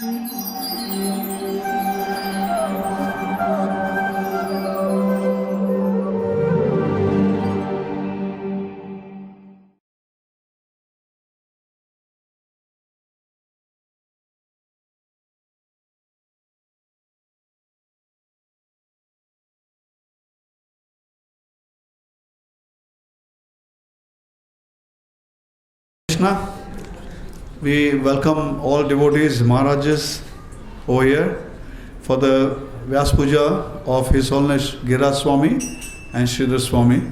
Krishna, we welcome all devotees, Maharajas over here for the Vyasa Puja of His Holiness Giriraj Swami and Sridhar Swami.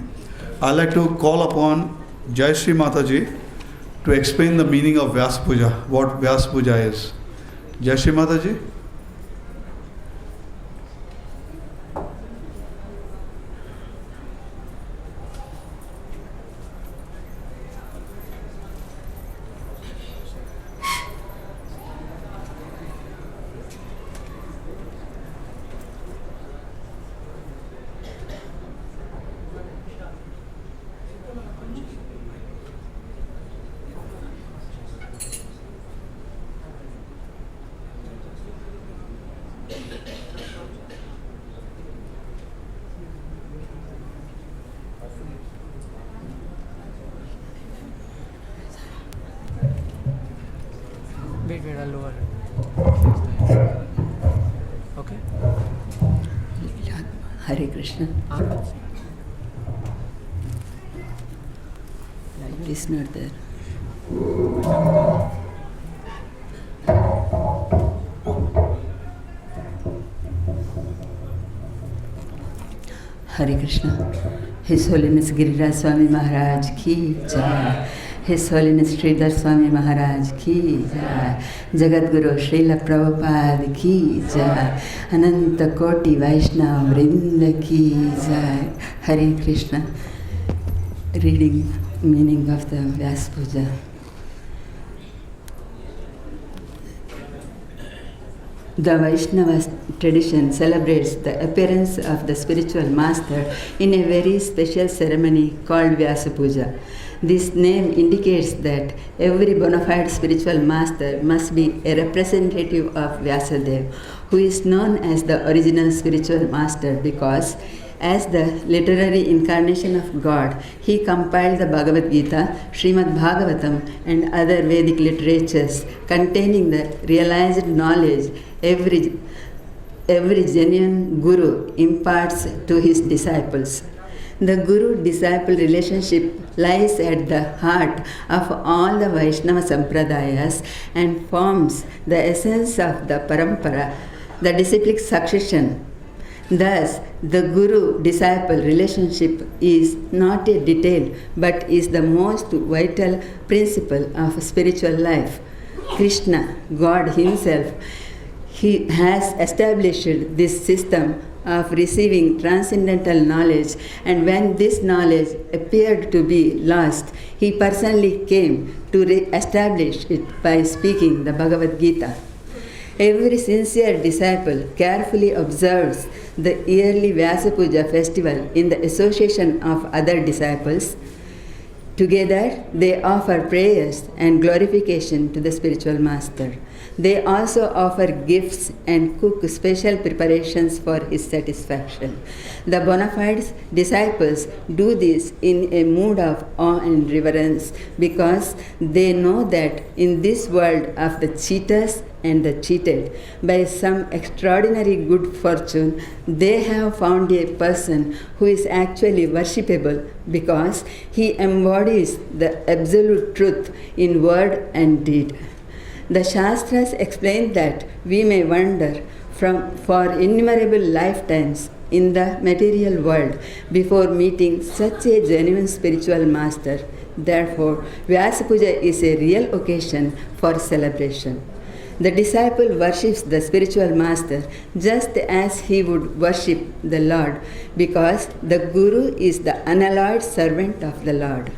I'd like to call upon Jai Shri Mataji to explain the meaning of Vyasa Puja, what Vyasa Puja is. Jai Shri Mataji. Wait, I'll lower it. Okay? Hare Krishna. Light is not there. Hare Krishna. His Holiness Giriraj Swami Maharaj ki jai. His Holiness Sridhar Swami Maharaj ki jai. Jagat Guru Srila Prabhupada ki jai. Ananta Koti Vaishnava Vrinda ki jai. Hare Krishna. Reading meaning of the Vyasa Puja. The Vaishnava tradition celebrates the appearance of the spiritual master in a very special ceremony called Vyasa Puja. This name indicates that every bona fide spiritual master must be a representative of Vyasadeva, who is known as the original spiritual master because, as the literary incarnation of God, he compiled the Bhagavad Gita, Srimad Bhagavatam, and other Vedic literatures containing the realized knowledge every genuine guru imparts to his disciples. The guru-disciple relationship lies at the heart of all the Vaishnava Sampradayas and forms the essence of the Parampara, the disciplic succession. Thus, the guru-disciple relationship is not a detail but is the most vital principle of spiritual life. Krishna, God Himself, He has established this system of receiving transcendental knowledge, and when this knowledge appeared to be lost, He personally came to re-establish it by speaking the Bhagavad Gita. Every sincere disciple carefully observes the yearly Vyasa Puja festival in the association of other disciples. Together, they offer prayers and glorification to the spiritual master. They also offer gifts and cook special preparations for his satisfaction. The bona fide disciples do this in a mood of awe and reverence because they know that in this world of the cheaters and the cheated, by some extraordinary good fortune, they have found a person who is actually worshipable because he embodies the absolute truth in word and deed. The Shastras explain that we may wander for innumerable lifetimes in the material world before meeting such a genuine spiritual master. Therefore, Vyasa Puja is a real occasion for celebration. The disciple worships the spiritual master just as he would worship the Lord because the Guru is the unalloyed servant of the Lord.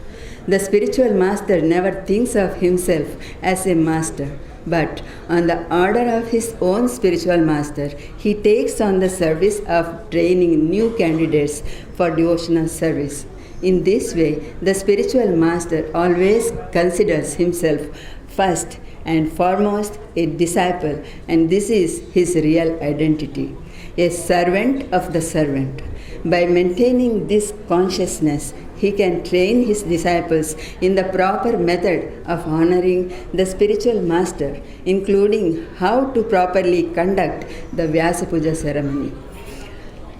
The spiritual master never thinks of himself as a master, but on the order of his own spiritual master, he takes on the service of training new candidates for devotional service. In this way, the spiritual master always considers himself first and foremost a disciple, and this is his real identity, a servant of the servant. By maintaining this consciousness, he can train his disciples in the proper method of honoring the spiritual master, including how to properly conduct the Vyasa Puja ceremony.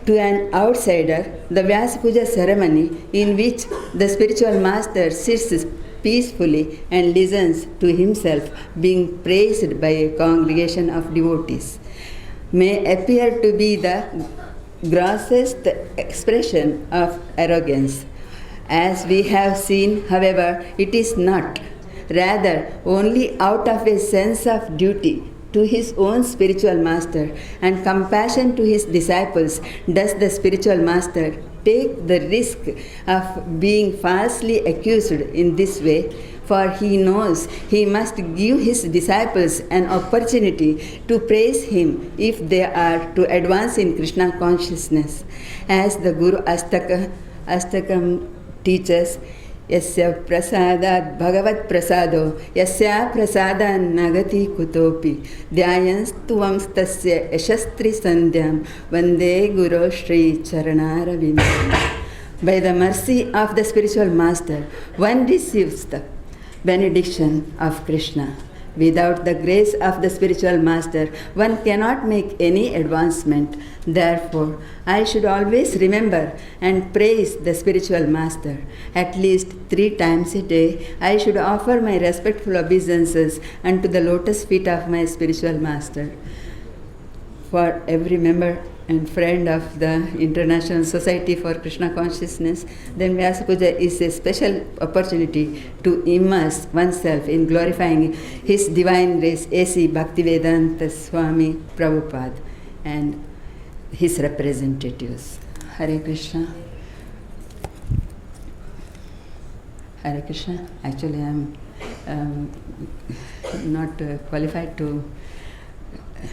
To an outsider, the Vyasa Puja ceremony, in which the spiritual master sits peacefully and listens to himself being praised by a congregation of devotees, may appear to be the grossest expression of arrogance. As we have seen, however, it is not. Rather, only out of a sense of duty to his own spiritual master and compassion to his disciples does the spiritual master take the risk of being falsely accused in this way, for he knows he must give his disciples an opportunity to praise him if they are to advance in Krishna consciousness. As the Guru Astakam teaches, Yasya prasadat bhagavat prasado, yasya prasada nagati kutopi, dhyayans tuvam tasya yashastri sandhyam, vande guru shri charanara vindam. By the mercy of the spiritual master, one receives the benediction of Krishna. Without the grace of the spiritual master, one cannot make any advancement. Therefore, I should always remember and praise the spiritual master. At least 3 times a day, I should offer my respectful obeisances unto the lotus feet of my spiritual master. For every member and friend of the International Society for Krishna Consciousness, then Vyasa Puja is a special opportunity to immerse oneself in glorifying His Divine Grace A.C. Bhaktivedanta Swami Prabhupada and his representatives. Hare Krishna. Hare Krishna. Actually, I am not qualified to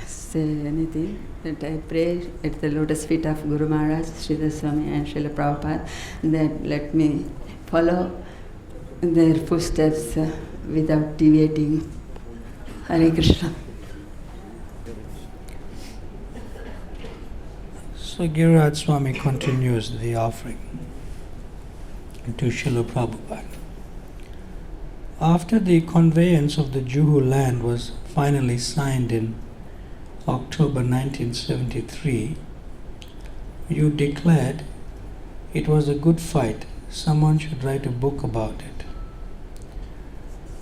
say anything, that I pray at the lotus feet of Guru Maharaj, Sridhar Swami and Srila Prabhupada, that let me follow their footsteps without deviating. Hare Krishna. So Giriraj Swami continues the offering to Srila Prabhupada. After the conveyance of the Juhu land was finally signed in October 1973, you declared it was a good fight, someone should write a book about it.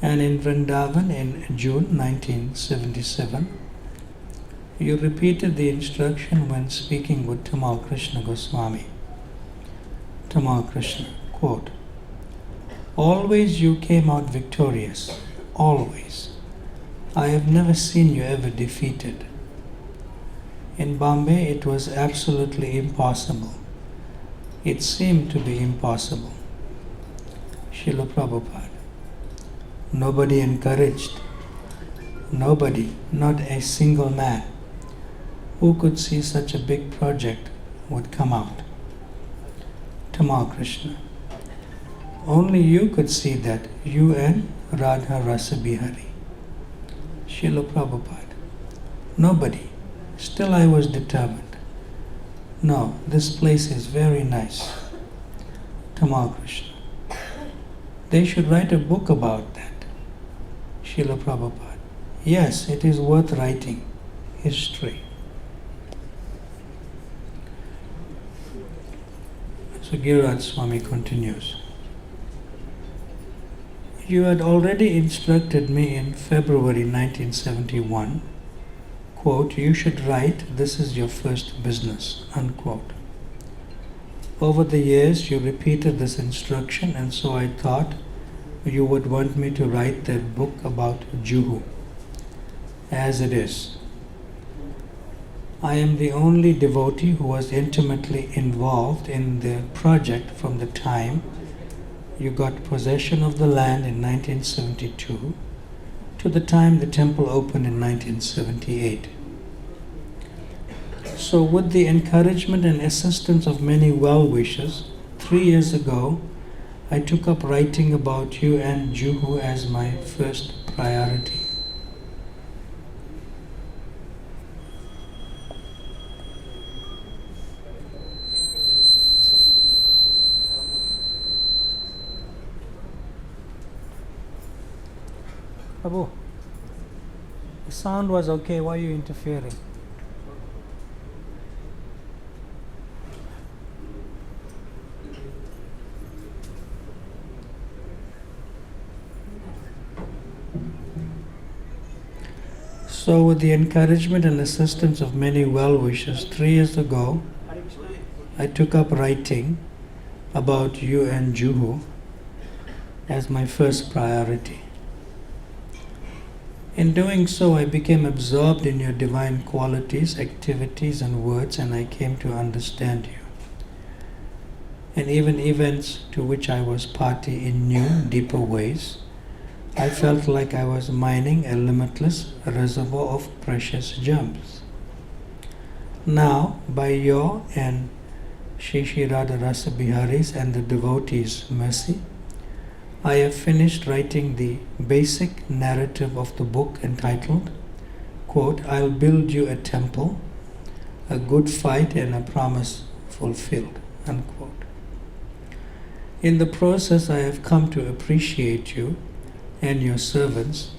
And in Vrindavan in June 1977, you repeated the instruction when speaking with Tamal Krishna Goswami. Tamal Krishna, quote, "Always you came out victorious, always. I have never seen you ever defeated. In Bombay it was absolutely impossible. It seemed to be impossible." Srila Prabhupada, nobody encouraged, nobody, not a single man, who could see such a big project would come out. Tamal Krishna, only you could see that, you and Radha Rasa Bihari. Srila Prabhupada, nobody. Still I was determined. No, this place is very nice. Tamal Krishna, they should write a book about that. Srila Prabhupada, yes, it is worth writing. History. So Giriraj Swami continues. You had already instructed me in February 1971, quote, "You should write, this is your first business," unquote. Over the years you repeated this instruction, and so I thought you would want me to write that book about Juhu. As it is, I am the only devotee who was intimately involved in the project from the time you got possession of the land in 1972 to the time the temple opened in 1978. So with the encouragement and assistance of many well-wishers, 3 years ago, I took up writing about you and Juhu as my first priority. Abu, the sound was okay, why are you interfering? So with the encouragement and assistance of many well-wishers, 3 years ago, I took up writing about you and Juhu as my first priority. In doing so, I became absorbed in your divine qualities, activities and words, and I came to understand you. And even events to which I was party in new, deeper ways, I felt like I was mining a limitless reservoir of precious gems. Now, by your and Shri Radha Rasa Bihari's and the devotees' mercy, I have finished writing the basic narrative of the book entitled, quote, I'll build you a temple, a good fight and a promise fulfilled, unquote. In the process, I have come to appreciate you and your servants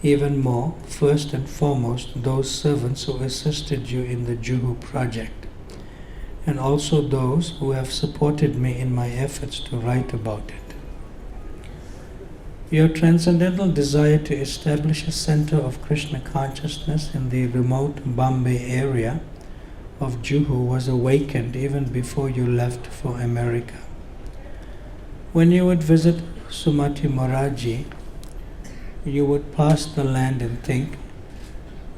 even more, first and foremost those servants who assisted you in the Juhu project, and also those who have supported me in my efforts to write about it. Your transcendental desire to establish a center of Krishna consciousness in the remote Bombay area of Juhu was awakened even before you left for America. When you would visit Sumati Moraji, you would pass the land and think,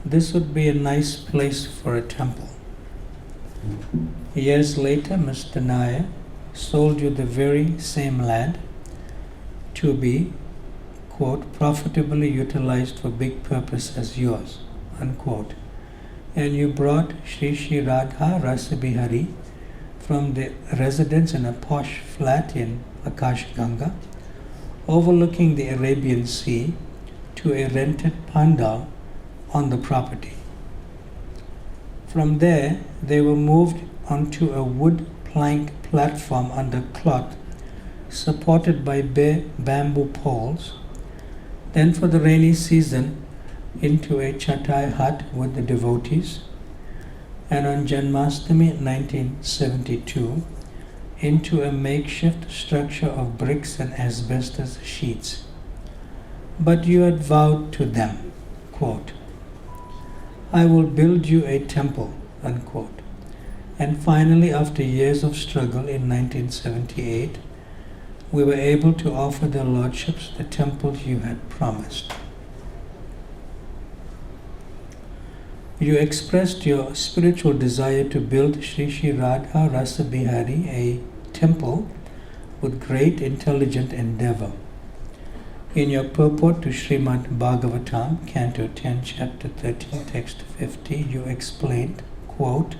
this would be a nice place for a temple. Years later, Mr. Nair sold you the very same land to be, quote, profitably utilized for big purpose as yours, unquote. And you brought Shri Radha Rasa Bihari from the residence in a posh flat in Akash Ganga, overlooking the Arabian Sea, to a rented pandal on the property. From there, they were moved onto a wood plank platform under cloth, supported by bare bamboo poles, then for the rainy season into a chatai hut with the devotees, and on Janmashtami 1972 into a makeshift structure of bricks and asbestos sheets. But you had vowed to them, quote, I will build you a temple, unquote. And finally, after years of struggle in 1978, we were able to offer their lordships the temple you had promised. You expressed your spiritual desire to build Shri Radha Rasa Bihari a temple with great intelligent endeavor. In your purport to Srimad Bhagavatam, Canto 10, Chapter 13, Text 50, you explained, quote,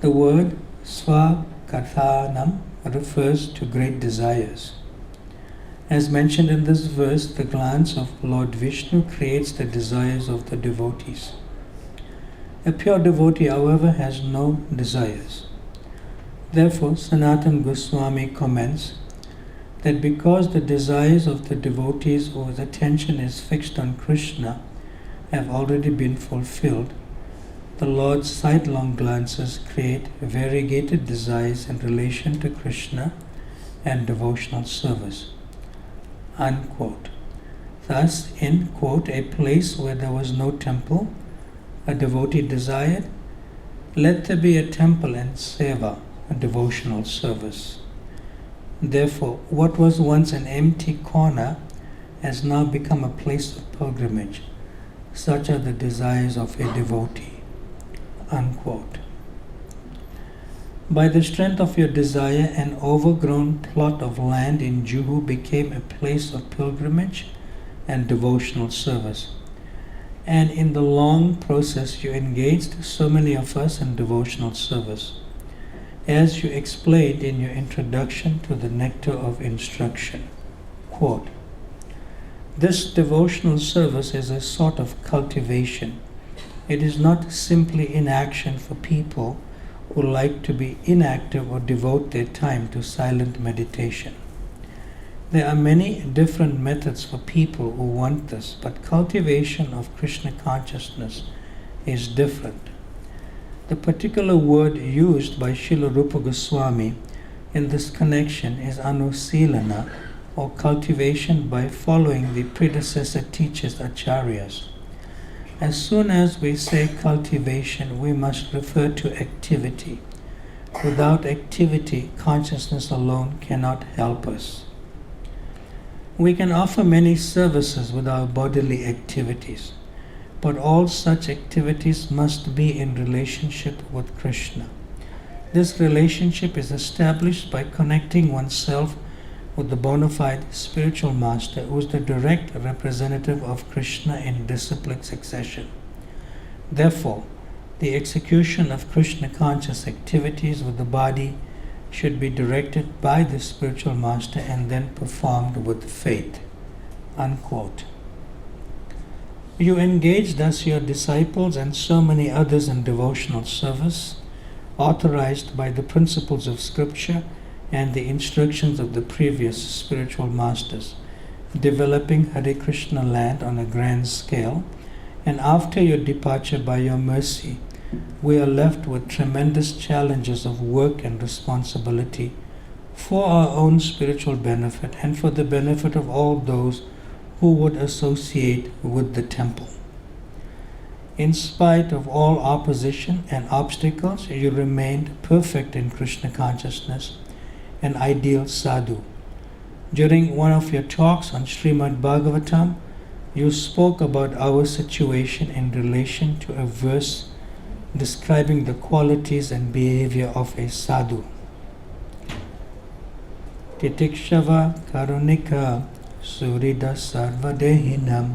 the word Swakarthanam refers to great desires. As mentioned in this verse, the glance of Lord Vishnu creates the desires of the devotees. A pure devotee, however, has no desires. Therefore, Sanatana Goswami comments that because the desires of the devotees whose attention is fixed on Krishna have already been fulfilled, the Lord's sidelong glances create variegated desires in relation to Krishna and devotional service, unquote. Thus, in, quote, a place where there was no temple, a devotee desired, let there be a temple and seva, a devotional service. Therefore, what was once an empty corner has now become a place of pilgrimage. Such are the desires of a devotee, unquote. By the strength of your desire, an overgrown plot of land in Juhu became a place of pilgrimage and devotional service. And in the long process, you engaged so many of us in devotional service, as you explained in your introduction to the Nectar of Instruction. Quote, this devotional service is a sort of cultivation. It is not simply inaction for people who like to be inactive or devote their time to silent meditation. There are many different methods for people who want this, but cultivation of Krishna consciousness is different. The particular word used by Srila Rupa Goswami in this connection is anusilana, or cultivation by following the predecessor teachers, acharyas. As soon as we say cultivation, we must refer to activity. Without activity, consciousness alone cannot help us. We can offer many services with our bodily activities, but all such activities must be in relationship with Krishna. This relationship is established by connecting oneself with the bona fide spiritual master, who is the direct representative of Krishna in disciplic succession. Therefore, the execution of Krishna conscious activities with the body should be directed by the spiritual master and then performed with faith. Unquote. You engage thus your disciples and so many others in devotional service, authorized by the principles of scripture and the instructions of the previous spiritual masters, developing Hare Krishna land on a grand scale, and after your departure by your mercy, we are left with tremendous challenges of work and responsibility for our own spiritual benefit and for the benefit of all those who would associate with the temple. In spite of all opposition and obstacles, you remained perfect in Krishna consciousness, an ideal sadhu. During one of your talks on Srimad Bhagavatam, you spoke about our situation in relation to a verse describing the qualities and behavior of a sadhu. Titikshava karunika surida sarvadehinam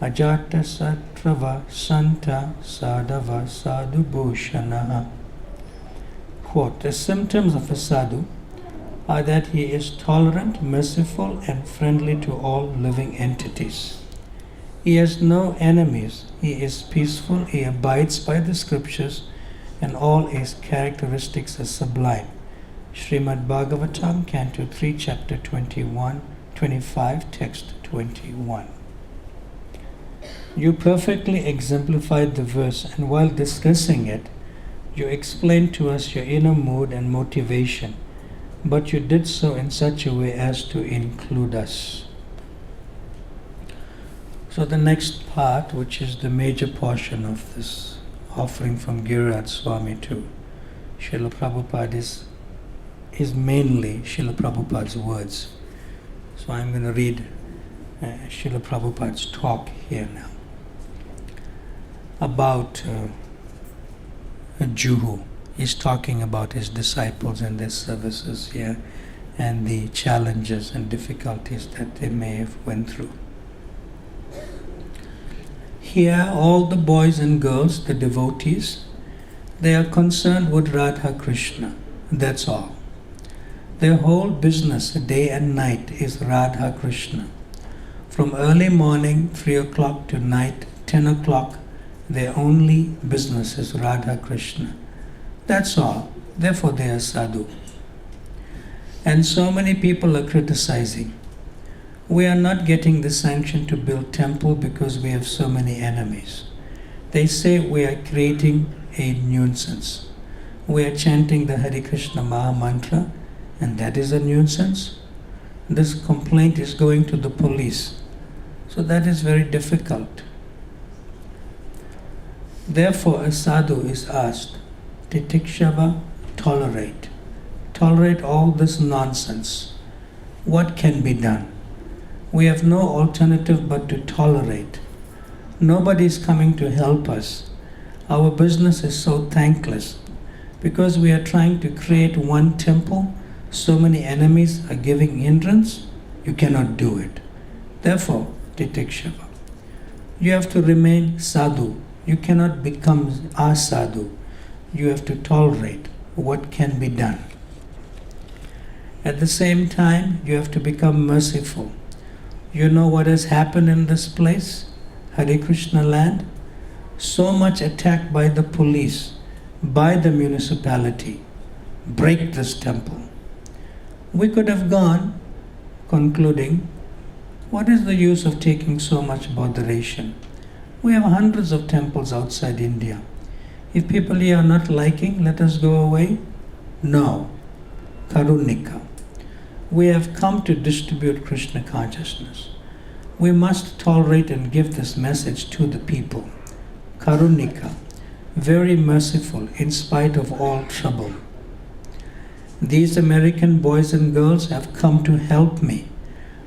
ajata satrava santa sadhava sadhu bhushanaha. Quote, the symptoms of a sadhu are that he is tolerant, merciful, and friendly to all living entities. He has no enemies, he is peaceful, he abides by the scriptures, and all his characteristics are sublime. Srimad Bhagavatam, Canto 3, Chapter 25, Text 21. You perfectly exemplified the verse, and while discussing it, you explained to us your inner mood and motivation, but you did so in such a way as to include us. So the next part, which is the major portion of this offering from Giriraj Swami to Srila Prabhupada, is mainly Srila Prabhupada's words. So I'm going to read Srila Prabhupada's talk here now about Juhu. He's talking about his disciples and their services here and the challenges and difficulties that they may have went through. Here, all the boys and girls, the devotees, they are concerned with Radha Krishna. That's all. Their whole business, day and night, is Radha Krishna. From early morning, 3 o'clock, to night, 10 o'clock, their only business is Radha Krishna. That's all. Therefore they are sadhu. And so many people are criticizing. We are not getting the sanction to build temple because we have so many enemies. They say we are creating a nuisance. We are chanting the Hare Krishna Maha Mantra, and that is a nuisance. This complaint is going to the police. So that is very difficult. Therefore a sadhu is asked, Titikshava, tolerate. Tolerate all this nonsense. What can be done? We have no alternative but to tolerate. Nobody is coming to help us. Our business is so thankless. Because we are trying to create one temple, so many enemies are giving hindrance, you cannot do it. Therefore, Titikshava. You have to remain sadhu. You cannot become asadhu. You have to tolerate what can be done. At the same time, you have to become merciful. You know what has happened in this place, Hare Krishna land? So much attacked by the police, by the municipality. Break this temple. We could have gone concluding, what is the use of taking so much botheration? We have hundreds of temples outside India. If people here are not liking, let us go away? No. Karunika. We have come to distribute Krishna consciousness. We must tolerate and give this message to the people. Karunika, very merciful in spite of all trouble. These American boys and girls have come to help me.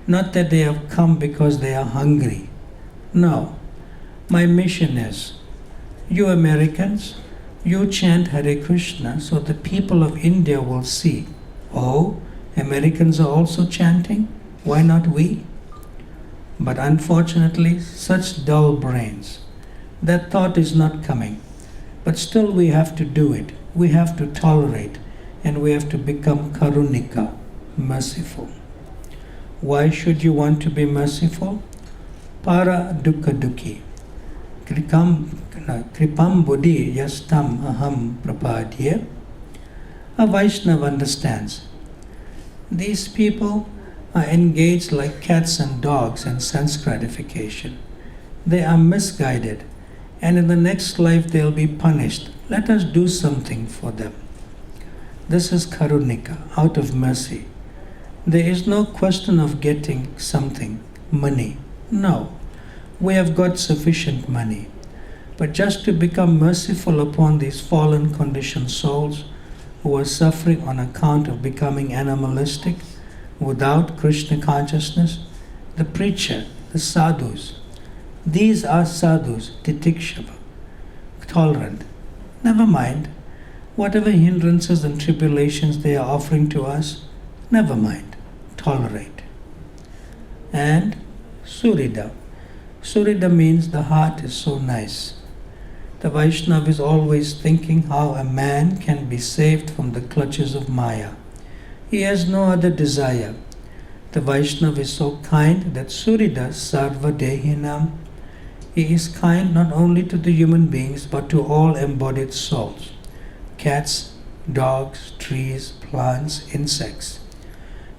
Not that they have come because they are hungry. No. My mission is, you Americans, you chant Hare Krishna so the people of India will see, oh, Americans are also chanting? Why not we? But unfortunately, such dull brains. That thought is not coming. But still we have to do it. We have to tolerate. And we have to become karunika, merciful. Why should you want to be merciful? Para dukkha dukhi. Kripam buddhi yastam aham prapadya. A Vaishnava understands. These people are engaged like cats and dogs in sense gratification. They are misguided, and in the next life they'll be punished. Let us do something for them. This is karunika, out of mercy. There is no question of getting something, money. No, we have got sufficient money. But just to become merciful upon these fallen conditioned souls who are suffering on account of becoming animalistic, without Krishna consciousness, the preacher, the sadhus, these are sadhus, titikshava, tolerant. Never mind, whatever hindrances and tribulations they are offering to us, never mind, tolerate. And surida. Surida means the heart is so nice. The Vaishnava is always thinking how a man can be saved from the clutches of Maya. He has no other desire. The Vaishnava is so kind that Surida Sarva Dehinam. He is kind not only to the human beings but to all embodied souls. Cats, dogs, trees, plants, insects.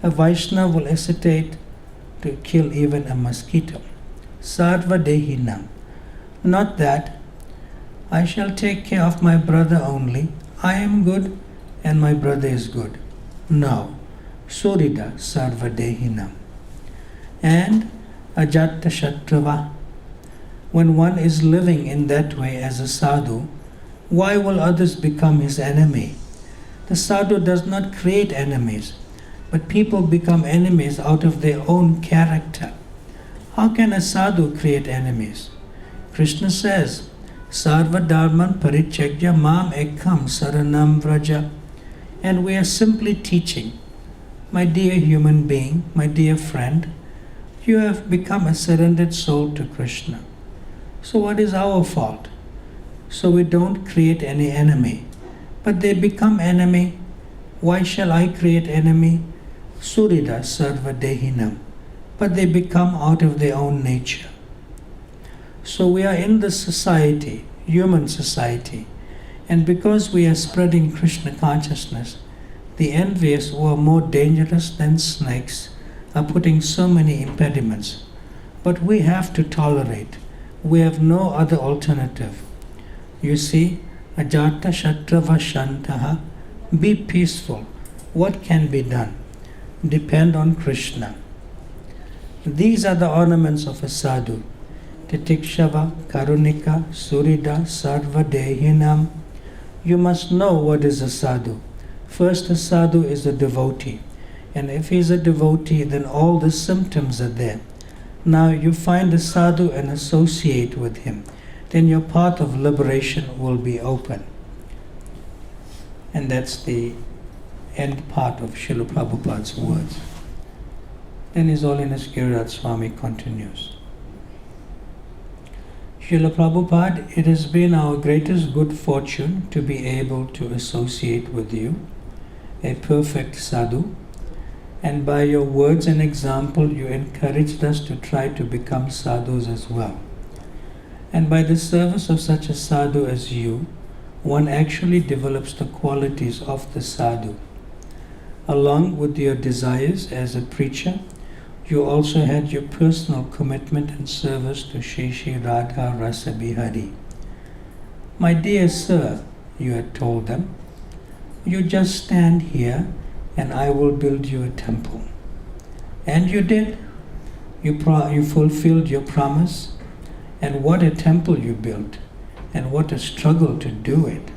A Vaishnava will hesitate to kill even a mosquito. Sarva Dehinam. Not that I shall take care of my brother only. I am good and my brother is good. No. Surida Sarva Dehinam. And Ajatta Shatrava. When one is living in that way as a sadhu, why will others become his enemy? The sadhu does not create enemies, but people become enemies out of their own character. How can a sadhu create enemies? Krishna says, Sarva Dharman Parityagya Mam Ekam Saranam Vraja. And we are simply teaching, my dear human being, my dear friend, you have become a surrendered soul to Krishna. So what is our fault? So we don't create any enemy. But they become enemy. Why shall I create enemy? Surida Sarva Dehinam. But they become out of their own nature. So we are in the society, human society, and because we are spreading Krishna consciousness, the envious who are more dangerous than snakes are putting so many impediments. But we have to tolerate. We have no other alternative. You see, Ajata Shatrava Shantaha, be peaceful. What can be done? Depend on Krishna. These are the ornaments of a sadhu. Titikshava, Karunika, Surida, Sarva Dehinam. You must know what is a sadhu. First, a sadhu is a devotee. And if he is a devotee, then all the symptoms are there. Now you find a sadhu and associate with him. Then your path of liberation will be open. And that's the end part of Srila Prabhupada's words. Then His Holiness Giriraj Swami continues. Srila Prabhupada, it has been our greatest good fortune to be able to associate with you, a perfect sadhu, and by your words and example you encouraged us to try to become sadhus as well. And by the service of such a sadhu as you, one actually develops the qualities of the sadhu. Along with your desires as a preacher, You also had your personal commitment and service to Shri Shri Radha Rasa Bihari. My dear sir, you had told them, you just stand here and I will build you a temple. And you did. You fulfilled your promise. And what a temple you built. And what a struggle to do it.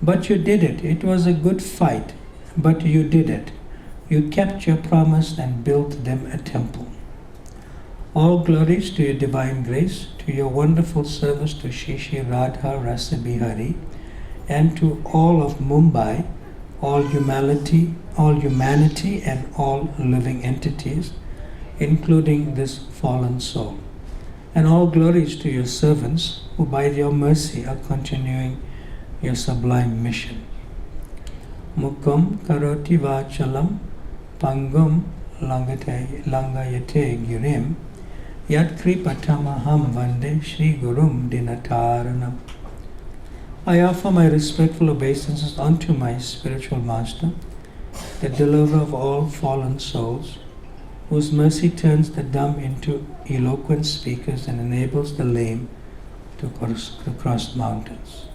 But you did it. It was a good fight. But you did it. You kept your promise and built them a temple. All glories to your divine grace, to your wonderful service to Shri Shri Radha Rasa Bihari, and to all of Mumbai, all humanity and all living entities, including this fallen soul. And all glories to your servants who by your mercy are continuing your sublime mission. Mukam karoti vachalam pangum langayate girim yat kripatamaham vande Shri Gurum dinataranam. I offer my respectful obeisances unto my spiritual master, the deliverer of all fallen souls, whose mercy turns the dumb into eloquent speakers and enables the lame to cross mountains.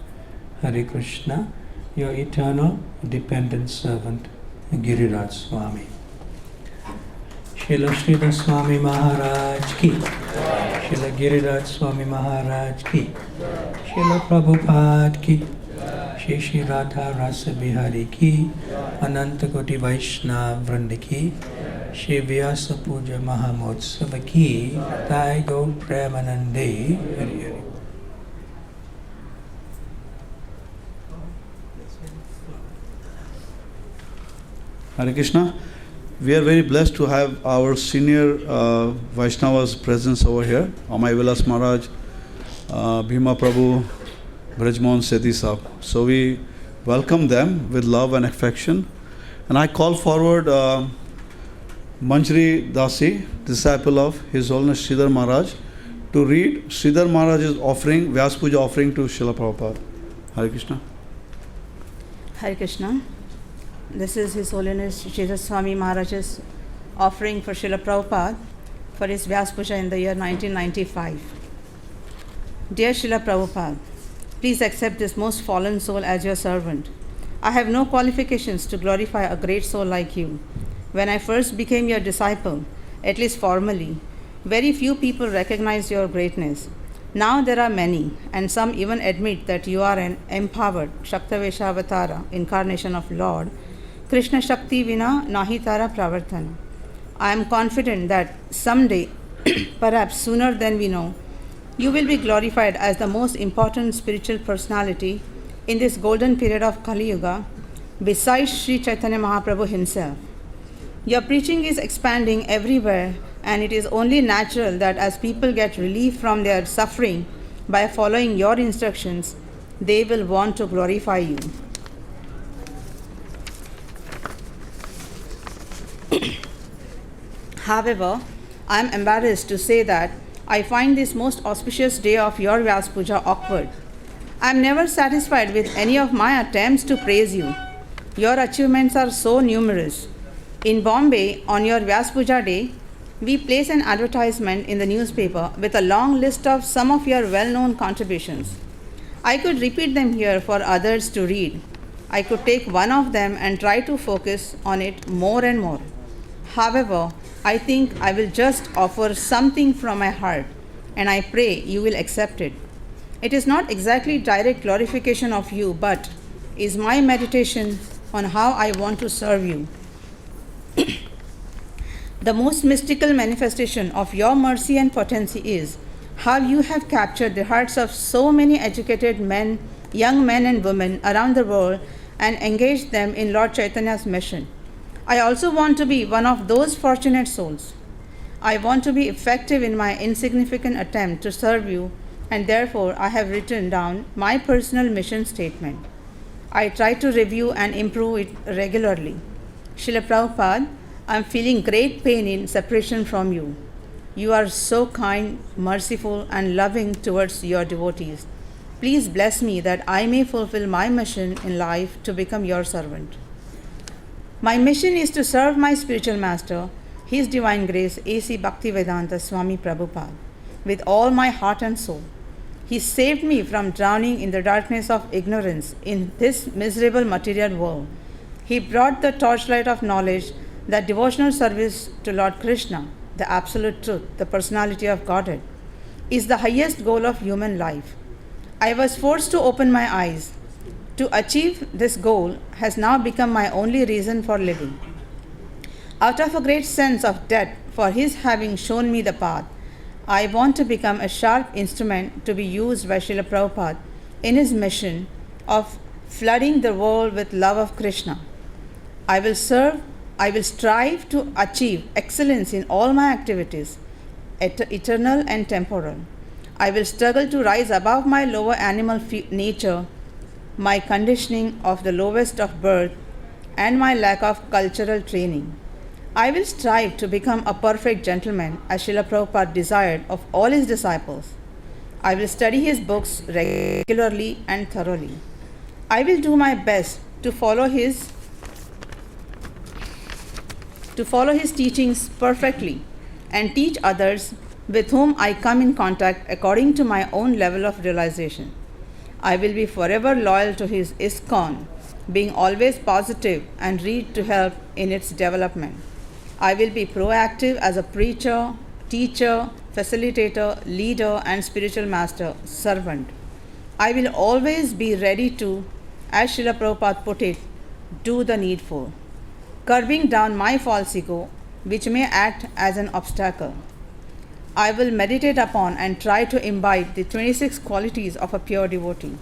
Hare Krishna, your eternal dependent servant, Giriraj Swami. Srila Sridhar Swami Maharaj ki, Srila Giriraj Swami Maharaj ki, Srila Prabhupada ki, Shri Shri Radha Rasa Bihari ki, Ananta Koti Vaishnava Vranda ki, Shri Vyasa Puja Mahamotsava ki, Thai Gaur Premanande. Hari Hari. Hare Krishna. We are very blessed to have our senior Vaishnavas presence over here. Amai Vilas Maharaj, Bhima Prabhu, Brajmohan Sethi Sahib. So we welcome them with love and affection. And I call forward Manjari Dasi, disciple of His Holiness Sridhar Maharaj, to read Sridhar Maharaj's offering, Vyasa Puja offering to Srila Prabhupada. Hare Krishna. Hare Krishna. This is His Holiness Sridhar Swami Maharaj's offering for Srila Prabhupada for his Vyasa Puja in the year 1995. Dear Srila Prabhupada, please accept this most fallen soul as your servant. I have no qualifications to glorify a great soul like you. When I first became your disciple, at least formally, very few people recognized your greatness. Now there are many, and some even admit that you are an empowered Shaktavesha Avatara, incarnation of Lord, Krishna Shakti Vina Nahi Tara Pravartana. I am confident that someday, perhaps sooner than we know, you will be glorified as the most important spiritual personality in this golden period of Kali Yuga, besides Sri Chaitanya Mahaprabhu himself. Your preaching is expanding everywhere, and it is only natural that as people get relief from their suffering by following your instructions, they will want to glorify you. However, I am embarrassed to say that I find this most auspicious day of your Vyasa Puja awkward. I am never satisfied with any of my attempts to praise you. Your achievements are so numerous. In Bombay, on your Vyasa Puja day, we place an advertisement in the newspaper with a long list of some of your well-known contributions. I could repeat them here for others to read. I could take one of them and try to focus on it more and more. However, I think I will just offer something from my heart, and I pray you will accept it. It is not exactly direct glorification of you, but is my meditation on how I want to serve you. The most mystical manifestation of your mercy and potency is how you have captured the hearts of so many educated men, young men and women around the world and engaged them in Lord Chaitanya's mission. I also want to be one of those fortunate souls. I want to be effective in my insignificant attempt to serve you, and therefore I have written down my personal mission statement. I try to review and improve it regularly. Srila Prabhupada, I am feeling great pain in separation from you. You are so kind, merciful, and loving towards your devotees. Please bless me that I may fulfill my mission in life to become your servant. My mission is to serve my spiritual master. His Divine Grace A.C. Bhaktivedanta Swami Prabhupada with all my heart and soul. He saved me from drowning in the darkness of ignorance in this miserable material world. He brought the torchlight of knowledge that devotional service to Lord Krishna, the Absolute Truth, the Personality of Godhead, is the highest goal of human life. I was forced to open my eyes. To achieve this goal has now become my only reason for living. Out of a great sense of debt for his having shown me the path, I want to become a sharp instrument to be used by Srila Prabhupada in his mission of flooding the world with love of Krishna. I will strive to achieve excellence in all my activities, eternal and temporal. I will struggle to rise above my lower animal nature, my conditioning of the lowest of birth, and my lack of cultural training. I will strive to become a perfect gentleman as Srila Prabhupada desired of all his disciples. I will study his books regularly and thoroughly. I will do my best to follow his teachings perfectly and teach others with whom I come in contact according to my own level of realization. I will be forever loyal to his ISKCON, being always positive and ready to help in its development. I will be proactive as a preacher, teacher, facilitator, leader, and spiritual master, servant. I will always be ready to, as Srila Prabhupada put it, do the needful, curbing down my false ego, which may act as an obstacle. I will meditate upon and try to imbibe the 26 qualities of a pure devotee.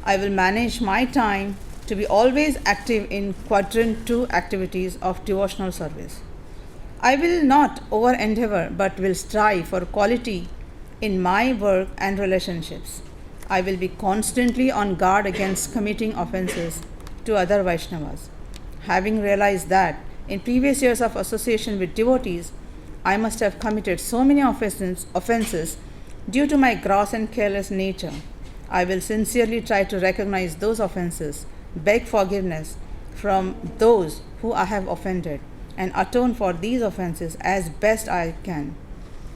I will manage my time to be always active in quadrant 2 activities of devotional service. I will not over-endeavor but will strive for quality in my work and relationships. I will be constantly on guard against committing offenses to other Vaishnavas. Having realized that in previous years of association with devotees, I must have committed so many offenses due to my gross and careless nature, I will sincerely try to recognize those offenses, beg forgiveness from those who I have offended, and atone for these offenses as best I can.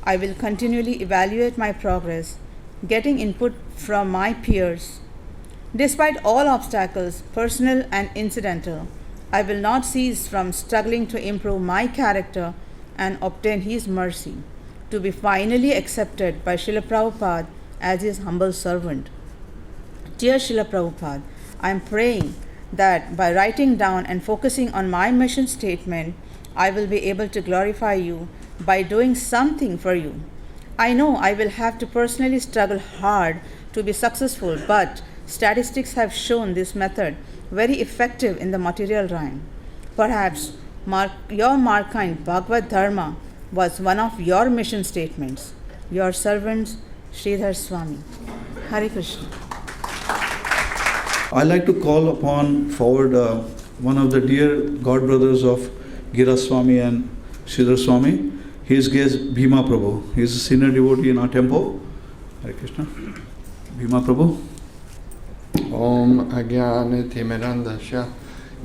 I will continually evaluate my progress, getting input from my peers. Despite all obstacles, personal and incidental, I will not cease from struggling to improve my character and obtain his mercy, to be finally accepted by Srila Prabhupada as his humble servant. Dear Srila Prabhupada, I am praying that by writing down and focusing on my mission statement, I will be able to glorify you by doing something for you. I know I will have to personally struggle hard to be successful, but statistics have shown this method very effective in the material realm. Perhaps your Markandeya Bhagavad Dharma was one of your mission statements. Your servants, Sridhar Swami. Hare Krishna. I'd like to call upon forward one of the dear God brothers of Giriraj Swami and Sridhar Swami. His guest Bhima Prabhu. He is a senior devotee in our temple. Hare Krishna. Bhima Prabhu. Om Agyani Timirandasya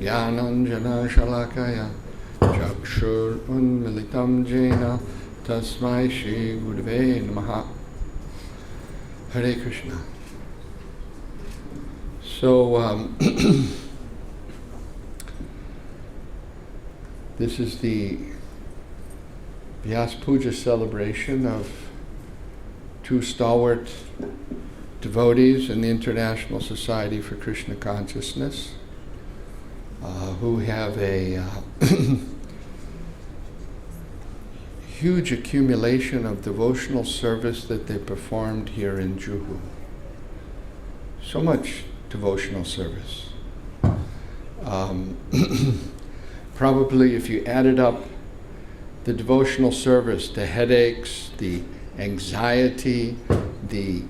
Jnananjana Shalakaya Chakshur Unmilitam Jena Tasmai Shri Gurave Namaha. Hare Krishna. So, this is the Vyasa Puja celebration of two stalwart devotees in the International Society for Krishna Consciousness who have a huge accumulation of devotional service that they performed here in Juhu. So much devotional service. Probably if you added up the devotional service, the headaches, the anxiety, the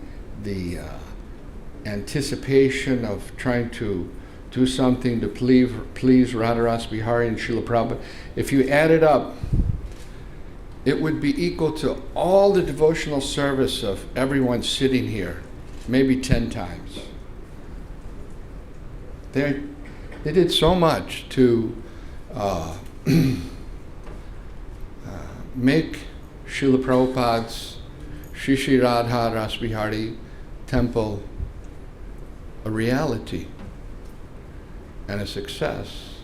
anticipation of trying to do something to please Radharas Bihari and Srila Prabhupada, if you add it up, it would be equal to all the devotional service of everyone sitting here, maybe 10 times. They make Srila Prabhupada's Shri Shri Radha Rasbihari temple a reality and a success.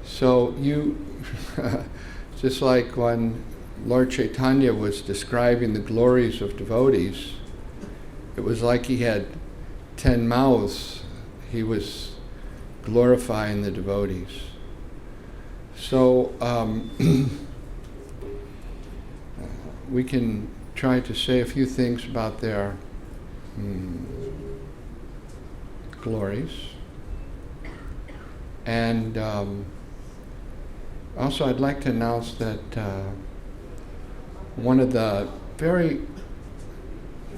So you, just like when Lord Chaitanya was describing the glories of devotees, it was like he had 10 mouths. He was glorifying the devotees. So we can try to say a few things about their glories. And also I'd like to announce that one of the very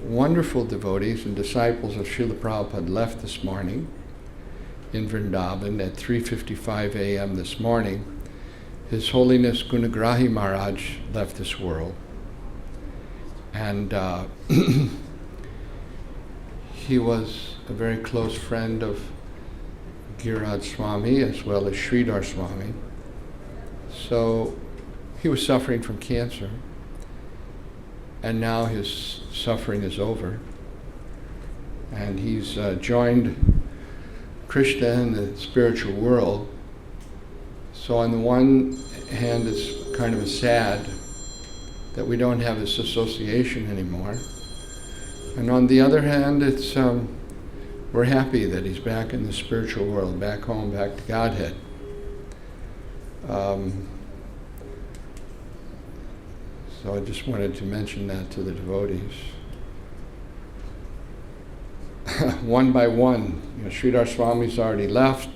wonderful devotees and disciples of Srila Prabhupada left this morning in Vrindavan at 3:55 a.m. this morning. His Holiness Gunagrahi Maharaj left this world. And he was a very close friend of Giriraj Swami as well as Sridhar Swami. So he was suffering from cancer, and now his suffering is over. And he's joined Krishna in the spiritual world. So on the one hand, it's kind of a sad that we don't have this association anymore. And on the other hand, it's we're happy that he's back in the spiritual world, back home, back to Godhead. So I just wanted to mention that to the devotees. One by one, Sridhar Swami's already left,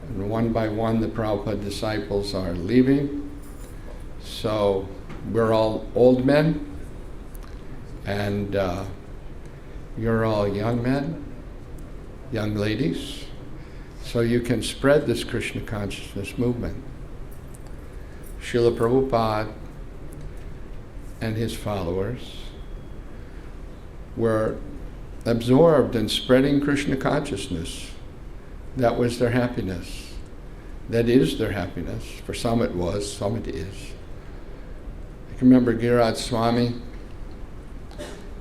and one by one the Prabhupada disciples are leaving. So we're all old men, and you're all young men, young ladies, so you can spread this Krishna consciousness movement. Srila Prabhupada and his followers were absorbed in spreading Krishna consciousness. That was their happiness. That is their happiness. For some it was, some it is. I can remember Giriraj Swami.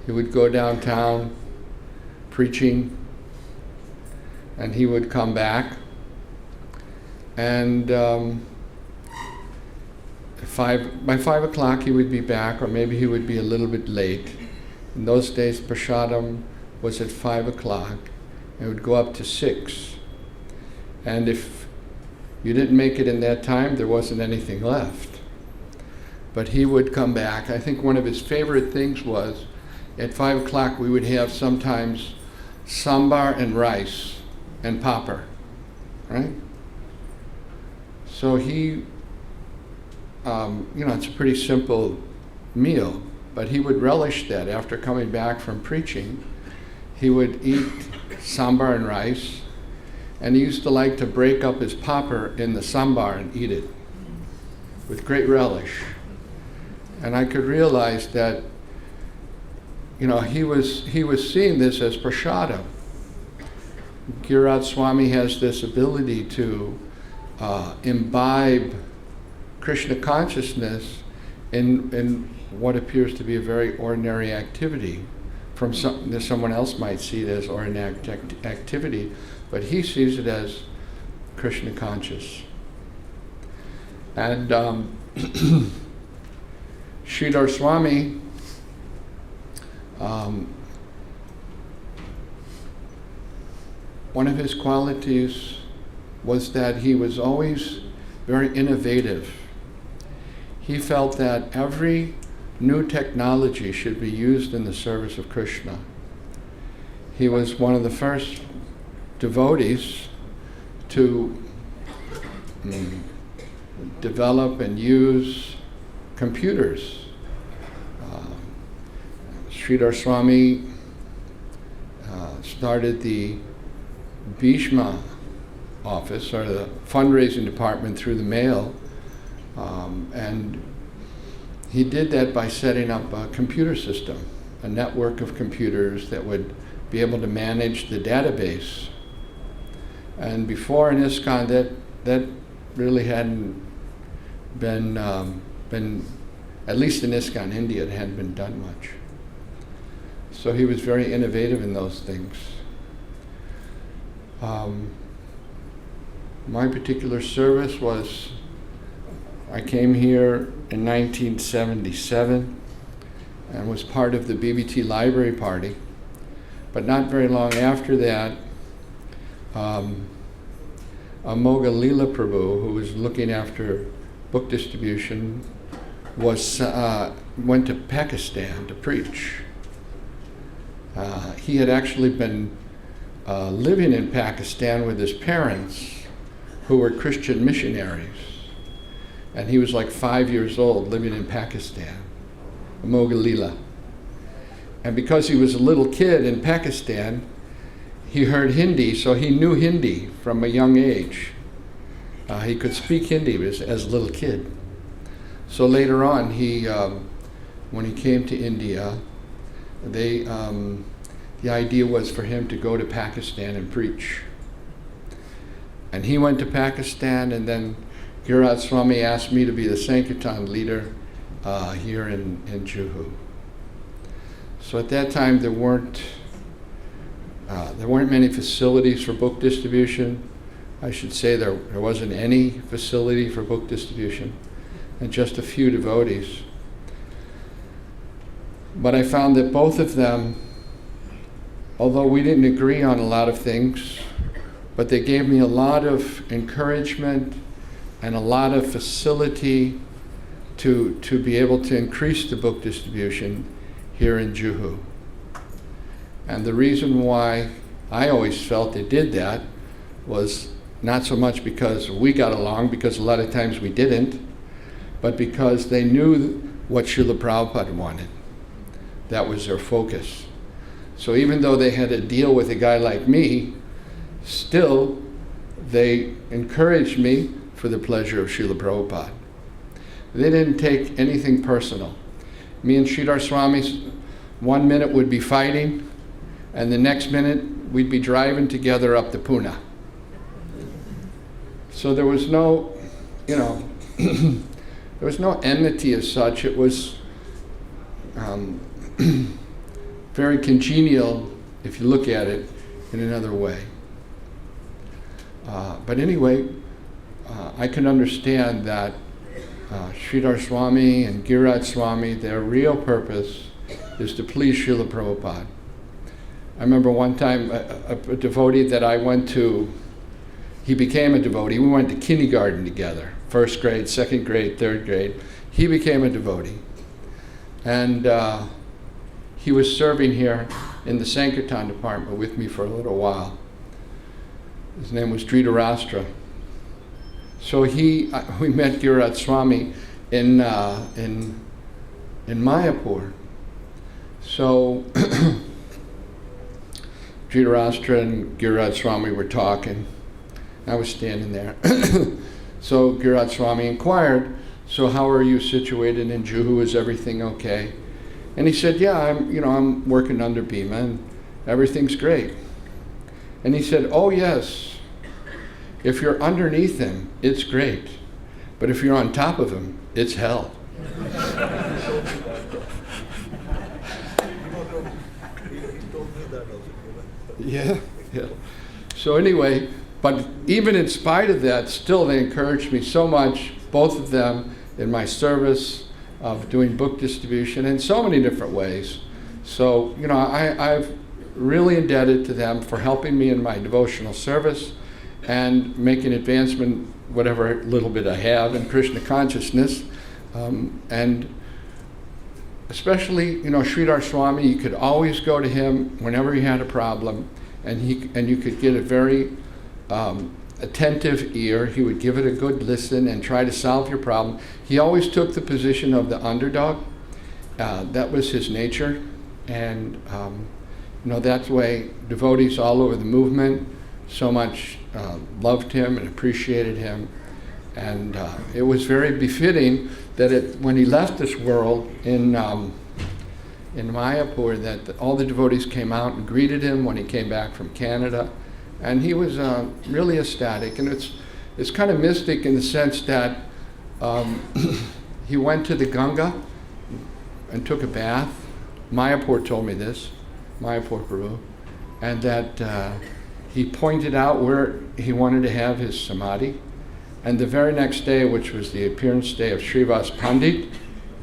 He would go downtown preaching, and he would come back, and by 5 o'clock he would be back, or maybe he would be a little bit late. In those days, prasadam was at 5 o'clock, and it would go up to 6. And if you didn't make it in that time, there wasn't anything left. But he would come back. I think one of his favorite things was, at 5 o'clock we would have sometimes sambar and rice and papad, right? So he, it's a pretty simple meal, but he would relish that. After coming back from preaching, he would eat sambar and rice, and he used to like to break up his papad in the sambar and eat it with great relish. And I could realize that, he was seeing this as prasadam. Giriraj Swami has this ability to imbibe Krishna consciousness in what appears to be a very ordinary activity. From something that someone else might see it as ordinary activity, but he sees it as Krishna conscious. And Sridhar Swami one of his qualities was that he was always very innovative. He felt that every new technology should be used in the service of Krishna. He was one of the first devotees to develop and use computers. Sridhar Swami started the Bhishma office, or the fundraising department, through the mail, and he did that by setting up a computer system, a network of computers that would be able to manage the database. And before in ISKCON, that really hadn't been been, at least in ISKCON India, it hadn't been done much. So he was very innovative in those things. My particular service was, I came here in 1977 and was part of the BBT Library Party. But not very long after that, Amoga Leela Prabhu, who was looking after book distribution, went to Pakistan to preach. He had actually been living in Pakistan with his parents, who were Christian missionaries. And he was like 5 years old living in Pakistan, Amoga Leela. And because he was a little kid in Pakistan, he heard Hindi, so he knew Hindi from a young age. He could speak Hindi as a little kid. So later on, when he came to India, the idea was for him to go to Pakistan and preach. And he went to Pakistan, and then Giriraj Swami asked me to be the Sankirtan leader here in Juhu. So at that time, there weren't many facilities for book distribution. I should say there wasn't any facility for book distribution, and just a few devotees. But I found that both of them, although we didn't agree on a lot of things, but they gave me a lot of encouragement and a lot of facility to be able to increase the book distribution here in Juhu. And the reason why I always felt they did that was not so much because we got along, because a lot of times we didn't, but because they knew what Srila Prabhupada wanted. That was their focus. So even though they had to deal with a guy like me, still they encouraged me for the pleasure of Srila Prabhupada. They didn't take anything personal. Me and Sridhar Swami, 1 minute would be fighting, and the next minute we'd be driving together up to Pune. So there was no, there was no enmity as such. It was very congenial if you look at it in another way. But anyway, I can understand that Sridhar Swami and Giriraj Swami, their real purpose is to please Srila Prabhupada. I remember one time a devotee that I went to, he became a devotee. We went to kindergarten together, 1st grade, 2nd grade, 3rd grade. He became a devotee. And he was serving here in the Sankirtan department with me for a little while. His name was Dhritarashtra. So we met Giriraj Swami in Mayapur. So Dhritarashtra and Giriraj Swami were talking. I was standing there. So Giriraj Swami inquired, "So how are you situated in Juhu? Is everything okay?" And he said, "Yeah, I'm working under Bhima and everything's great." And he said, "Oh yes, if you're underneath him, it's great. But if you're on top of him, it's hell." Yeah. So anyway, but even in spite of that, still they encouraged me so much, both of them, in my service of doing book distribution in so many different ways. So, I've really indebted to them for helping me in my devotional service and making advancement, whatever little bit I have, in Krishna Consciousness. And especially, Sridhar Swami, you could always go to him whenever you had a problem, and you could get a very attentive ear. He would give it a good listen and try to solve your problem. He always took the position of the underdog. That was his nature. And, that's the way devotees all over the movement so much loved him and appreciated him. And it was very befitting that when he left this world in Mayapur, that all the devotees came out and greeted him when he came back from Canada. And he was really ecstatic. And it's kind of mystic in the sense that he went to the Ganga and took a bath. Mayapur told me this, Mayapur Prabhu, and that he pointed out where he wanted to have his samadhi. And the very next day, which was the appearance day of Srivas Pandit,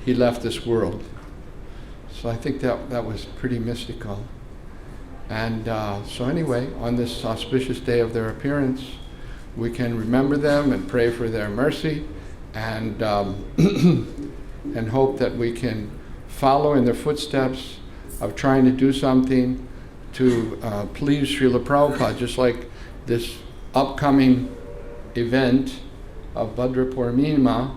he left this world. So I think that was pretty mystical. And so anyway, on this auspicious day of their appearance, we can remember them and pray for their mercy, and and hope that we can follow in their footsteps of trying to do something to please Srila Prabhupada, just like this upcoming event of Bhadra Purnima,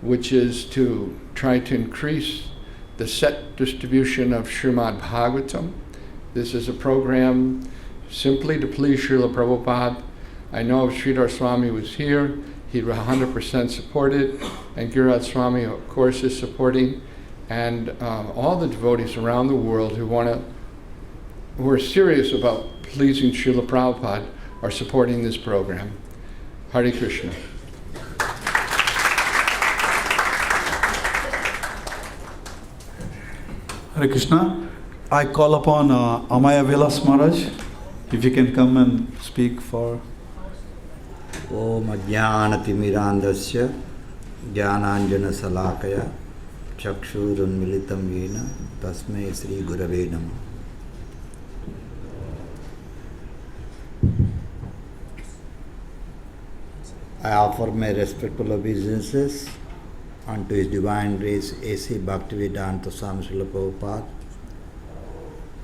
which is to try to increase the set distribution of Srimad Bhagavatam. This is a program simply to please Srila Prabhupada. I know if Sridhar Swami was here, he'd 100% support it, and Giriraj Swami, of course, is supporting, and all the devotees around the world who are serious about pleasing Srila Prabhupada are supporting this program. Hare Krishna. Hare Krishna. I call upon Amaya Vyasa Maharaj, if you can come and speak for. Om Ajnanatimirandasya Jnananjana Salakaya Chakshurunmilitam Yena Tasmai Sri Gurave Namah. I offer my respectful obeisances unto His Divine Grace A.C. Bhaktivedanta Swami Srila Prabhupada,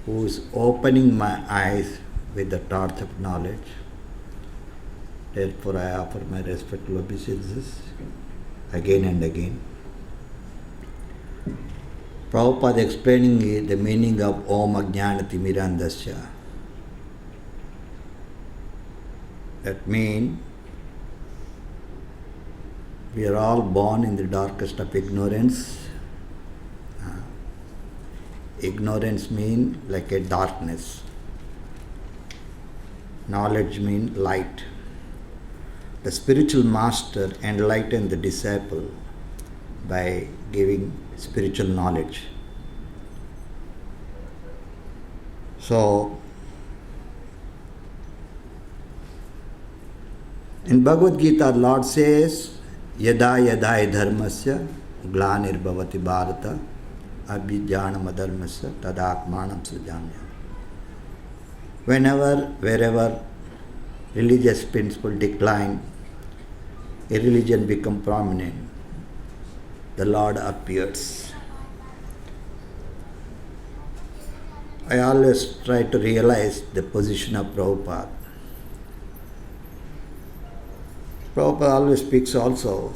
who is opening my eyes with the torch of knowledge. Therefore, I offer my respectful obeisances again and again. Prabhupada explaining the meaning of Om Ajnanatimirandasya. That means we are all born in the darkest of ignorance. Ignorance means like a darkness. Knowledge means light. The spiritual master enlightened the disciple by giving spiritual knowledge. So, in Bhagavad Gita, Lord says, Yada yada dharmasya glanirbhavati bharata abhijnanam adharmasya tadakmanam sujamya. Whenever, wherever religious principle decline, a religion become prominent, the Lord appears. I always try to realize the position of Prabhupada. Prabhupada always speaks also.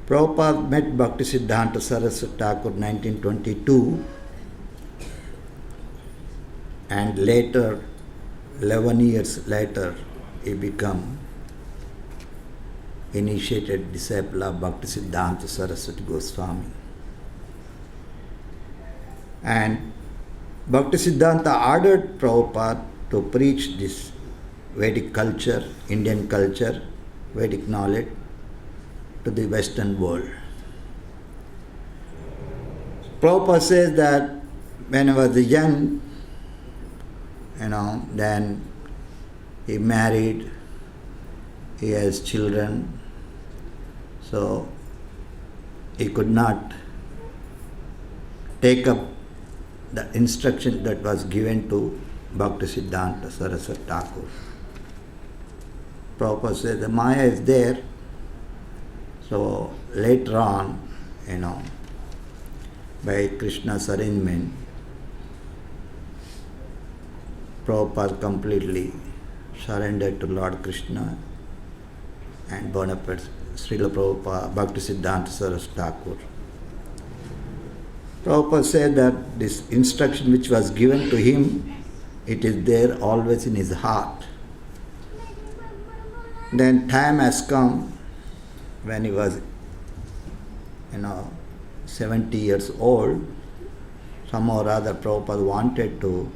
Prabhupada met Bhaktisiddhanta Saraswati Thakur 1922, and later, 11 years later, he became initiated disciple of Bhaktisiddhanta Saraswati Goswami. And Bhaktisiddhanta ordered Prabhupada to preach this Vedic culture, Indian culture, Vedic knowledge to the Western world. Prabhupada says that when I was young, then he married, he has children, so he could not take up the instruction that was given to Bhaktisiddhanta Saraswati Thakur. Prabhupada said the Maya is there, so later on, by Krishna's arrangement, Prabhupada completely surrendered to Lord Krishna and born up as Srila Prabhupada, Bhaktisiddhanta Saraswati Thakur. Prabhupada said that this instruction which was given to him, it is there always in his heart. Then time has come when he was, 70 years old, somehow or other Prabhupada wanted to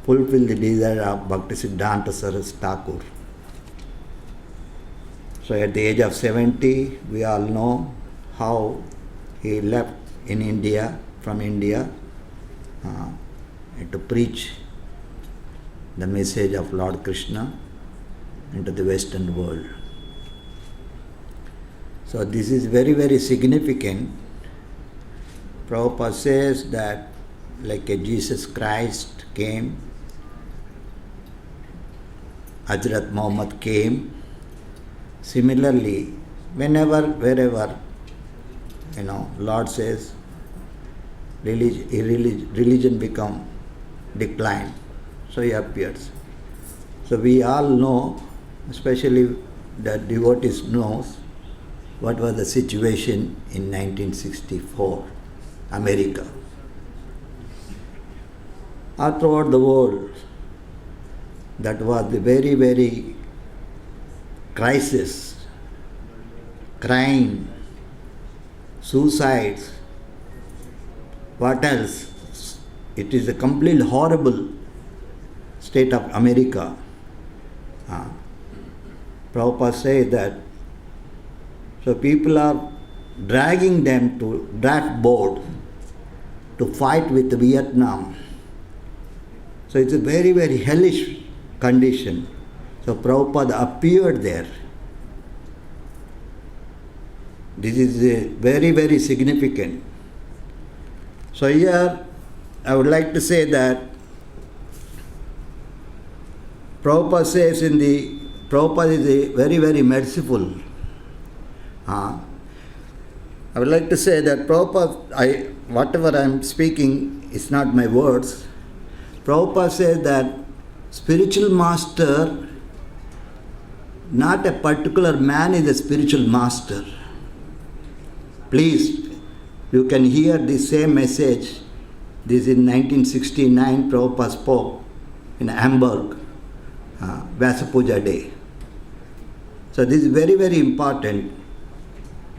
fulfill the desire of Bhaktisiddhanta Saraswati Thakur. So at the age of 70, we all know how he left in India, from India, to preach the message of Lord Krishna into the Western world. So this is very, very significant. Prabhupada says that like a Jesus Christ came, Hazrat Muhammad came. Similarly, whenever, wherever, Lord says, religion become decline, so he appears. So we all know, especially the devotees knows, what was the situation in 1964, America. All throughout the world, that was the very, very crisis, crime, suicides, what else? It is a completely horrible state of America. Prabhupada says that, so people are dragging them to draft board to fight with Vietnam. So it's a very, very hellish condition. So Prabhupada appeared there. This is very, very significant. So here I would like to say that Prabhupada says Prabhupada is very, very merciful. I would like to say that Prabhupada, whatever I am speaking is not my words. Prabhupada says that spiritual master, not a particular man is a spiritual master. Please, you can hear the same message. This in 1969 Prabhupada spoke in Hamburg, Vyasa Puja day. So this is very, very important.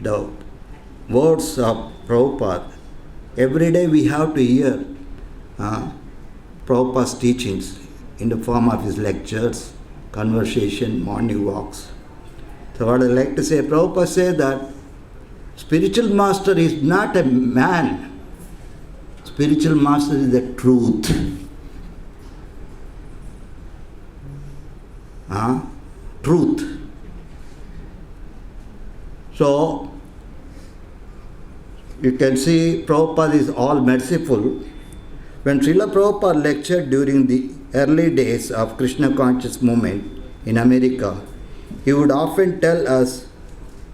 The words of Prabhupada. Every day we have to hear Prabhupada's teachings in the form of his lectures, conversation, morning walks. So what I like to say, Prabhupada said that spiritual master is not a man. Spiritual master is the truth. Truth. So, you can see Prabhupada is all merciful. When Srila Prabhupada lectured during the early days of Krishna Consciousness movement in America, he would often tell us,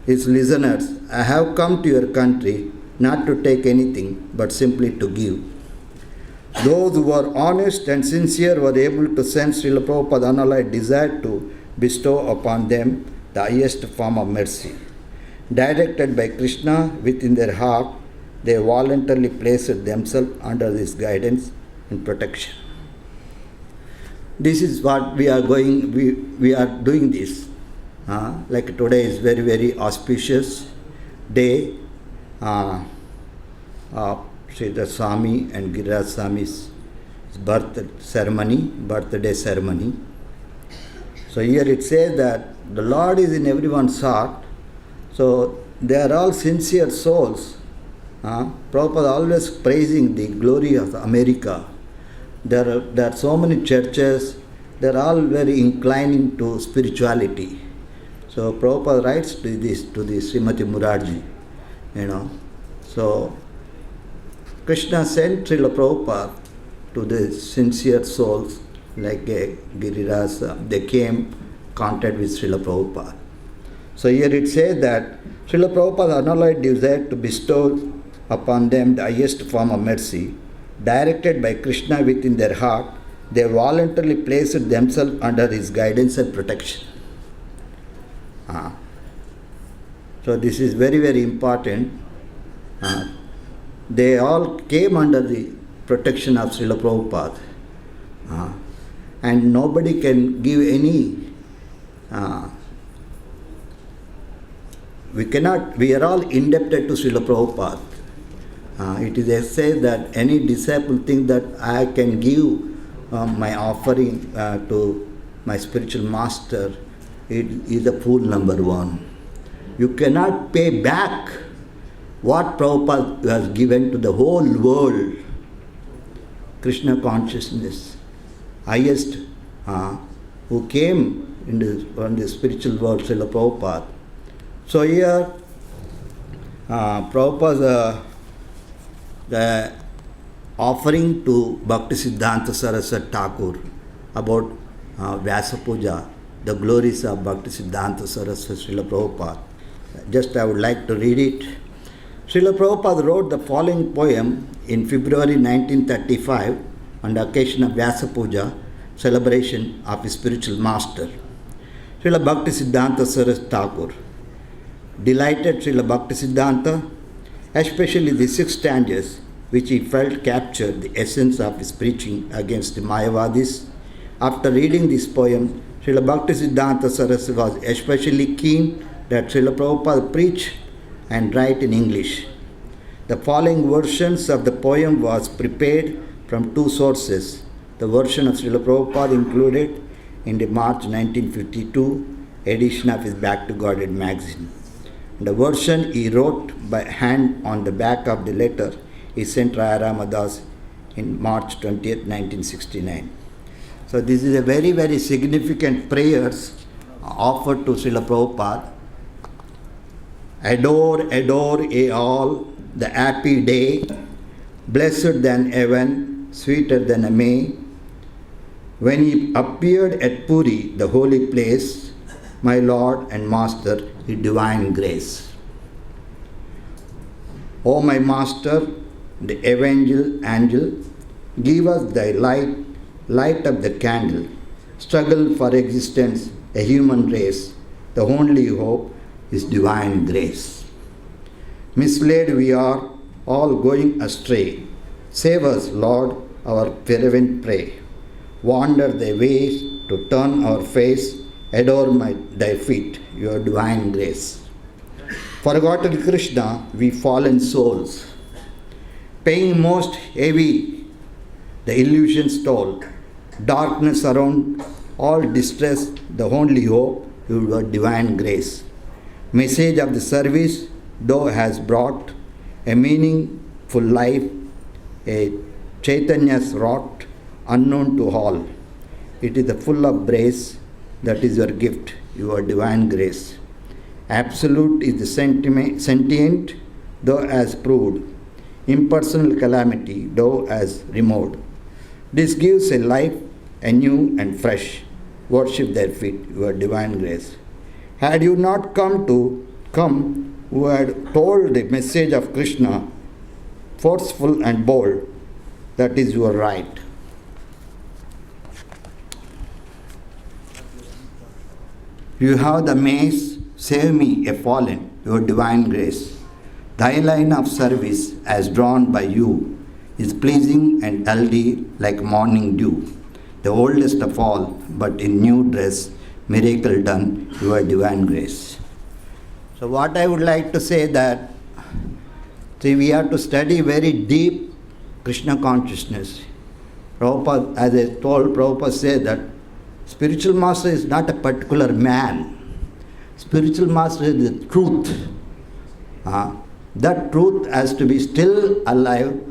his listeners, I have come to your country not to take anything but simply to give. Those who were honest and sincere were able to sense Srila Prabhupada's unalloyed desire to bestow upon them the highest form of mercy. Directed by Krishna within their heart, they voluntarily placed themselves under his guidance and protection. This is what we are doing this. Like today is very, very auspicious day of Sridhar Swami and Giriraj Swami's birthday ceremony. So here it says that the Lord is in everyone's heart. So they are all sincere souls. Prabhupada always praising the glory of America. There are so many churches, they are all very inclining to spirituality. So Prabhupada writes to the Srimati Murarji, So Krishna sent Srila Prabhupada to the sincere souls like Giriraj. They came contact with Srila Prabhupada. So here it says that Srila Prabhupada unalloyed desire to bestow upon them the highest form of mercy. Directed by Krishna within their heart, they voluntarily placed themselves under his guidance and protection. So this is very, very important. They all came under the protection of Srila Prabhupada. And nobody can give any we are all indebted to Srila Prabhupada. It is said that any disciple thinks that I can give my offering to my spiritual master, it is a fool number one. You cannot pay back what Prabhupada has given to the whole world. Krishna Consciousness, highest, who came from the spiritual world, Srila Prabhupada. So here, Prabhupada, the offering to Bhaktisiddhanta Saraswati Thakur about Vyasa Puja, the glories of Bhaktisiddhanta Saraswati Srila Prabhupada. Just I would like to read it. Srila Prabhupada wrote the following poem in February 1935 on the occasion of Vyasa Puja, celebration of his spiritual master, Srila Bhaktisiddhanta Saraswati Thakur. Delighted Srila Bhaktisiddhanta, especially the 6 stanzas which he felt captured the essence of his preaching against the Mayavadis. After reading this poem, Srila Bhaktisiddhanta Saraswati was especially keen that Srila Prabhupada preach and write in English. The following versions of the poem was prepared from 2 sources. The version of Srila Prabhupada included in the March 1952 edition of his Back to Godhead magazine. The version he wrote by hand on the back of the letter he sent Raya Ramadas in March 20th, 1969. So this is a very, very significant prayers offered to Srila Prabhupada. Adore, adore ye all the happy day, blessed than heaven, sweeter than a May. When he appeared at Puri, the holy place, my Lord and Master, in divine grace. O my Master, the angel, give us thy light, light up the candle. Struggle for existence, a human race. The only hope is divine grace. Misled we are, all going astray. Save us, Lord, our fervent pray. Wander thy ways to turn our face, adore thy feet, your divine grace. Forgotten Krishna, we fallen souls, paying most heavy the illusion's toll. Darkness around, all distress, the only hope, your divine grace. Message of the service, thou has brought a meaningful life, a Chaitanya's wrought, unknown to all. It is the full of grace, that is your gift, your divine grace. Absolute is the sentient, thou has proved. Impersonal calamity, thou has removed. This gives a life anew and fresh. Worship their feet, your divine grace. Had you not come who had told the message of Krishna, forceful and bold, that is your right. You have the mace, save me a fallen, your divine grace. Thy line of service, as drawn by you, is pleasing and healthy like morning dew. The oldest of all, but in new dress, miracle done, your divine grace. So what I would like to say that, we have to study very deep Krishna consciousness. Prabhupada, as I told, Prabhupada said that spiritual master is not a particular man. Spiritual master is the truth. That truth has to be still alive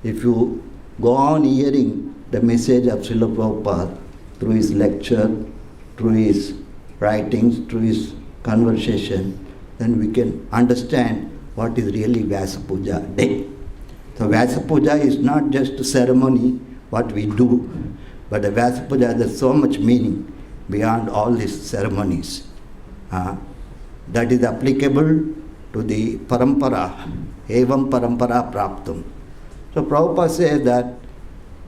if you go on hearing the message of Srila Prabhupada through his lecture, through his writings, through his conversation, then we can understand what is really Vyasa Puja day. So Vyasa Puja is not just a ceremony, what we do, but the Vyasa Puja has so much meaning beyond all these ceremonies. That is applicable to the parampara, evam parampara praptum. So Prabhupada says that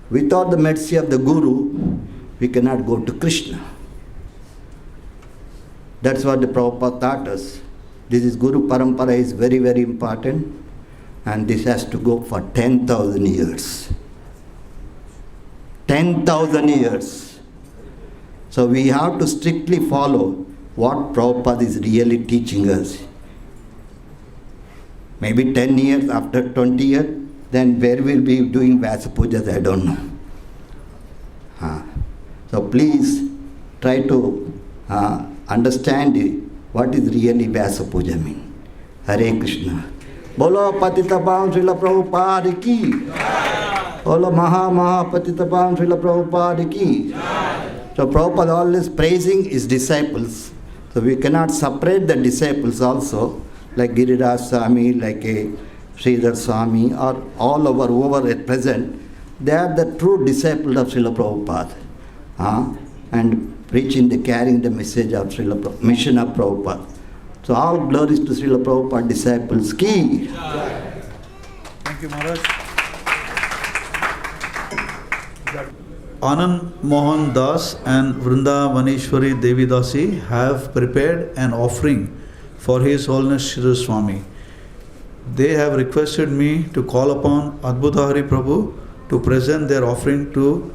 without the mercy of the Guru, we cannot go to Krishna. That's what the Prabhupada taught us. This is Guru Parampara is very, very important, and this has to go for 10,000 years. 10,000 years. So we have to strictly follow what Prabhupada is really teaching us. Maybe 10 years, after 20 years, then where we'll be doing Vyasa Pujas, I don't know. So please try to understand what is really Vyasa Puja mean. Hare Krishna. Bolo Patita Pavan Srila Prabhupada ki. Bolo Maha Patita Pavan Srila Prabhupada ki. So Prabhupada always praising his disciples. So we cannot separate the disciples also, like Giriraj Swami, like a Sridhar Swami, or all over whoever at present. They are the true disciples of Srila Prabhupada. And preaching, carrying the message of mission of Prabhupada. So all glories to Srila Prabhupada disciples ki. Thank you, Maharaj. Anand Mohan Das and Vrindavaneshwari Devi Dasi have prepared an offering for His Holiness Sridhar Swami. They have requested me to call upon Adbhuta Hari Prabhu to present their offering to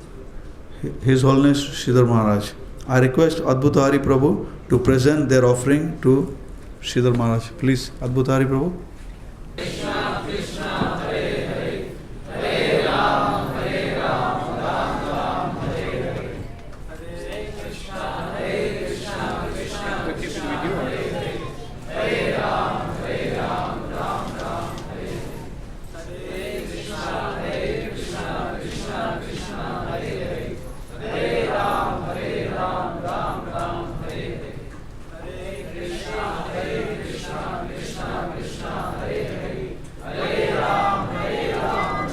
His Holiness Sridhar Maharaj. I request Adbhuta Hari Prabhu to present their offering to Sridhar Maharaj. Please, Adbhuta Hari Prabhu. Krishna Krishna Hare Hare Hare Ram Hare Ram Ram Ram Hare Hare Hare Krishna Krishna Krishna Hare Hare Hare Ram Hare Ram Ram Ram Hare Hare Krishna Krishna Krishna Hare Hare Hare Ram Hare Ram Ram Ram Hare Hare Hare Krishna Krishna Krishna Hare Hare Hare Ram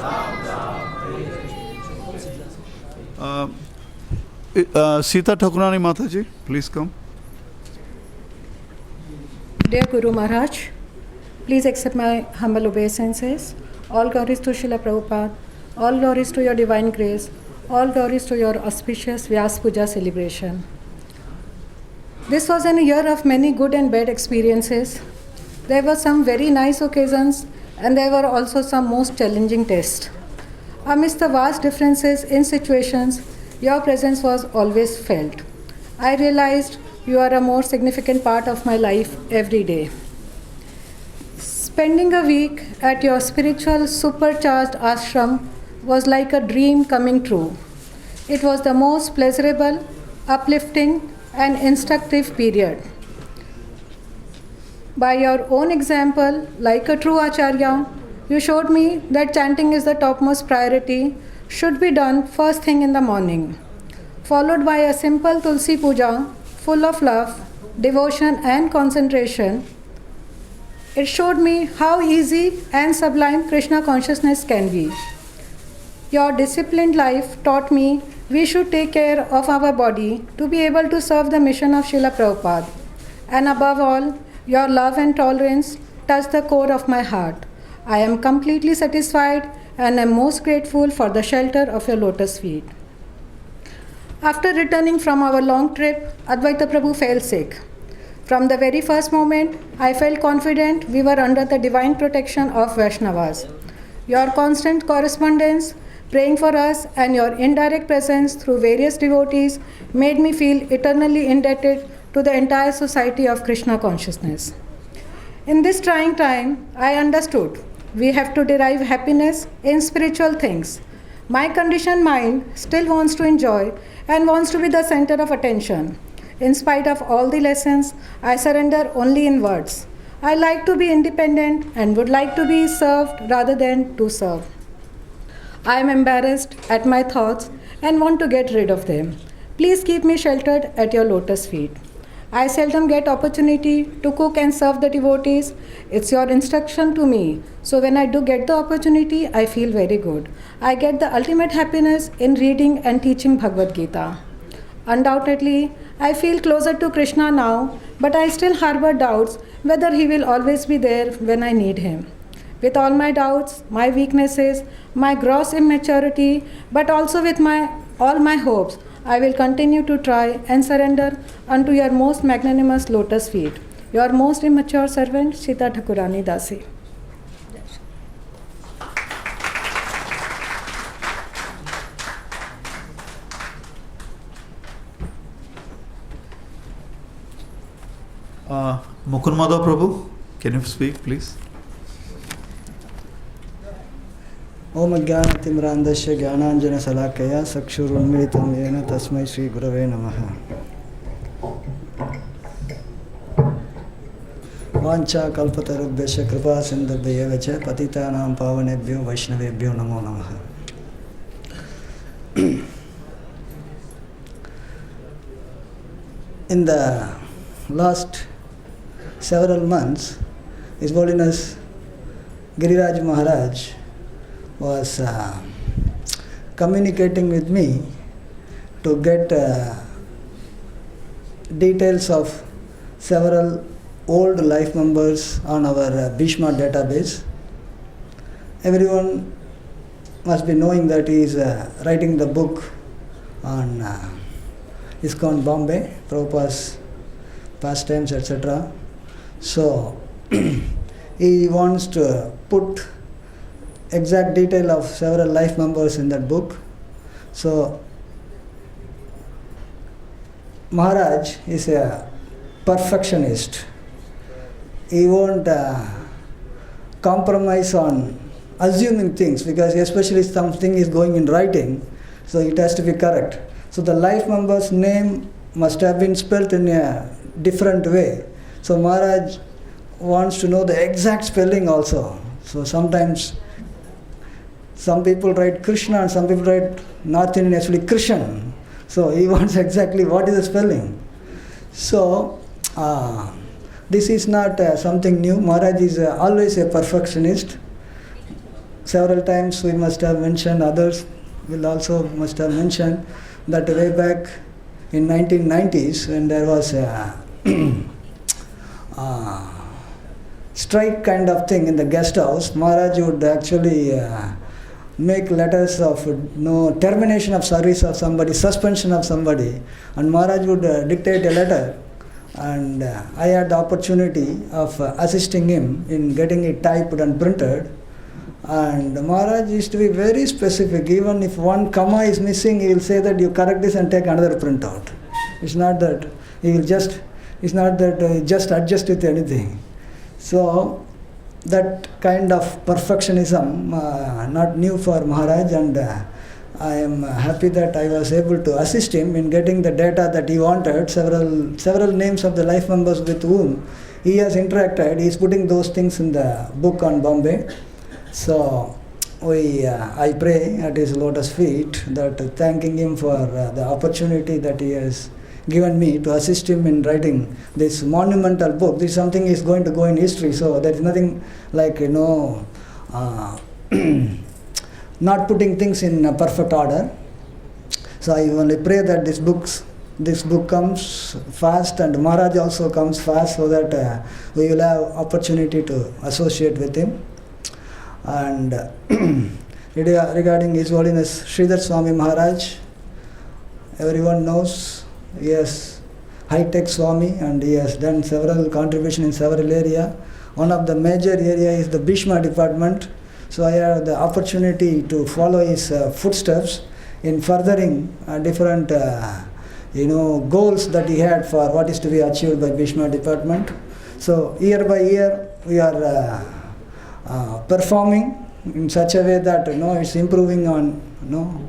Ram Ram Hare. Sita Thakurani Mataji, please come. Dear Guru Maharaj, please accept my humble obeisances. All glories to Srila Prabhupada, all glories to your divine grace, all glories to your auspicious Vyasa Puja celebration. This was a year of many good and bad experiences. There were some very nice occasions and there were also some most challenging tests. Amidst the vast differences in situations, your presence was always felt. I realized you are a more significant part of my life every day. Spending a week at your spiritual supercharged ashram was like a dream coming true. It was the most pleasurable, uplifting, and instructive period. By your own example, like a true Acharya, you showed me that chanting is the topmost priority, should be done first thing in the morning, followed by a simple Tulsi Puja full of love, devotion, and concentration. It showed me how easy and sublime Krishna consciousness can be. Your disciplined life taught me we should take care of our body to be able to serve the mission of Srila Prabhupada. And above all, your love and tolerance touch the core of my heart. I am completely satisfied and am most grateful for the shelter of your lotus feet. After returning from our long trip, Advaita Prabhu fell sick. From the very first moment, I felt confident we were under the divine protection of Vaishnavas. Your constant correspondence, praying for us, and your indirect presence through various devotees made me feel eternally indebted to the entire society of Krishna Consciousness. In this trying time, I understood we have to derive happiness in spiritual things. My conditioned mind still wants to enjoy and wants to be the center of attention. In spite of all the lessons, I surrender only in words. I like to be independent and would like to be served rather than to serve. I am embarrassed at my thoughts and want to get rid of them. Please keep me sheltered at your lotus feet. I seldom get opportunity to cook and serve the devotees. It's your instruction to me. So when I do get the opportunity, I feel very good. I get the ultimate happiness in reading and teaching Bhagavad Gita. Undoubtedly, I feel closer to Krishna now, but I still harbor doubts whether he will always be there when I need him. With all my doubts, my weaknesses, my gross immaturity, but also with all my hopes, I will continue to try and surrender unto your most magnanimous lotus feet. Your most immature servant, Sita Thakurani Dasi. Mukund Madhav Prabhu, can you speak, please? ओम ज्ञानतिमिरान्धस्य ज्ञानाञ्जनशलाकया चक्षुरुन्मीलितं येन तस्मै श्रीगुरवे नमः। Vancha kalpatarubhyasya kripa sindhabhya cha patitanam pavanebhyo vaishnavebhyo namo namaha. In the last several months, His Holiness Giriraj Maharaj was communicating with me to get details of several old life members on our Bhishma database. Everyone must be knowing that he is writing the book on ISKCON Bombay, Prabhupada's pastimes, etc. So he wants to put exact detail of several life members in that book. So Maharaj is a perfectionist. He won't compromise on assuming things, because especially something is going in writing, so it has to be correct. So the life member's name must have been spelled in a different way. So Maharaj wants to know the exact spelling also. So sometimes some people write Krishna and some people write North Indian actually Krishan. So he wants exactly what is the spelling. So this is not something new. Maharaj is always a perfectionist. Several times we must have mentioned, others will also must have mentioned, that way back in 1990s when there was a strike kind of thing in the guest house, Maharaj would actually make letters of termination of service of somebody, suspension of somebody, and Maharaj would dictate a letter, and I had the opportunity of assisting him in getting it typed and printed. And Maharaj used to be very specific. Even if one comma is missing, he will say that you correct this and take another printout. It's not that he will just adjust with anything. So that kind of perfectionism, not new for Maharaj, and I am happy that I was able to assist him in getting the data that he wanted, several names of the life members with whom he has interacted. He is putting those things in the book on Bombay. So I pray at his lotus feet, that thanking him for the opportunity that he has given me to assist him in writing this monumental book. This is something is going to go in history, so there is nothing like, not putting things in a perfect order. So I only pray that this book comes fast, and Maharaj also comes fast, so that we will have opportunity to associate with him. And regarding His Holiness Sridhar Swami Maharaj, everyone knows he is high-tech Swami, and he has done several contributions in several areas. One of the major area is the Bhishma department. So I have the opportunity to follow his footsteps in furthering different goals that he had for what is to be achieved by Bhishma department. So year by year we are performing in such a way that it's improving on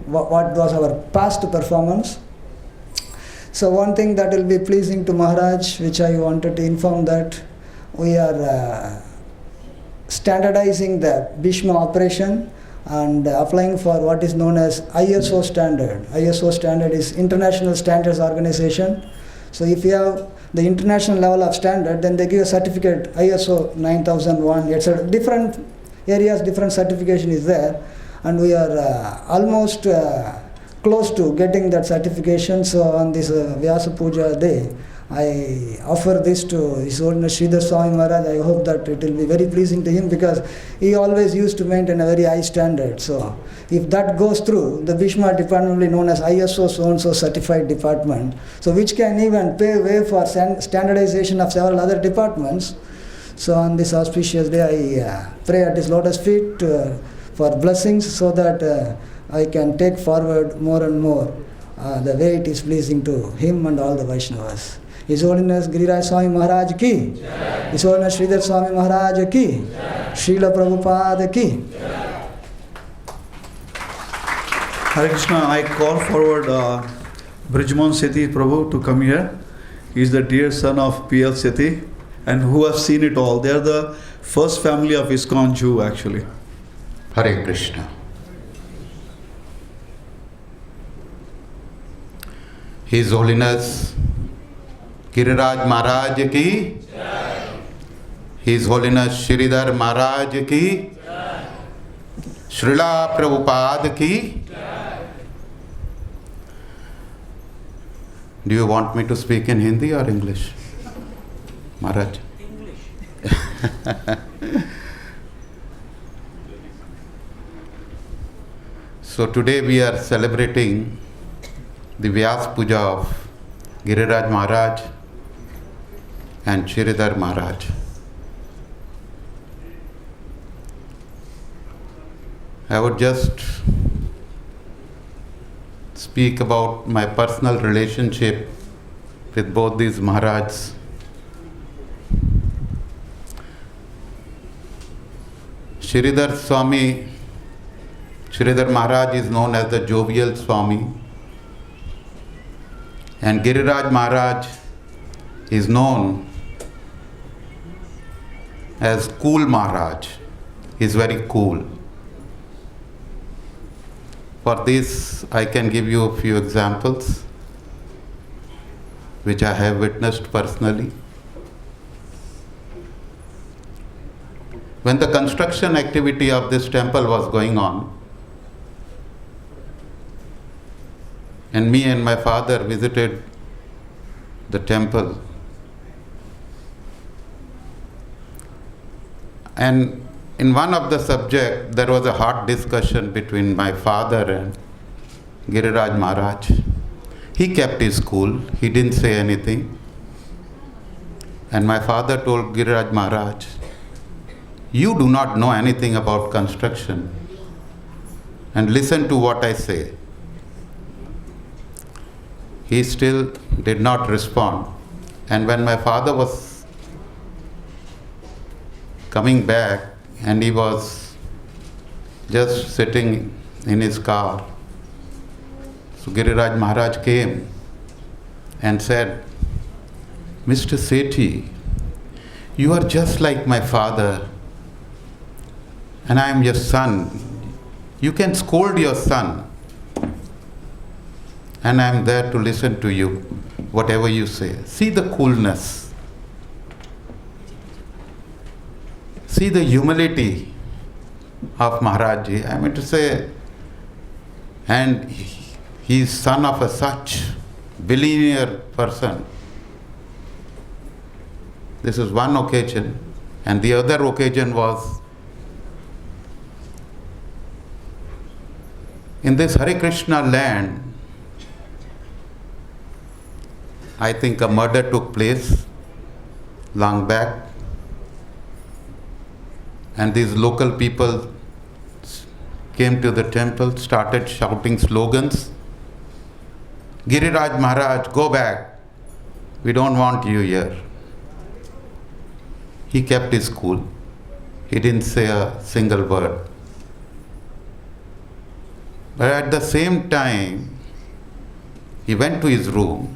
what was our past performance. So one thing that will be pleasing to Maharaj, which I wanted to inform, that we are standardizing the Bhishma operation and applying for what is known as ISO standard. ISO standard is International Standards Organization. So if you have the international level of standard, then they give a certificate, ISO 9001, etc. Different areas, different certification is there, and we are almost close to getting that certification. So on this Vyasa Puja day, I offer this to His Holiness Sridhar Swami Maharaj. I hope that it will be very pleasing to him, because he always used to maintain a very high standard. So if that goes through, the Bhishma department will be known as ISO so-and-so certified department, so which can even pave way for standardization of several other departments. So on this auspicious day, I pray at his lotus feet for blessings, so that I can take forward more and more the way it is pleasing to him and all the Vaishnavas. His Holiness Giriraj Swami Maharaj ki, His Holiness Sridhar Swami Maharaj ki, Srila Prabhupada ki. Hare Krishna, I call forward Brijmon Sethi Prabhu to come here. He is the dear son of P.L. Sethi, and who have seen it all. They are the first family of ISKCON Juhu actually. Hare Krishna. His Holiness Giriraj Maharaj ki, His Holiness Sridhar Maharaj ki, Srila Prabhupada ki. Do you want me to speak in Hindi or English? Maharaj? English. So today we are celebrating the Vyasa Puja of Giriraj Maharaj and Sridhar Maharaj. I would just speak about my personal relationship with both these Maharajas. Sridhar Maharaj is known as the jovial Swami, and Giriraj Maharaj is known as cool Maharaj. He is very cool. For this, I can give you a few examples which I have witnessed personally. When the construction activity of this temple was going on, and me and my father visited the temple, and in one of the subject, there was a hot discussion between my father and Giriraj Maharaj. He kept his cool, he didn't say anything. And my father told Giriraj Maharaj, "You do not know anything about construction, and listen to what I say." He still did not respond. And when my father was coming back, and he was just sitting in his car, so Giriraj Maharaj came and said, "Mr. Sethi, you are just like my father, and I am your son. You can scold your son, and I am there to listen to you, whatever you say." See the coolness. See the humility of Maharaj Ji. I mean to say, and he is son of a such billionaire person. This is one occasion, and the other occasion was in this Hare Krishna land. I think a murder took place long back, and these local people came to the temple, started shouting slogans. "Giriraj Maharaj, go back. We don't want you here." He kept his cool. He didn't say a single word. But at the same time, he went to his room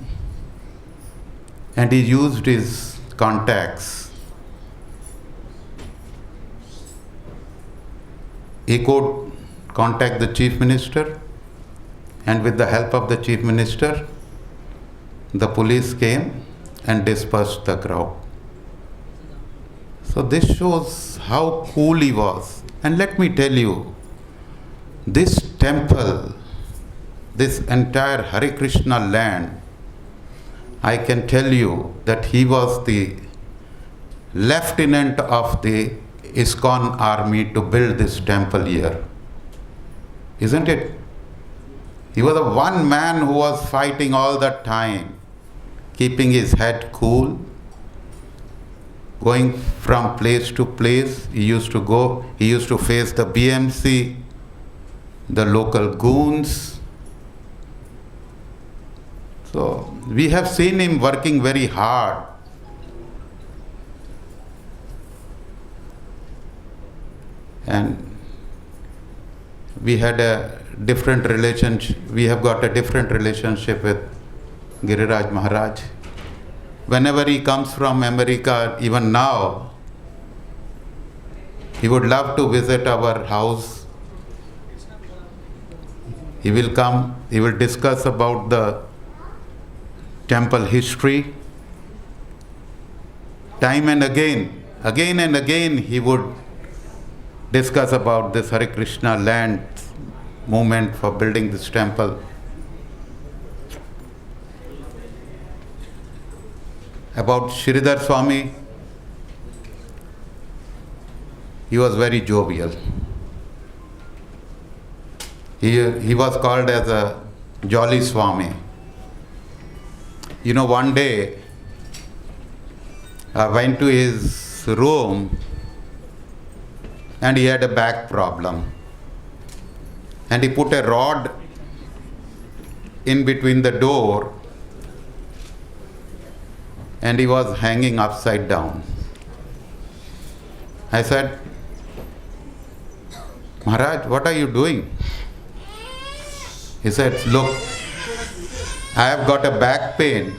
and he used his contacts. He could contact the chief minister, and with the help of the chief minister, the police came and dispersed the crowd. So this shows how cool he was. And let me tell you, this temple, this entire Hare Krishna land, I can tell you that he was the lieutenant of the ISKCON army to build this temple here. Isn't it? He was the one man who was fighting all the time, keeping his head cool, going from place to place. He used to face the BMC, the local goons. So we have seen him working very hard. And we had a different relationship. We have got a different relationship with Giriraj Maharaj. whenever he comes from America, even now, he would love to visit our house. He will come, he will discuss about the temple history. Time and again and again, he would discuss about this Hare Krishna land movement for building this temple. About Sridhar Swami, he was very jovial. He was called as a jolly Swami. You know, one day I went to his room and he had a back problem. And he put a rod in between the door and he was hanging upside down. I said, Maharaj, what are you doing? He said, look, I have got a back pain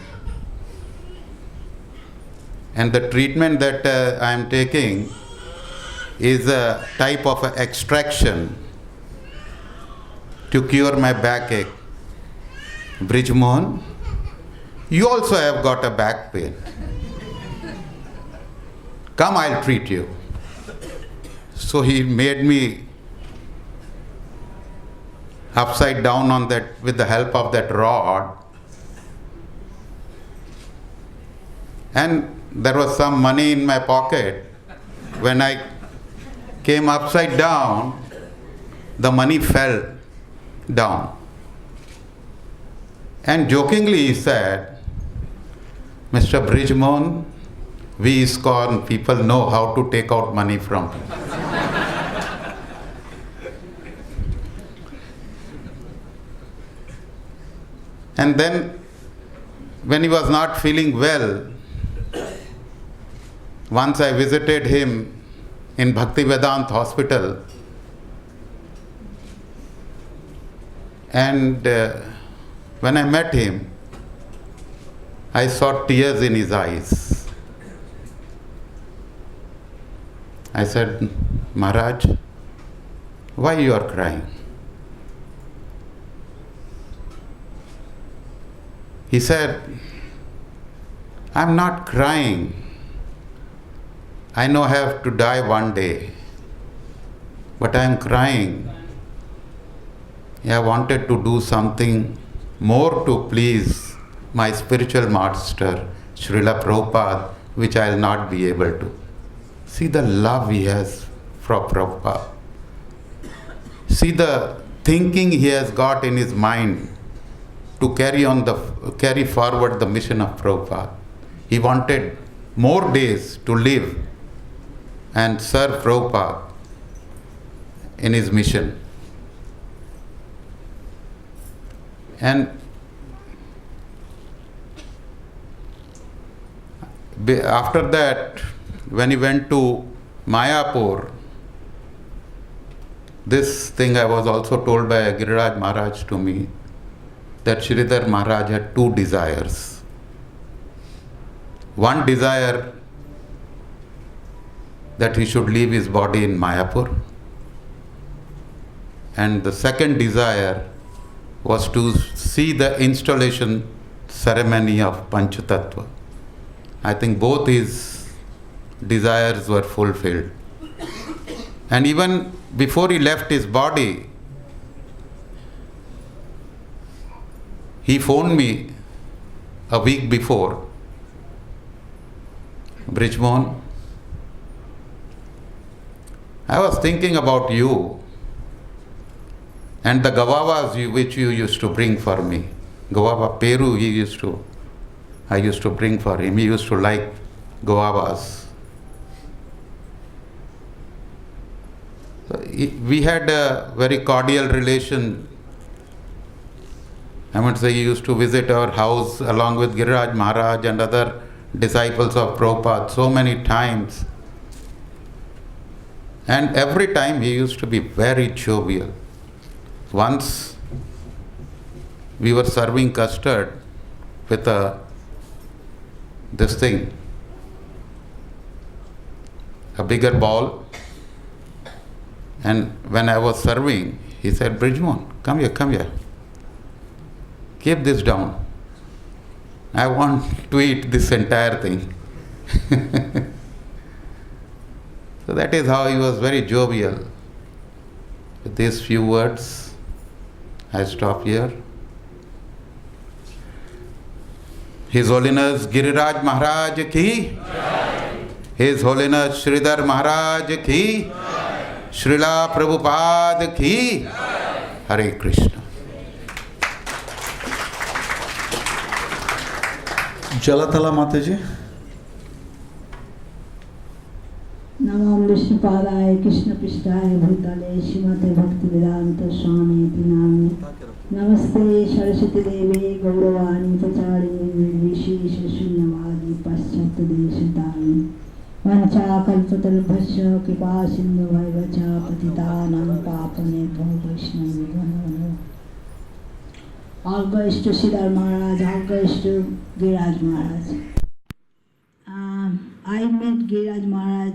and the treatment that I am taking is a type of extraction to cure my backache. Brijmohan, you also have got a back pain. Come, I'll treat you. So he made me upside down on that with the help of that rod. And there was some money in my pocket. When I came upside down, the money fell down. And jokingly he said, Mr. Brijmohan, we ISKCON people know how to take out money from him. And then, when he was not feeling well, once I visited him in Bhaktivedanta Hospital, and when I met him, I saw tears in his eyes. I said, Maharaj, why you are crying? He said, I'm not crying. I know I have to die one day, but I am crying. I wanted to do something more to please my spiritual master, Srila Prabhupada, which I will not be able to. See the love he has for Prabhupada. See the thinking he has got in his mind to carry forward the mission of Prabhupada. He wanted more days to live and serve Prabhupada in his mission. And after that, when he went to Mayapur, this thing I was also told by Giriraj Maharaj to me, that Sridhar Maharaj had two desires. One desire that he should leave his body in Mayapur, and the second desire was to see the installation ceremony of Panchatattva. I think both his desires were fulfilled. And even before he left his body, he phoned me a week before, Brijmohan, I was thinking about you and the gavavas which you used to bring for me. Gavava Peru I used to bring for him. He used to like gavavas. So we had a very cordial relation. I would say he used to visit our house along with Giriraj Maharaj and other disciples of Prabhupada so many times. And every time he used to be very jovial. Once we were serving custard with a this thing, a bigger ball. And when I was serving, he said, Brijmon, come here. Keep this down. I want to eat this entire thing. So that is how he was very jovial. With these few words, I stop here. His Holiness Giriraj Maharaj ki, His Holiness Sridhar Maharaj ki, Srila Prabhupada ki, Hare Krishna. Jalatala Mataji. Namo Vishnupadaya Krishna Prishtaya Bhutale Srimate Bhaktivedanta Swami Tinami Namaste Saraswati Devi Gauravani Pacharine Nirvishesha Shunyavadi Paschatya Deshatani Vancha Kalpatarubhasya Kripa Sindhu Vaivaccha Patitanam Papanebho Vaishnavibhyo. All goes to Sridhar Maharaj, all goes to Giriraj Maharaj. I met Giriraj Maharaj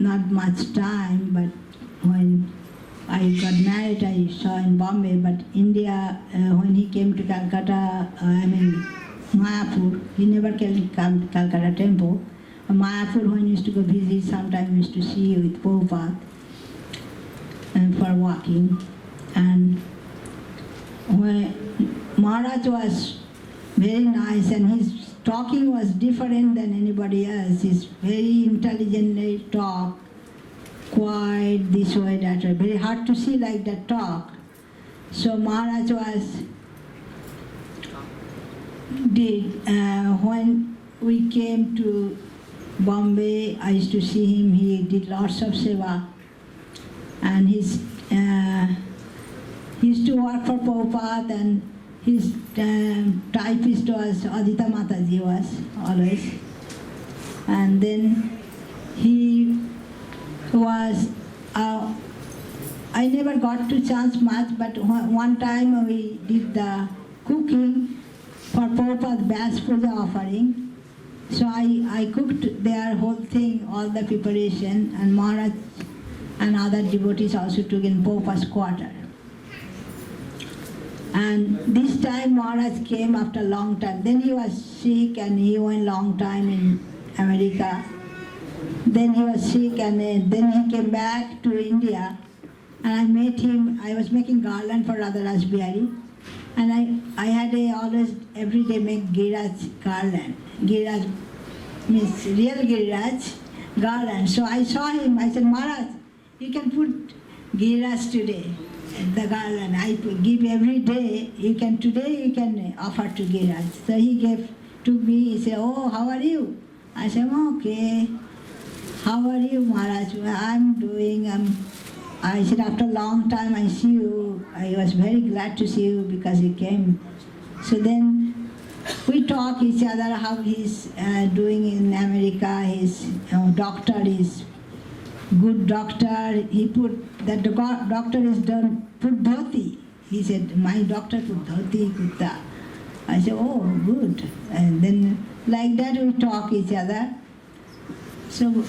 not much time, but when I got married, I saw in Bombay, but India, when he came to Calcutta, Mayapur, he never came to Calcutta temple. Mayapur, when he used to go visit, sometimes we used to see with Prabhupada and for walking. And when Maharaj was very nice, and his talking was different than anybody else. He's very intelligently talk, quiet, this way, that way. Very hard to see like that talk. So Maharaj when we came to Bombay, I used to see him. He did lots of seva, and he used to work for Prabhupada, and his typist was Adita Mataji was always. And then he was, I never got to chance much, but one time we did the cooking for Prabhupada's Vyasa Puja offering. So I cooked their whole thing, all the preparation, and Maharaj and other devotees also took in Prabhupada's quarter. And this time Maharaj came after a long time. Then he was sick and he went long time in America. Then he was sick and then he came back to India. And I met him. I was making garland for Radha Raj Bihari. And I had always every day make Giriraj garland. Giriraj means real Giriraj garland. So I saw him. I said, Maharaj, you can put Giriraj today. The garland I give every day, today you can offer to Giriraj. So he gave to me, he said, oh, how are you? I said, okay. How are you, Maharaj? I'm doing, I said, after a long time I see you. I was very glad to see you because you came. So then we talk each other how he's doing in America. His doctor is good doctor. He put, that the doctor is done, put dhoti. He said, my doctor put dhoti, kurta. I said, oh, good. And then like that we talk each other. So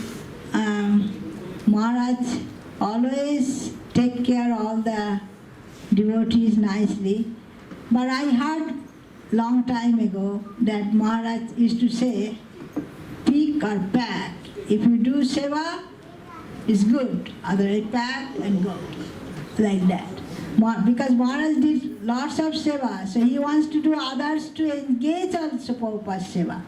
Maharaj always take care of all the devotees nicely. But I heard long time ago that Maharaj used to say, pick or pack. If you do seva, it's good. Otherwise pack and go. Like that. Because Maharaj did lots of seva, so he wants to do others to engage also Prabhupada's seva.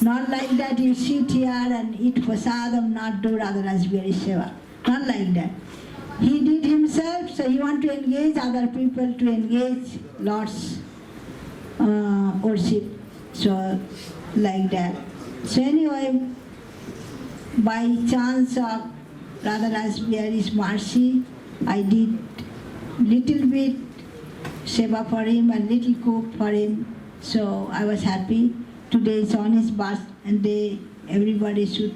Not like that you sit here and eat prasadam, not do Radha Raj Bihari seva. Not like that. He did himself, so he wants to engage other people, to engage lots worship. So like that. So anyway, by chance of Radha Raj Bihari's mercy, I did little bit seva for him and little cook for him. So I was happy. Today is on his birth and everybody should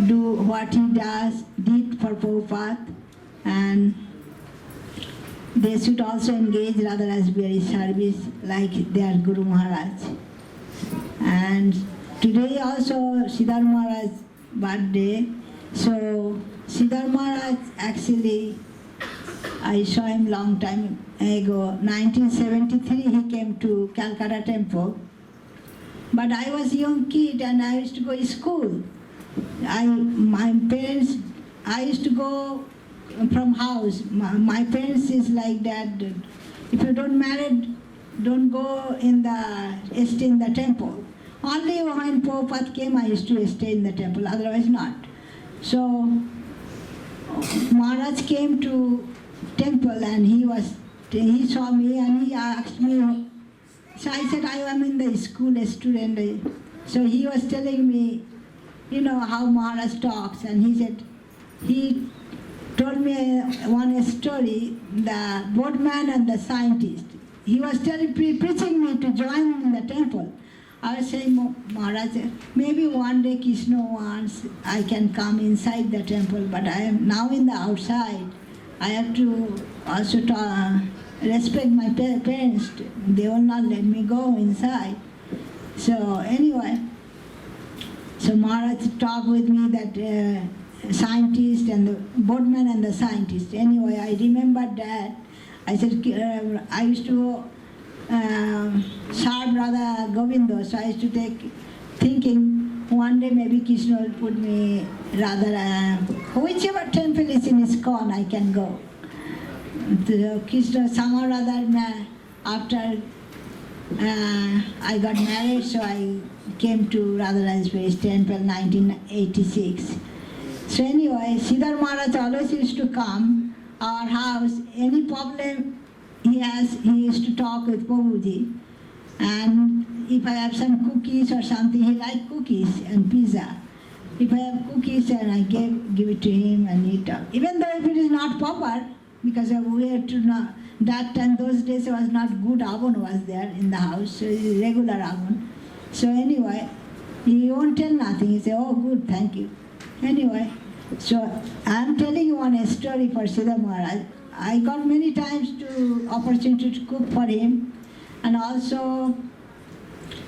do what he did for Prabhupada, and they should also engage Radha Raj Bihari service like their Guru Maharaj. And today also Sridhar Maharaj's birthday. So Sridhar Maharaj, actually, I saw him long time ago. 1973 he came to Calcutta temple. But I was a young kid and I used to go to school. I used to go from house. My parents is like that. If you don't marry, don't go stay in the temple. Only when Prabhupada came, I used to stay in the temple, otherwise not. So Maharaj came to temple and he saw me and he asked me. So I said, I am in the school, a student. So he was telling me, how Maharaj talks, and he told me one story, the boatman and the scientist. He was preaching me to join in the temple. I was saying, Maharaj, maybe one day Krishna wants, I can come inside the temple, but I am now in the outside. I have to also respect my parents. They will not let me go inside. So anyway, so Maharaj talked with me that scientist and the boatman and the scientist. Anyway, I remembered that. I said, I used to serve Radha Govinda, so I used to thinking one day maybe Krishna will put me Radha, whichever temple is in ISKCON I can go. Krishna, somehow rather, after I got married, so I came to Radharani's temple 1986. So anyway, Sridhar Maharaj always used to come our house. Any problem he used to talk with Prabhuji. And if I have some cookies or something, he liked cookies and pizza. If I have cookies, and I give it to him and he talk. Even though if it is not proper, because we had to know, that time, those days, there was not good oven was there in the house, so regular oven. So anyway, he won't tell nothing. He say, oh good, thank you. Anyway, so I'm telling you one story for Sridhar Maharaj. I got many times opportunity to cook for him, and also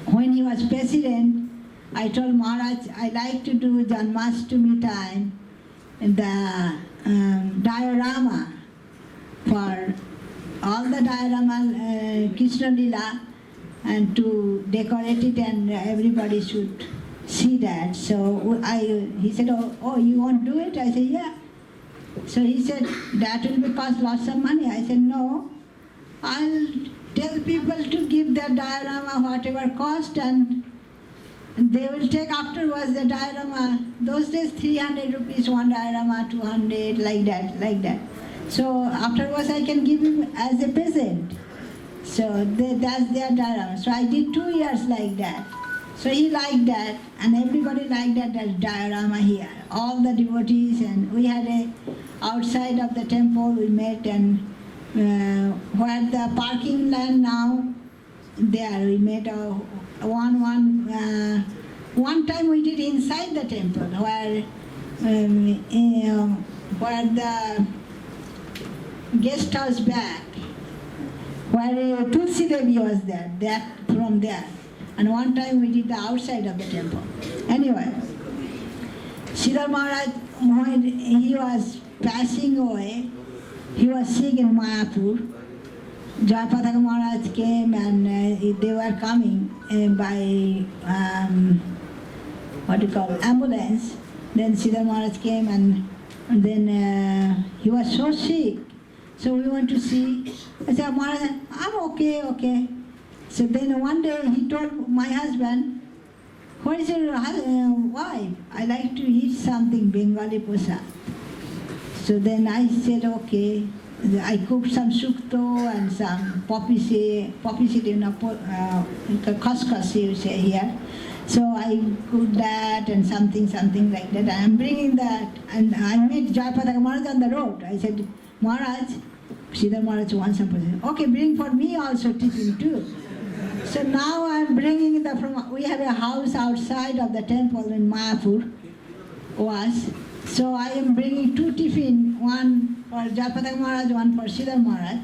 when he was president, I told Maharaj I like to do Janmashtami time the diorama for all the diorama Krishna Lila, and to decorate it, and everybody should see that. So he said, oh, you won't do it? I said, yeah. So he said, that will cost lots of money. I said, no, I'll tell people to give their diorama whatever cost, and they will take afterwards the diorama. Those days 300 rupees one diorama, 200, like that. So afterwards I can give him as a present. So that's their diorama. So I did 2 years like that. So he liked that, and everybody liked that diorama here. All the devotees, and we had outside of the temple we met, and where the parking land now, there we met one time we did inside the temple, where the guest house back, where Tulsi Devi was there, from there. And one time we did the outside of the temple. Anyway, Sridhar Maharaj, when he was passing away, he was sick in Mayapur. Jayapataka Maharaj came, and they were coming by ambulance. Then Sridhar Maharaj came, and then he was so sick. So we went to see. I said, Maharaj, I'm okay. So then one day he told my husband, what is your wife? I like to eat something Bengali pusa. So then I said, okay. I cooked some sukto and some poppy seed, khaskhas you say here. So I cooked that and something like that. I am bringing that, and I met Jayapataka Maharaj on the road. I said, Maharaj, Sridhar Maharaj wants some present. Okay, bring for me also tiffin too. So now I am bringing we have a house outside of the temple in Mayapur was. So I am bringing 2 tiffin, one for Jayapataka Maharaj, one for Sridhar Maharaj,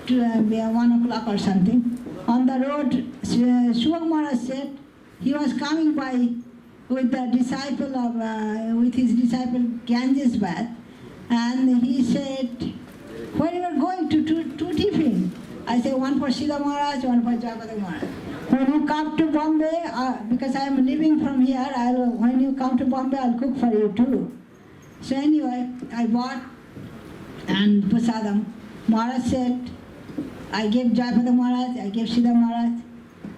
to 1 o'clock or something. On the road, Shubha Maharaj said, he was coming by with the disciple of, with his disciple Ganges Bath, and he said, "Where you are going to tiffin?" I said, "One for Sridhar Maharaj, one for Jayapada Maharaj. When you come to Bombay, because I am living from here, when you come to Bombay, I'll cook for you too." So anyway, I bought and prasadam. Maharaj said, I gave Jayapada Maharaj, I gave Sridhar Maharaj.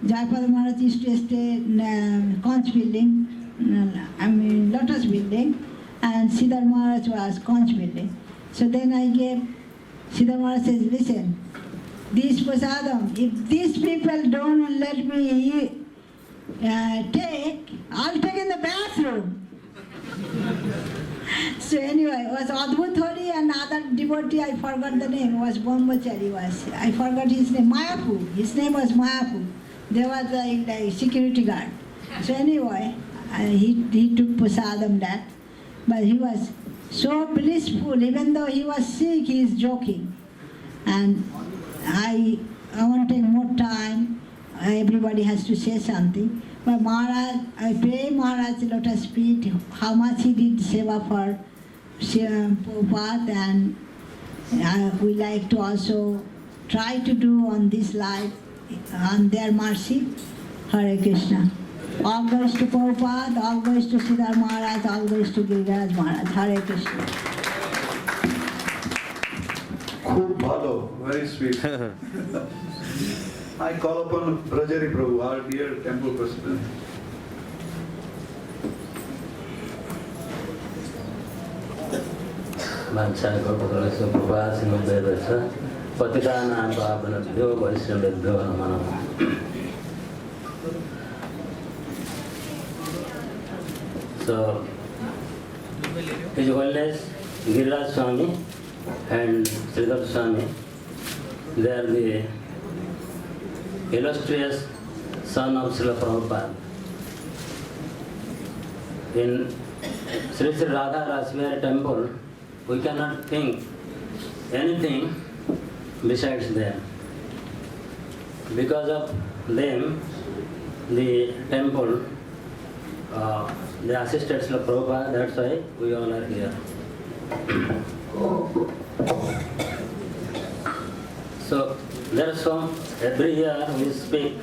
Jayapada Maharaj used to stay in Conch building, Lotus building, and Sridhar Maharaj was Conch building. So then I gave, Sridhar Maharaj says, "Listen, this prasadam, if these people don't let me take, I'll take in the bathroom." So anyway, it was Adbhut Hori, and other devotee, I forgot the name, was Brahmachari, I forgot his name, Mayapu. His name was Mayapu. There was a security guard. So anyway, he took prasadam that, but he was so blissful, even though he was sick, he is joking. And I won't take more time, everybody has to say something. But Maharaj, I pray Maharaj lotus feet, how much he did seva for Prabhupada, and we like to also try to do on this life, on their mercy. Hare Krishna. All goes to Prabhupada, all goes to Sridhar Maharaj, all goes to Giriraj Maharaj. Hare Krishna. Khub bhalo, very sweet. I call upon Brajari Prabhu, our dear temple president. So, His Holiness Giriraj Swami and Sridhar Swami, they are the illustrious son of Srila Prabhupada. In Sri Sri Radha Rasvihari temple, we cannot think anything besides them. Because of them, the temple, they assisted Srila Prabhupada, that's why we all are here. So, therefore, every year we speak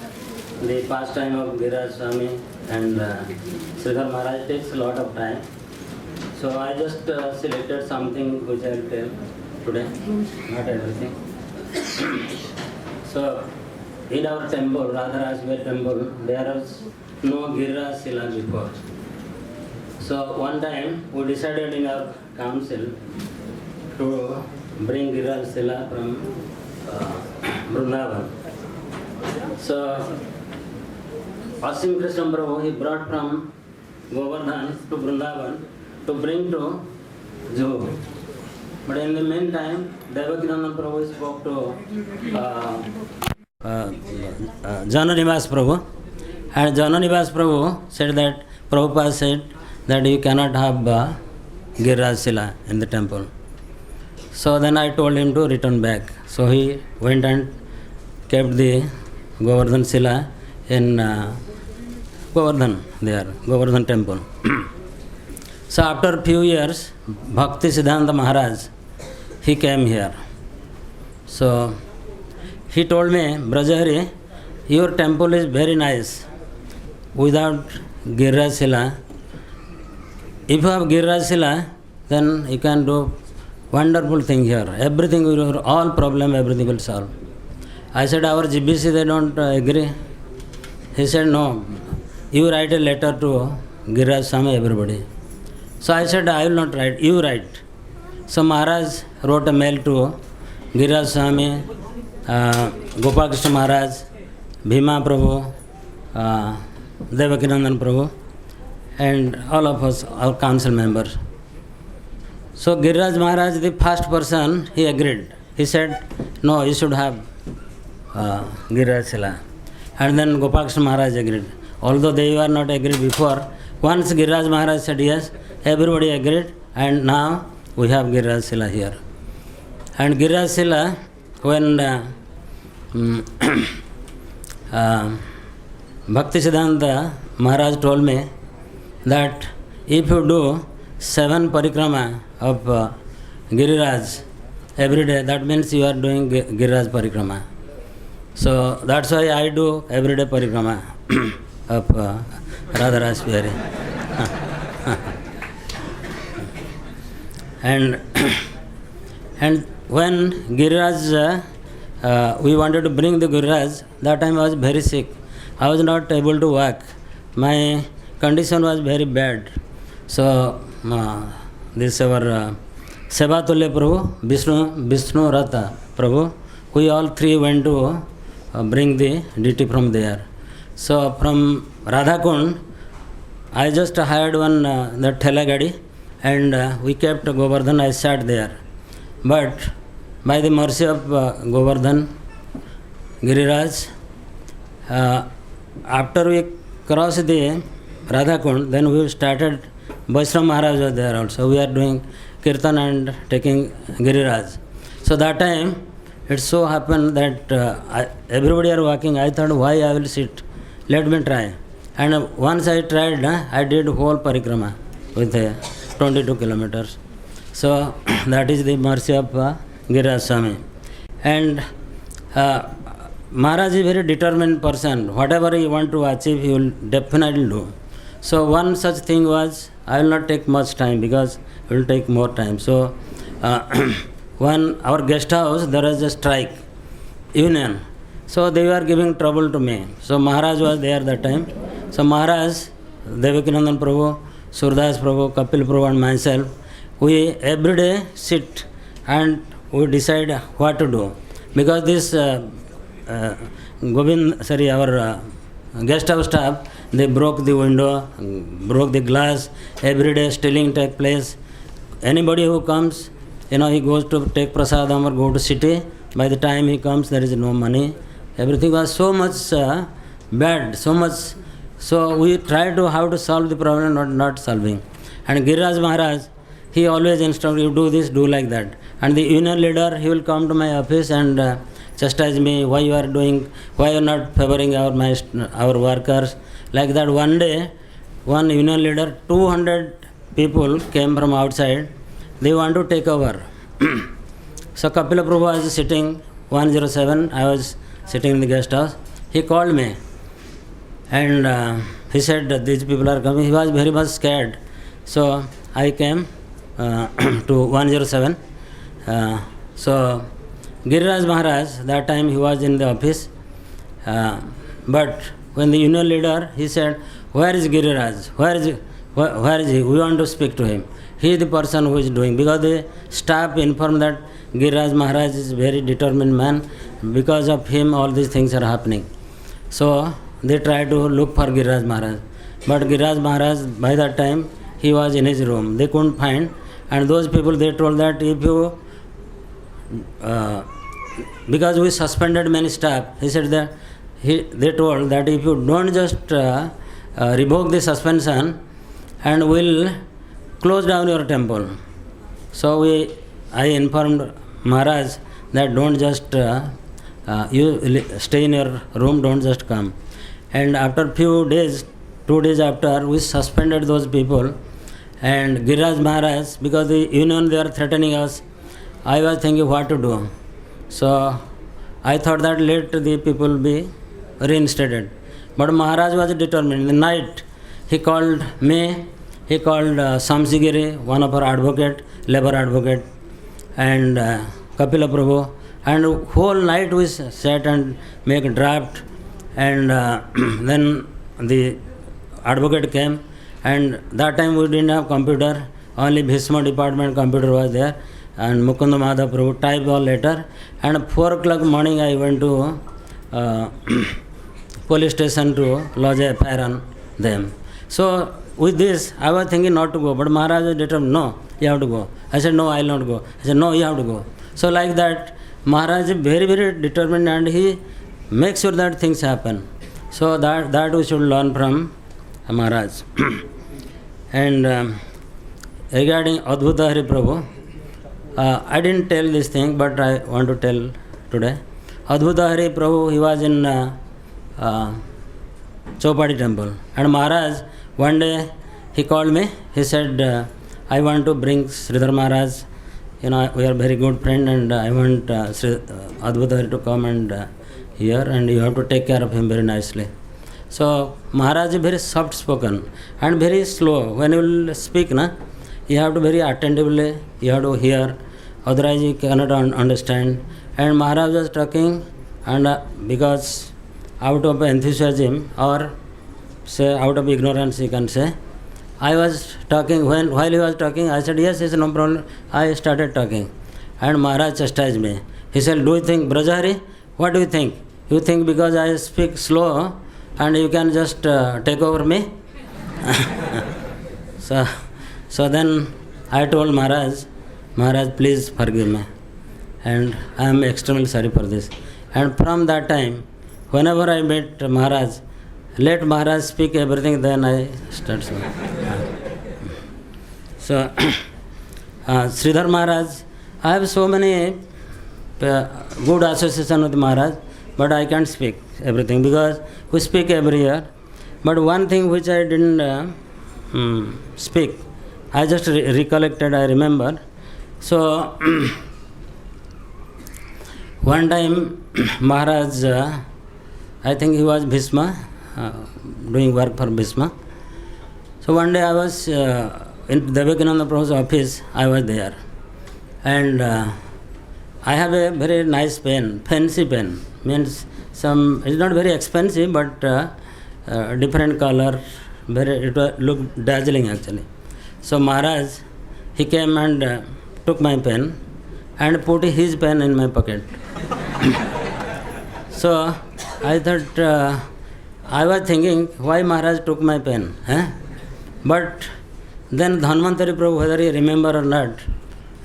the pastime of Giriraj Swami and Sridhar Maharaj. Takes a lot of time. So I just selected something which I will tell today, not everything. So in our temple, Radha Rasvihari temple, there was no Giriraj Sila before. So one time we decided in our council to bring Giriraj Sila from Vrindavan. So Asim Krishna Prabhu, he brought from Govardhan to Vrindavan to bring to Juhu. But in the meantime, Devakinandan Prabhu spoke to Janmashtami Prabhu, and Janmashtami Prabhu said that Prabhupada said that you cannot have Giriraj Sila in the temple. So then I told him to return back. So he went and kept the Govardhan Sila in Govardhan, there, Govardhan temple. So after a few years, Bhakti Siddhanta Maharaj, he came here. So he told me, Brajahari, your temple is very nice without Giriraj Sila. If you have Giriraj Sila, then you can do wonderful thing here. Everything will, all problem, everything will solve. I said, our GBC, they don't agree. He said, no, you write a letter to Giriraj Swami, everybody. So I said, I will not write, you write. So Maharaj wrote a mail to Giriraj Swami, Gopal Krishna Maharaj, Bhima Prabhu, Devakinandan Prabhu, and all of us, our council members. So Giriraj Maharaj, the first person, he agreed. He said, no, you should have Giriraj Sila. And then Gopal Krishna Maharaj agreed. Although they were not agreed before, once Giriraj Maharaj said yes, everybody agreed, and now we have Giriraj Sila here. And Giriraj Sila, when Bhaktisiddhanta Maharaj told me that if you do 7 parikrama of Giriraj every day, that means you are doing Giriraj parikrama. So that's why I do everyday parikrama of Radharaj Bihari. And when Giriraj, we wanted to bring the Giriraj, that time I was very sick. I was not able to walk. My condition was very bad. So this our Sevatulya Prabhu, Vishnu Ratha Prabhu, we all 3 went to bring the deity from there. So from Radhakund, I just hired one the Thela Gadi, and we kept Govardhan. I sat there. But by the mercy of Govardhan, Giriraj, after we crossed the Radhakund, then we started, Vaishnava Maharaj was there also. We are doing Kirtan and taking Giriraj. So that time, it so happened that everybody are walking. I thought, why I will sit? Let me try. And once I tried, I did whole parikrama with 22 kilometers. So that is the mercy of Giriraj Swami. And Maharaj is a very determined person. Whatever he want to achieve, he will definitely do. So one such thing was, I will not take much time because it will take more time. So when our guest house, there was a strike, union. So they were giving trouble to me. So Maharaj was there that time. So Maharaj, Devakinandan Prabhu, Surdas Prabhu, Kapil Prabhu and myself, we every day sit and we decide what to do. Because this our guest house staff, they broke the window, broke the glass, every day stealing take place. Anybody who comes, he goes to take prasadam or go to city. By the time he comes, there is no money. Everything was so much bad, so much. So we tried to how to solve the problem, not solving. And Giriraj Maharaj, he always instructed, you do this, do like that. And the union leader, he will come to my office and chastise me, why you are doing, why you are not favoring our workers. Like that one day, one union leader, 200 people came from outside, they want to take over. So Kapila Prabhu was sitting 107, I was sitting in the guest house. He called me and he said that these people are coming. He was very much scared. So I came to 107. So Giriraj Maharaj, that time he was in the office. But when the union leader, he said, where is Giriraj? Where is he? We want to speak to him. He is the person who is doing. Because the staff informed that Giriraj Maharaj is a very determined man. Because of him, all these things are happening. So they tried to look for Giriraj Maharaj. But Giriraj Maharaj, by that time, he was in his room. They couldn't find. And those people, they told that if you... because we suspended many staff, he said that they told that if you don't just revoke the suspension and will close down your temple. So I informed Maharaj that don't just you stay in your room, don't just come. And after few days, 2 days after, we suspended those people. And Giriraj Maharaj, because the union, they are threatening us, I was thinking what to do. So I thought that let the people be reinstated. But Maharaj was determined. In the night, he called me, he called Samsigiri, one of our advocate, labor advocate, and Kapila Prabhu. And whole night we sat and make a draft. And then the advocate came. And that time we didn't have computer. Only Bhisma department computer was there. And Mukunda Madhav Prabhu typed all letter. And at 4 o'clock morning I went to police station to lodge a FIR on them. So with this, I was thinking not to go. But Maharaj was determined, no, you have to go. I said, no, I will not go. I said, no, you have to go. So like that, Maharaj is very, very determined and he makes sure that things happen. So that we should learn from Maharaj. And regarding Adbhuta Hari Prabhu, I didn't tell this thing, but I want to tell today. Adbhuta Hari Prabhu, he was in Chowpadi temple. And Maharaj, one day he called me, he said, I want to bring Sridhar Maharaj, we are very good friend, and I want Advaita to come and here, and you have to take care of him very nicely. So Maharaj is very soft spoken and very slow. When you will speak, you have to very attentively, you have to hear, otherwise you cannot understand. And Maharaj was talking, and because out of enthusiasm or say out of ignorance, you can say, I was talking, while he was talking, I said, yes, no problem. I started talking. And Maharaj chastised me. He said, do you think, Brajahari, what do you think? You think because I speak slow and you can just take over me? So then I told Maharaj, please forgive me. And I am extremely sorry for this. And from that time, whenever I meet Maharaj, let Maharaj speak everything, then I start speaking. So, Sridhar Maharaj, I have so many good association with Maharaj, but I can't speak everything because we speak every year. But one thing which I didn't speak, I just recollected, I remember. So, one time Maharaj, I think he was Bhisma, doing work for Bhisma. So one day I was in Devakinanda Prabhu's office, I was there. And I have a very nice pen, fancy pen. Means it's not very expensive, but different color, it looked dazzling actually. So Maharaj, he came and took my pen and put his pen in my pocket. So I thought, I was thinking, why Maharaj took my pen? But then Dhanvantari Prabhu, whether he remember or not,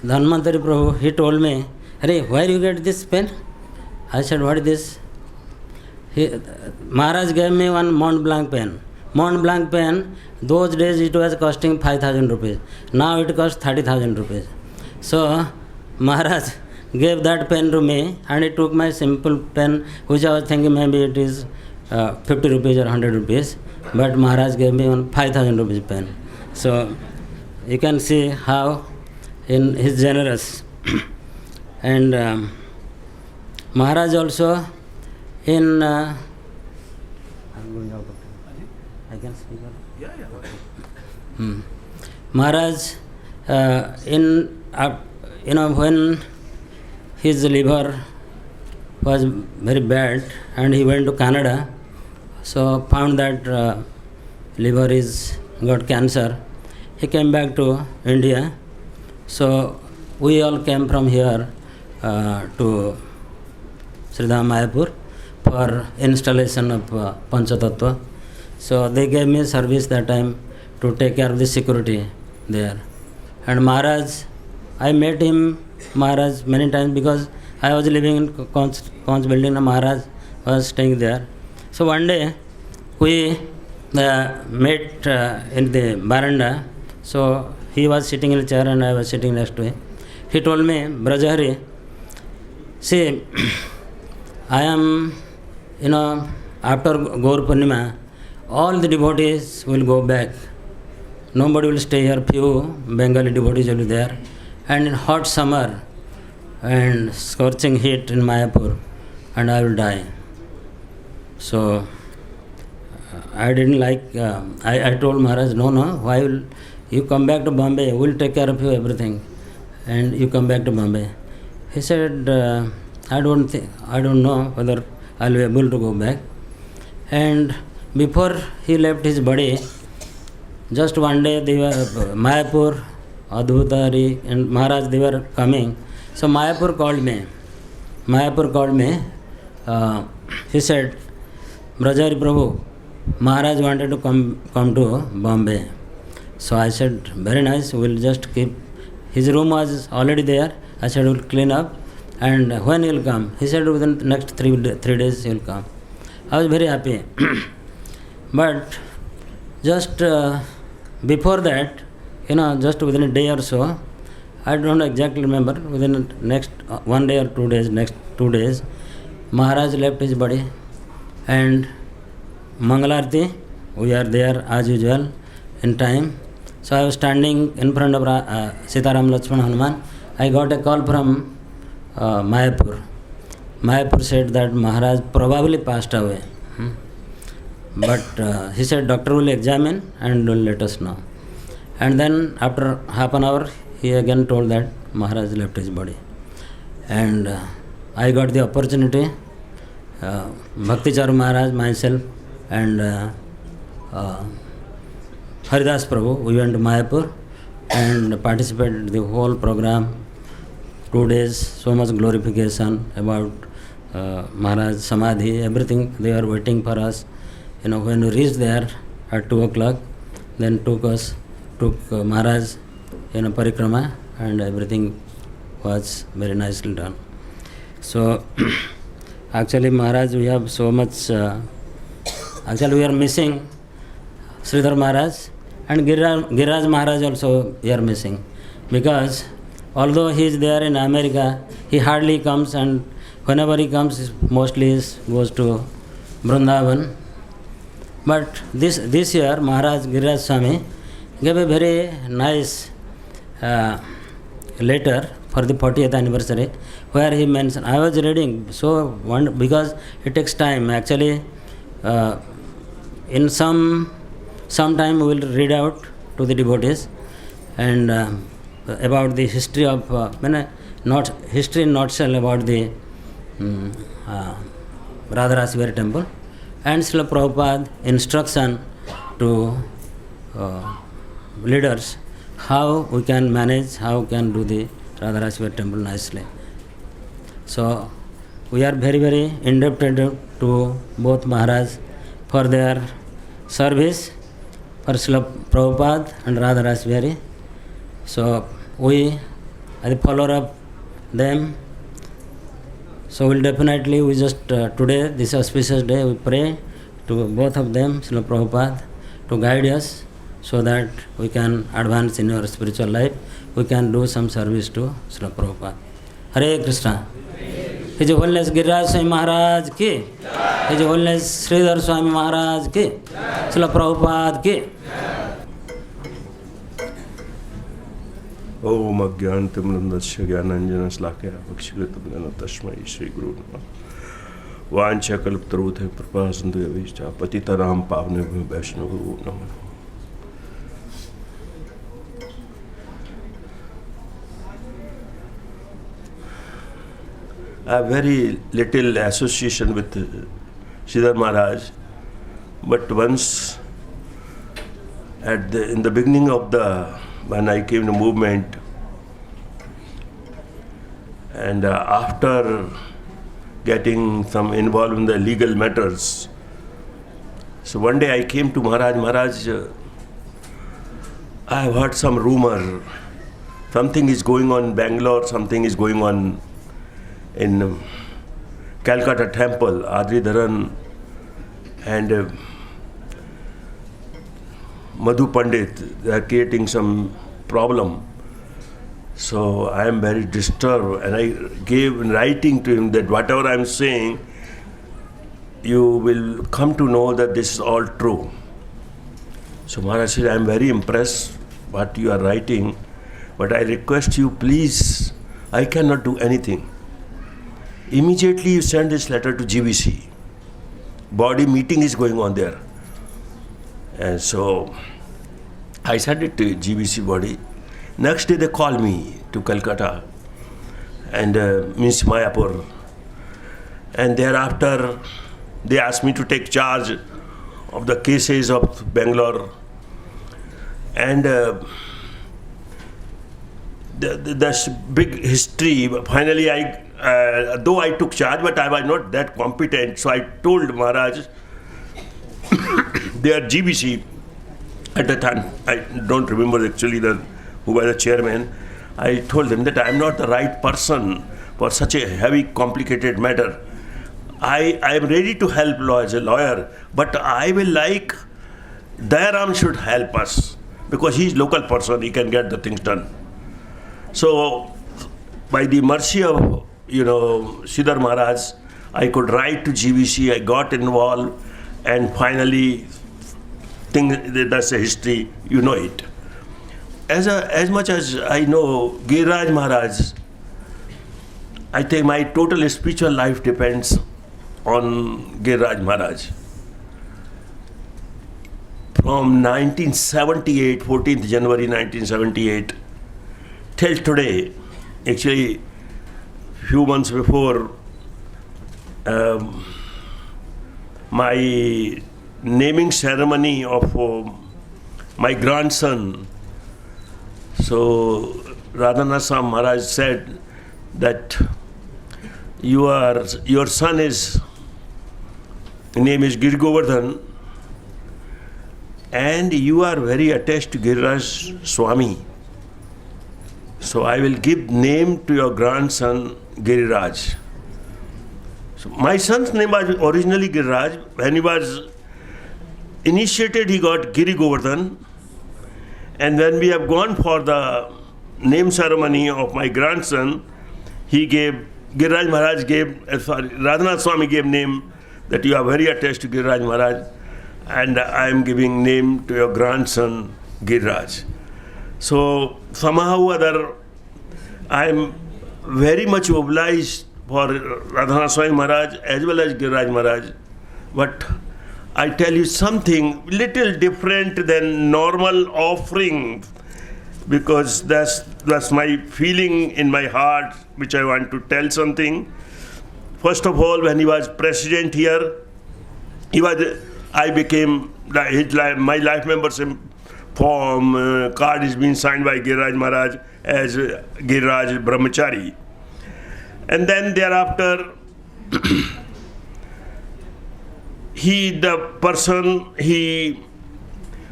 Dhanvantari Prabhu, he told me, Hare, where you get this pen? I said, what is this? Maharaj gave me one Mont Blanc pen. Mont Blanc pen, those days it was costing 5,000 rupees. Now it costs 30,000 rupees. So Maharaj gave that pen to me and he took my simple pen, which I was thinking maybe it is 50 rupees or 100 rupees, but Maharaj gave me one 5,000 rupees pen. So you can see how he's generous. And Maharaj also in I'm going out of time. I can speak. Maharaj when his liver was very bad and he went to Canada, so found that liver got cancer. He came back to India. So we all came from here to Sridhar Mayapur for installation of Panchatattva. So they gave me service that time to take care of the security there. And Maharaj, I met Maharaj many times because I was living in Conch building and Maharaj was staying there. So one day we met in the veranda. So he was sitting in a chair and I was sitting next to him. He told me, Brajahari, see, I am, after Gaur Purnima, all the devotees will go back. Nobody will stay here, few Bengali devotees will be there. And in hot summer and scorching heat in Mayapur, and I will die. So I didn't like, I told Maharaj, no, why will you come back to Bombay? We'll take care of you, everything. And you come back to Bombay. He said, I don't know whether I'll be able to go back. And before he left his body, just one day they were Mayapur, Advaita and Maharaj, they were coming. So Mayapur called me. He said, Brajahari Prabhu, Maharaj wanted to come to Bombay. So I said, very nice, we'll just keep. His room was already there. I said, we'll clean up. And when he'll come? He said, within the next 3 days he'll come. I was very happy. But just before that, just within a day or so, I don't exactly remember, within the next 1 day or 2 days, next 2 days, Maharaj left his body and Mangalarti. We are there as usual in time. So I was standing in front of Sitaram Lakshman Hanuman. I got a call from Mayapur. Mayapur said that Maharaj probably passed away. But he said doctor will examine and will let us know. And then after half an hour, he again told that Maharaj left his body. And I got the opportunity, Bhaktichar Maharaj, myself, and Haridas Prabhu, we went to Mayapur and participated in the whole program. 2 days, so much glorification about Maharaj Samadhi, everything. They were waiting for us. When we reached there at 2 o'clock, then took Maharaj in a parikrama, and everything was very nicely done. So, actually Maharaj, we have so much, actually we are missing Sridhar Maharaj, and Giriraj Maharaj also we are missing, because although he is there in America, he hardly comes, and whenever he comes, mostly goes to Vrindavan. But this year, Maharaj Giriraj Swami gave a very nice letter for the 40th anniversary, where he mentioned, I was reading, because it takes time. Actually, in some time we will read out to the devotees, and about the history of, history in nutshell about the Radharasiveri temple, and Srila Prabhupada instruction to leaders how we can manage, how we can do the Radharasiveri temple nicely. So we are very, very indebted to both Maharaj for their service for Srila Prabhupada and Radharasiveri. So we are the follower of them. So we'll definitely, we just today, this auspicious day, we pray to both of them, Srila Prabhupada, to guide us so that we can advance in our spiritual life. We can do some service to Srila Prabhupada. Hare Krishna. His Holiness Giriraj Swami Maharaj ki. His Holiness Sridhar Swami Maharaj ki. Srila Prabhupada ki. ओम अज्ञानतिमिरन्धस्य ज्ञानाञ्जनशलाकया वक्षीकृतं तस्मै श्रीगुरुवे नमः। वाञ्छाकल्पतरुभ्यश्च कृपासिन्धु यैश्च पतितानां पावनेभ्यो वैष्णवेभ्यो नमो नमः। I have very little association with Sridhar Maharaj, but once in the beginning of when I came to movement, and after getting some involved in the legal matters, so one day I came to Maharaj, I have heard some rumor, something is going on in Bangalore, something is going on in Calcutta temple, Adri Dharan and Madhu Pandit, they are creating some problem. So I am very disturbed, and I gave in writing to him that whatever I am saying, you will come to know that this is all true. So Maharaj said, I am very impressed what you are writing, but I request you, please, I cannot do anything. Immediately you send this letter to GBC. Body meeting is going on there. And so I sent it to GBC body. Next day they call me to Calcutta and means Mayapur. And thereafter they asked me to take charge of the cases of Bangalore. And that's big history. Finally, though I took charge, but I was not that competent. So I told Maharaj, they are GBC at the time. I don't remember actually who was the chairman. I told them that I am not the right person for such a heavy, complicated matter. I am ready to help as a lawyer, but I will like Dayaram should help us because he is local person. He can get the things done. So, by the mercy of Sridhar Maharaj, I could write to GBC. I got involved, and finally, that's a history, you know it. As much as I know Giriraj Maharaj, I think my total spiritual life depends on Giriraj Maharaj. From 1978, 14th January 1978, till today, actually few months before my naming ceremony of my grandson, so Radhanasa Maharaj said that your son name is Giri Govardhan, and you are very attached to Giriraj Swami. So I will give name to your grandson Giriraj. So my son's name was originally Giriraj. When he was initiated, he got Giri Govardhan. And when we have gone for the name ceremony of my grandson, Giriraj Maharaj Radhanath Swami gave name that you are very attached to Giriraj Maharaj, and I am giving name to your grandson Giriraj. So somehow or other, I am very much obliged for Radhanath Swami Maharaj as well as Giriraj Maharaj. But I tell you something little different than normal offering, because that's my feeling in my heart, which I want to tell something. First of all, when he was president here, I became my life membership form card is being signed by Giriraj Maharaj as Giriraj Brahmachari. And then thereafter, he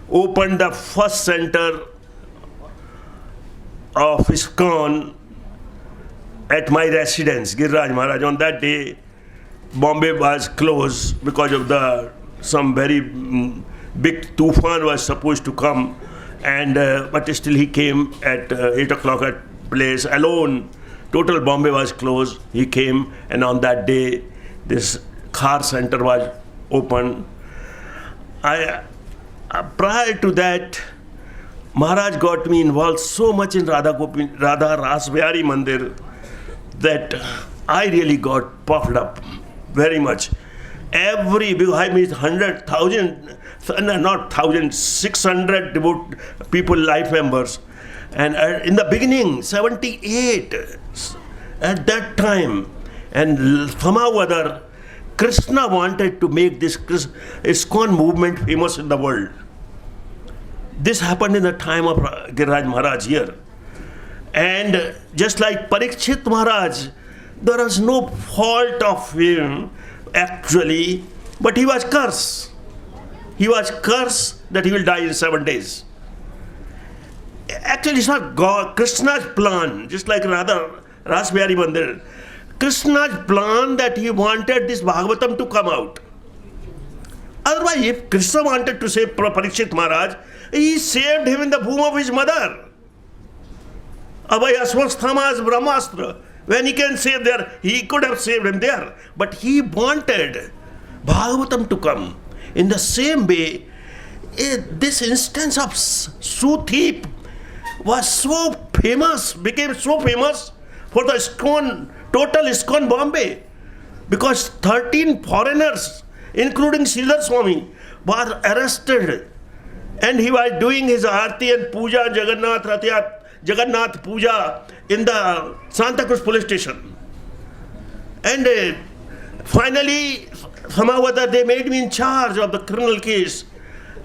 opened the first center of ISKCON at my residence, Giriraj Maharaj. On that day, Bombay was closed because of some very big tufan was supposed to come, and but still he came at 8 o'clock at place alone. Total Bombay was closed. He came, and on that day, this Khar center was open. Prior to that, Maharaj got me involved so much in Radha Ras Bihari Mandir that I really got puffed up very much. I meet 100,000, not 1,000, 600 people, life members. And in the beginning, 78, at that time, and somehow or other, Krishna wanted to make this ISKCON movement famous in the world. This happened in the time of Giriraj Maharaj here. And just like Parikshit Maharaj, there was no fault of him actually, but he was cursed. He was cursed that he will die in 7 days. Actually, it's not God, Krishna's plan, just like Ras Bihari Mandir. Krishna's plan that he wanted this Bhagavatam to come out. Otherwise, if Krishna wanted to save Parikshit Maharaj, he saved him in the womb of his mother. Abhay Aswasthama's Brahmastra. When he can save there, he could have saved him there. But he wanted Bhagavatam to come. In the same way, this instance of Sutheep was so famous, became so famous for the ISKCON, total ISKCON Bombay, because 13 foreigners, including Sridhar Swami, were arrested, and he was doing his Aarti and Puja, Jagannath Puja in the Santa Cruz police station. And finally, somehow or other, they made me in charge of the criminal case.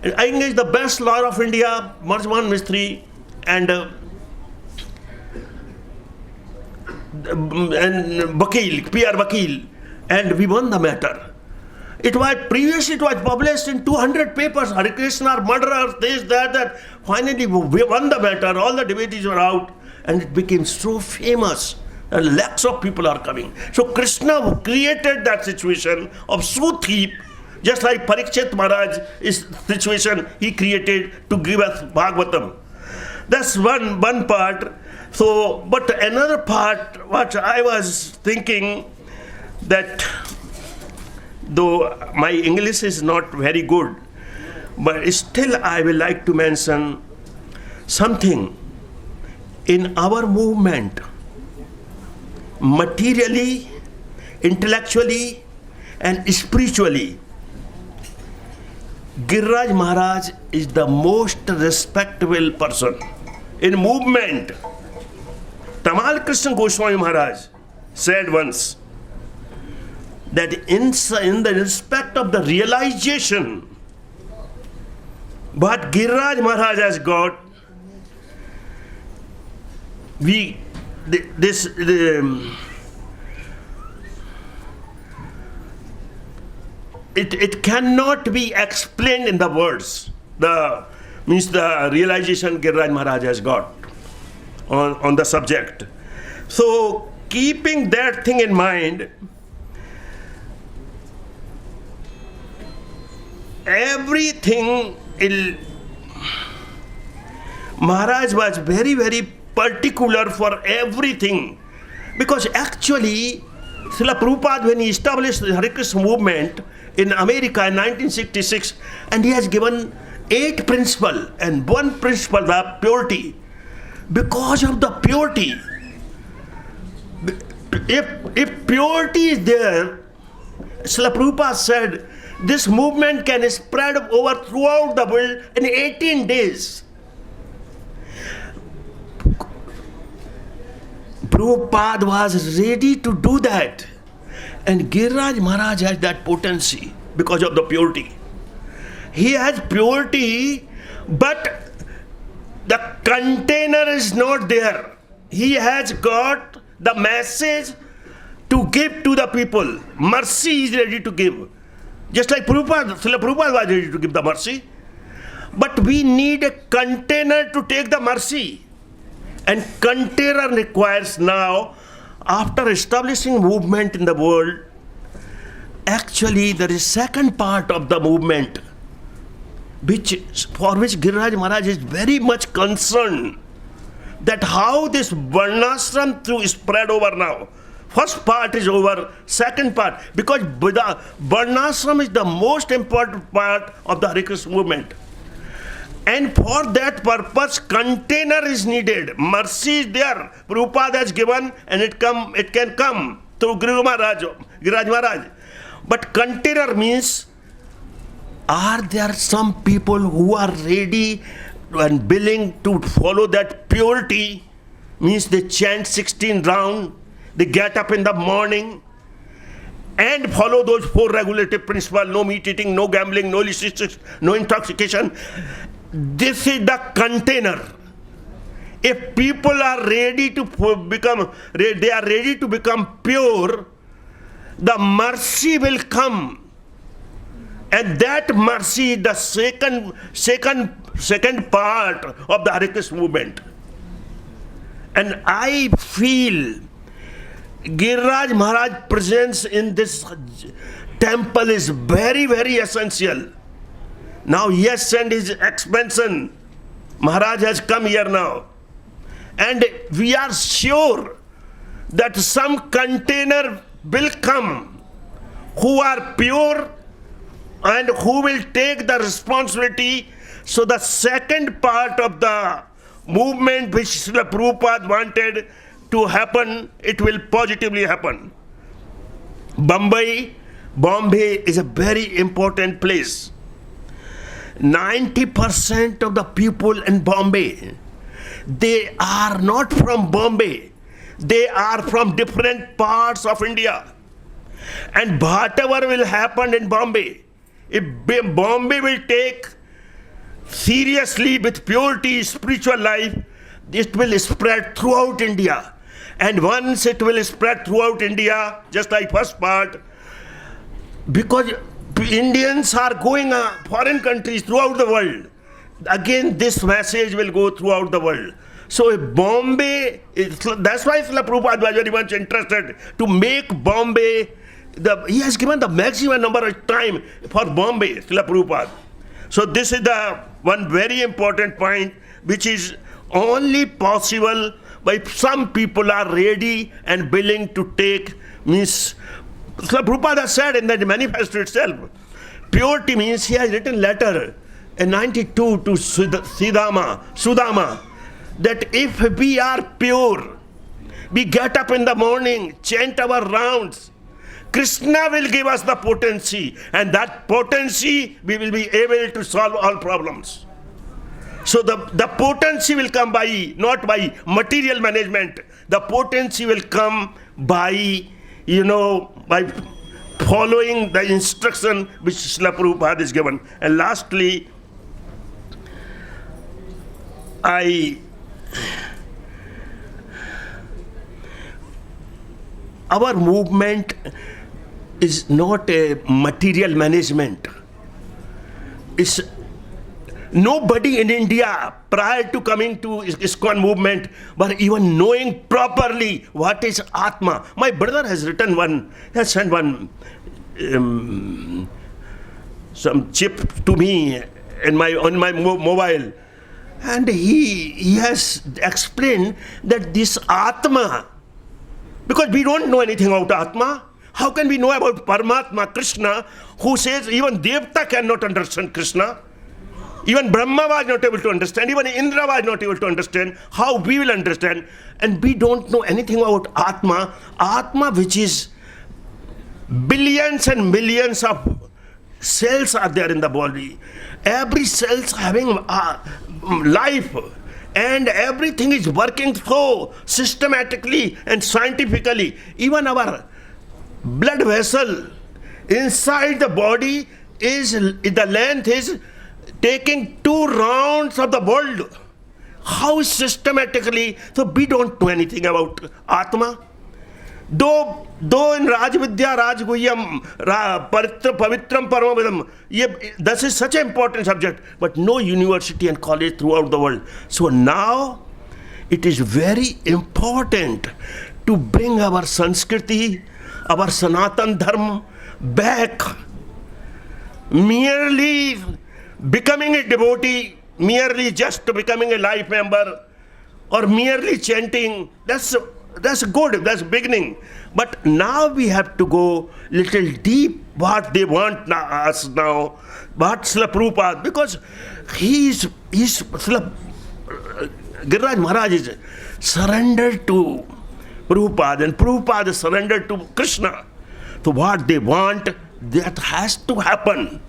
I engaged the best lawyer of India, Marjwan Mistry, and Vakil, PR Vakil, and we won the matter. Previously it was published in 200 papers, Hare Krishna, murderers, this, that. Finally we won the matter, all the devotees were out, and it became so famous. And lakhs of people are coming. So Krishna created that situation of Sutheep, just like Parikshit Maharaj's situation he created to give us Bhagavatam. That's one part. So, but another part, what I was thinking, that though my English is not very good, but still I will like to mention something. In our movement, materially, intellectually, and spiritually, Giriraj Maharaj is the most respectable person. In movement, Tamal Krishna Goswami Maharaj said once that in the respect of the realization what Giriraj Maharaj has got, it cannot be explained in the words. The realization Giriraj Maharaj has got on the subject. So keeping that thing in mind, everything Maharaj was very, very particular for everything, because actually Srila Prabhupada, when he established the Hare Krishna movement in America in 1966, and he has given 8 principles, and one principle, the purity. Because of the purity, if purity is there, Srila Prabhupada said, this movement can spread over throughout the world in 18 days. Prabhupada was ready to do that. And Giriraj Maharaj has that potency because of the purity. He has purity, but the container is not there. He has got the message to give to the people. Mercy is ready to give. Just like Prabhupada, Srila Prabhupada was ready to give the mercy. But we need a container to take the mercy. And container requires now, after establishing movement in the world, actually there is second part of the movement, for which Giriraj Maharaj is very much concerned, that how this Varnashram through spread over now. First part is over, second part, because the Varnashram is the most important part of the Hare Krishna movement. And for that purpose, container is needed. Mercy is there. Prabhupada has given, and it can come through Giriraj Maharaj. But container means, are there some people who are ready and willing to follow that purity? Means they chant 16 rounds, they get up in the morning and follow those 4 regulative principles: no meat eating, no gambling, no illicit, no intoxication. This is the container. If people are ready to become pure, the mercy will come. And that mercy is the second part of the Hare Krishna movement. And I feel Giriraj Maharaj presence in this temple is very, very essential. Now he has sent his expansion. Maharaj has come here now. And we are sure that some container will come who are pure and who will take the responsibility. So the second part of the movement which Srila Prabhupada wanted to happen, it will positively happen. Bombay is a very important place. 90% of the people in Bombay, they are not from Bombay. They are from different parts of India. And whatever will happen in Bombay, if Bombay will take seriously with purity, spiritual life, it will spread throughout India. And once it will spread throughout India, just like first part, because Indians are going foreign countries throughout the world, again this message will go throughout the world. So if Bombay, that's why Srila Prabhupada was very much interested to make Bombay, he has given the maximum number of time for Bombay, Srila Prabhupada. So this is the one very important point which is only possible by some people are ready and willing to take, means Prabhupada said in the manifesto itself, purity means he has written letter in 92 to Sudama, that if we are pure, we get up in the morning, chant our rounds, Krishna will give us the potency, and that potency we will be able to solve all problems. So the potency will come not by material management. The potency will come by, by following the instruction which Srila Prabhupada is given. And lastly, our movement is not a material management. It's nobody in India prior to coming to ISKCON movement were even knowing properly what is Atma. My brother has sent one some chip to me on my mobile, and he has explained that this Atma, because we don't know anything about Atma, how can we know about Paramatma, Krishna, who says even Devta cannot understand Krishna? Even Brahma was not able to understand, even Indra was not able to understand. How we will understand? And we don't know anything about Atma. Atma, which is billions and millions of cells are there in the body. Every cell is having life, and everything is working so systematically and scientifically. Even our blood vessel inside the body the length is taking 2 rounds of the world. How systematically? So we don't know anything about Atma. Though in Rajvidya, Rajguhyam, Pavitram Paramavidam, this is such an important subject, but no university and college throughout the world. So now it is very important to bring our Sanskriti, our Sanatan Dharma back. Merely becoming a devotee, merely just becoming a life member, or merely chanting, that's good, that's beginning. But now we have to go little deep what they want us now, what Srila Prabhupada, because he's Srila Giriraj Maharaj is surrendered to Prabhupada, and Prabhupada is surrendered to Krishna. So what they want, that has to happen.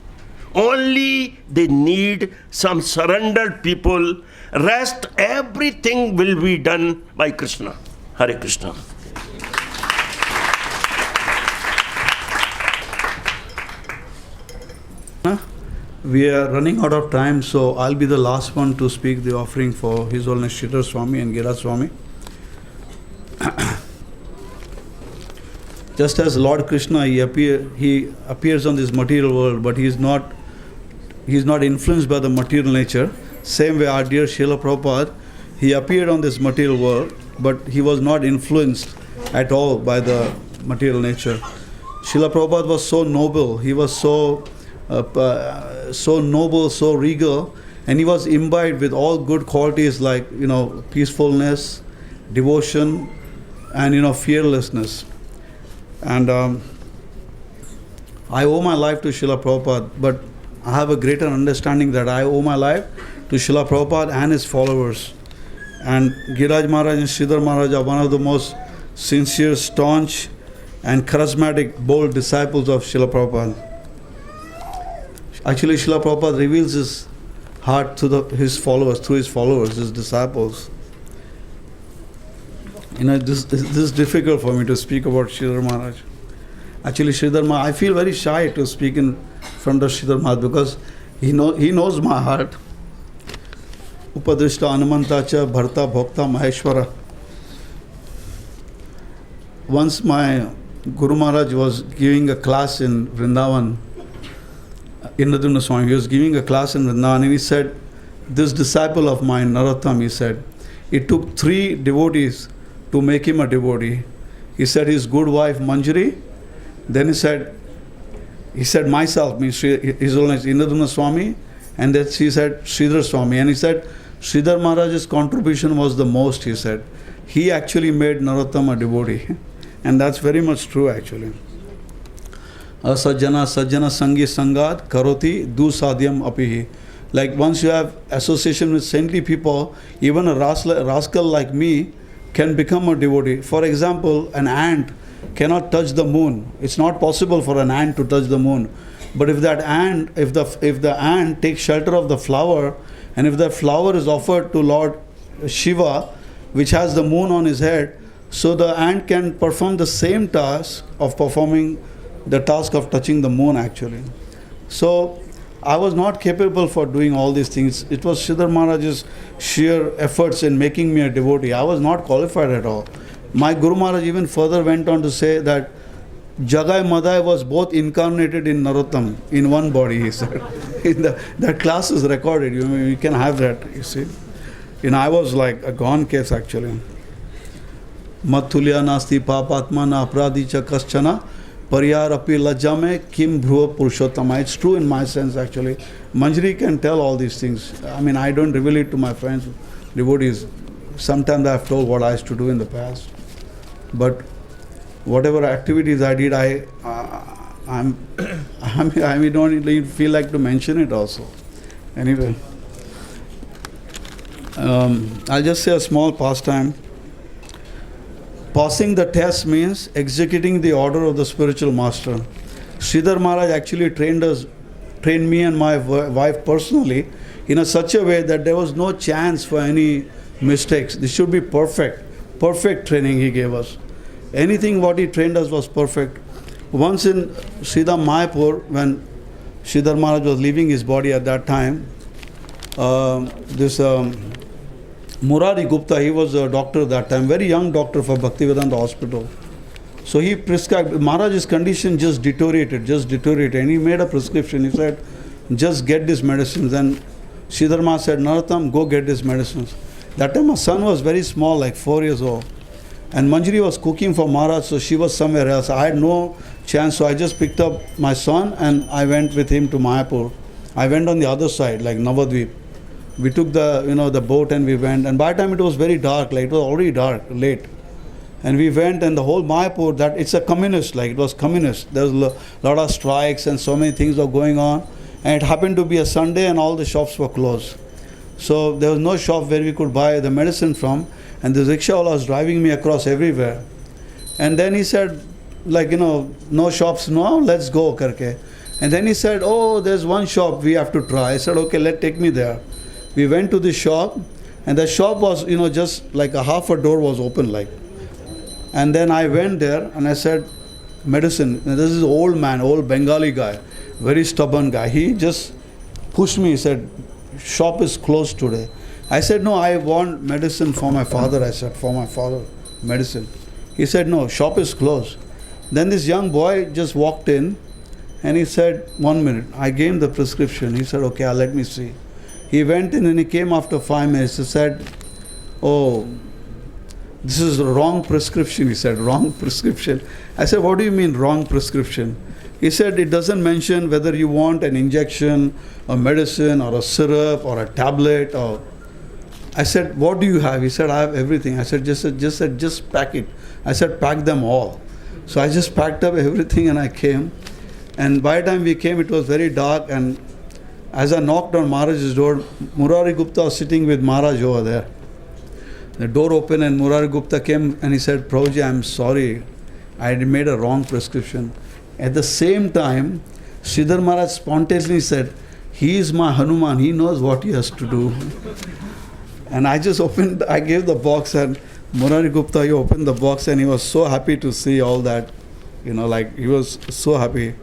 Only they need some surrendered people. Rest, everything will be done by Krishna. Hare Krishna. We are running out of time, so I'll be the last one to speak the offering for His Holiness Sridhar Swami and Giriraj Swami. Just as Lord Krishna, he appears on this material world, but he is not influenced by the material nature. Same way our dear Srila Prabhupada, he appeared on this material world, but he was not influenced at all by the material nature. Srila Prabhupada was so noble, he was so noble, so regal, and he was imbibed with all good qualities like, peacefulness, devotion, and, fearlessness. And I owe my life to Srila Prabhupada, but I have a greater understanding that I owe my life to Srila Prabhupada and his followers. And Giriraj Maharaj and Sridhar Maharaj are one of the most sincere, staunch, and charismatic, bold disciples of Srila Prabhupada. Actually, Srila Prabhupada reveals his heart to his followers, his disciples. This is difficult for me to speak about Sridhar Maharaj. Actually, Sridhar Maharaj, I feel very shy to speak in front of Sridhar Maharaj because he knows my heart. Upadrishta Anumantacha Bharta Bhokta Maheshwara. Once my Guru Maharaj was giving a class in Vrindavan, Indradumna Swami, he was giving a class in Vrindavan, and he said, this disciple of mine, Narottam, he said, it took 3 devotees to make him a devotee. He said his good wife Manjari, then he said myself, means His Holiness Indradumna Swami, and then he said Sridhar Swami, and he said Sridhar Maharaj's contribution was the most, he said. He actually made Narottam a devotee, and that's very much true actually. Asajjana sajjana sangi sangat karoti du sadhyam apihi. Like once you have association with saintly people, even a rascal like me can become a devotee. For example, an ant cannot touch the moon. It's not possible for an ant to touch the moon. But if that ant, if the ant takes shelter of the flower, and if that flower is offered to Lord Shiva, which has the moon on his head, so the ant can perform the same task of performing the task of touching the moon actually. So I was not capable for doing all these things. It was Sridhar Maharaj's sheer efforts in making me a devotee. I was not qualified at all. My Guru Maharaj even further went on to say that Jagai Madai was both incarnated in Narottam, in one body, he said. That class is recorded, you can have that, you see. I was like a gone case actually. Matulya nasti papatma na apradi cha kaschana pariyar api lajjame kim bhruva purushottama. It's true in my sense actually. Manjari can tell all these things. I don't reveal it to my friends, devotees. Sometimes I have told what I used to do in the past. But whatever activities I did, I don't even feel like to mention it also. Anyway, I'll just say a small pastime. Passing the test means executing the order of the spiritual master. Sridhar Maharaj actually trained me and my wife personally in such a way that there was no chance for any mistakes. This should be perfect training he gave us. Anything what he trained us was perfect. Once in Sridhar Mayapur, when Sridhar Maharaj was leaving his body at that time, Murari Gupta, he was a doctor that time, very young doctor for Bhaktivedanta Hospital. So he prescribed, Maharaj's condition just deteriorated. And he made a prescription. He said, just get these medicines. And Sridhar Maharaj said, Narottam, go get these medicines. That time my son was very small, like 4 years old. And Manjari was cooking for Maharaj, so she was somewhere else. I had no chance, so I just picked up my son and I went with him to Mayapur. I went on the other side, like Navadvip. We took the boat and we went. And by the time it was very dark, like it was already dark, late. And we went, and the whole Mayapur, that it's a communist, like it was communist. There was a lot of strikes and so many things were going on. And it happened to be a Sunday and all the shops were closed. So there was no shop where we could buy the medicine from. And the rickshawala was driving me across everywhere. And then he said, no shops, no, let's go, karke. And then he said, oh, there's one shop we have to try. I said, okay, take me there. We went to the shop, and the shop was, just like a half a door was open, And then I went there, and I said, medicine. And this is an old man, old Bengali guy, very stubborn guy. He just pushed me, he said, shop is closed today. I said, no, I want medicine for my father. I said, for my father, medicine. He said, no, shop is closed. Then this young boy just walked in and he said, 1 minute. I gave him the prescription. He said, okay, let me see. He went in and he came after 5 minutes. He said, oh, this is the wrong prescription. He said, wrong prescription. I said, what do you mean wrong prescription? He said, it doesn't mention whether you want an injection, a medicine, or a syrup, or a tablet, or... I said, what do you have? He said, I have everything. I said, just pack it. I said, pack them all. So I just packed up everything and I came. And by the time we came, it was very dark. And as I knocked on Maharaj's door, Murari Gupta was sitting with Maharaj over there. The door opened and Murari Gupta came and he said, Prabhuji, I'm sorry. I had made a wrong prescription. At the same time, Sridhar Maharaj spontaneously said, he is my Hanuman. He knows what he has to do. And I gave the box, and Murari Gupta, he opened the box and he was so happy to see all that. He was so happy.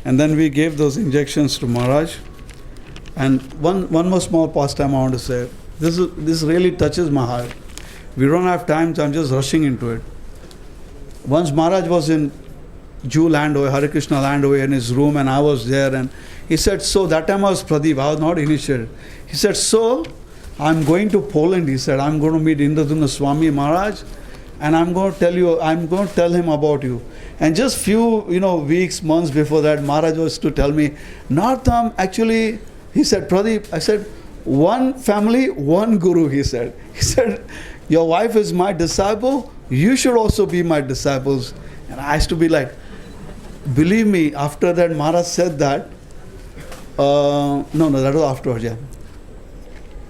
And then we gave those injections to Maharaj. And one more small pastime I want to say. This really touches my heart. We don't have time, so I'm just rushing into it. Once Maharaj was in Juhu land away, Hare Krishna land away in his room, and I was there, and he said, so that time I was Pradeep, I was not initiated. He said, so I'm going to Poland, he said, I'm going to meet Indradumna Swami Maharaj, and I'm going to tell him about you. And just few, weeks, months before that, Maharaj was to tell me, Narottam, actually, he said, Pradeep, I said, one family, one guru, he said. He said, your wife is my disciple, you should also be my disciples. And I used to be like, believe me, after that Maharaj said that, no, that was afterwards, yeah.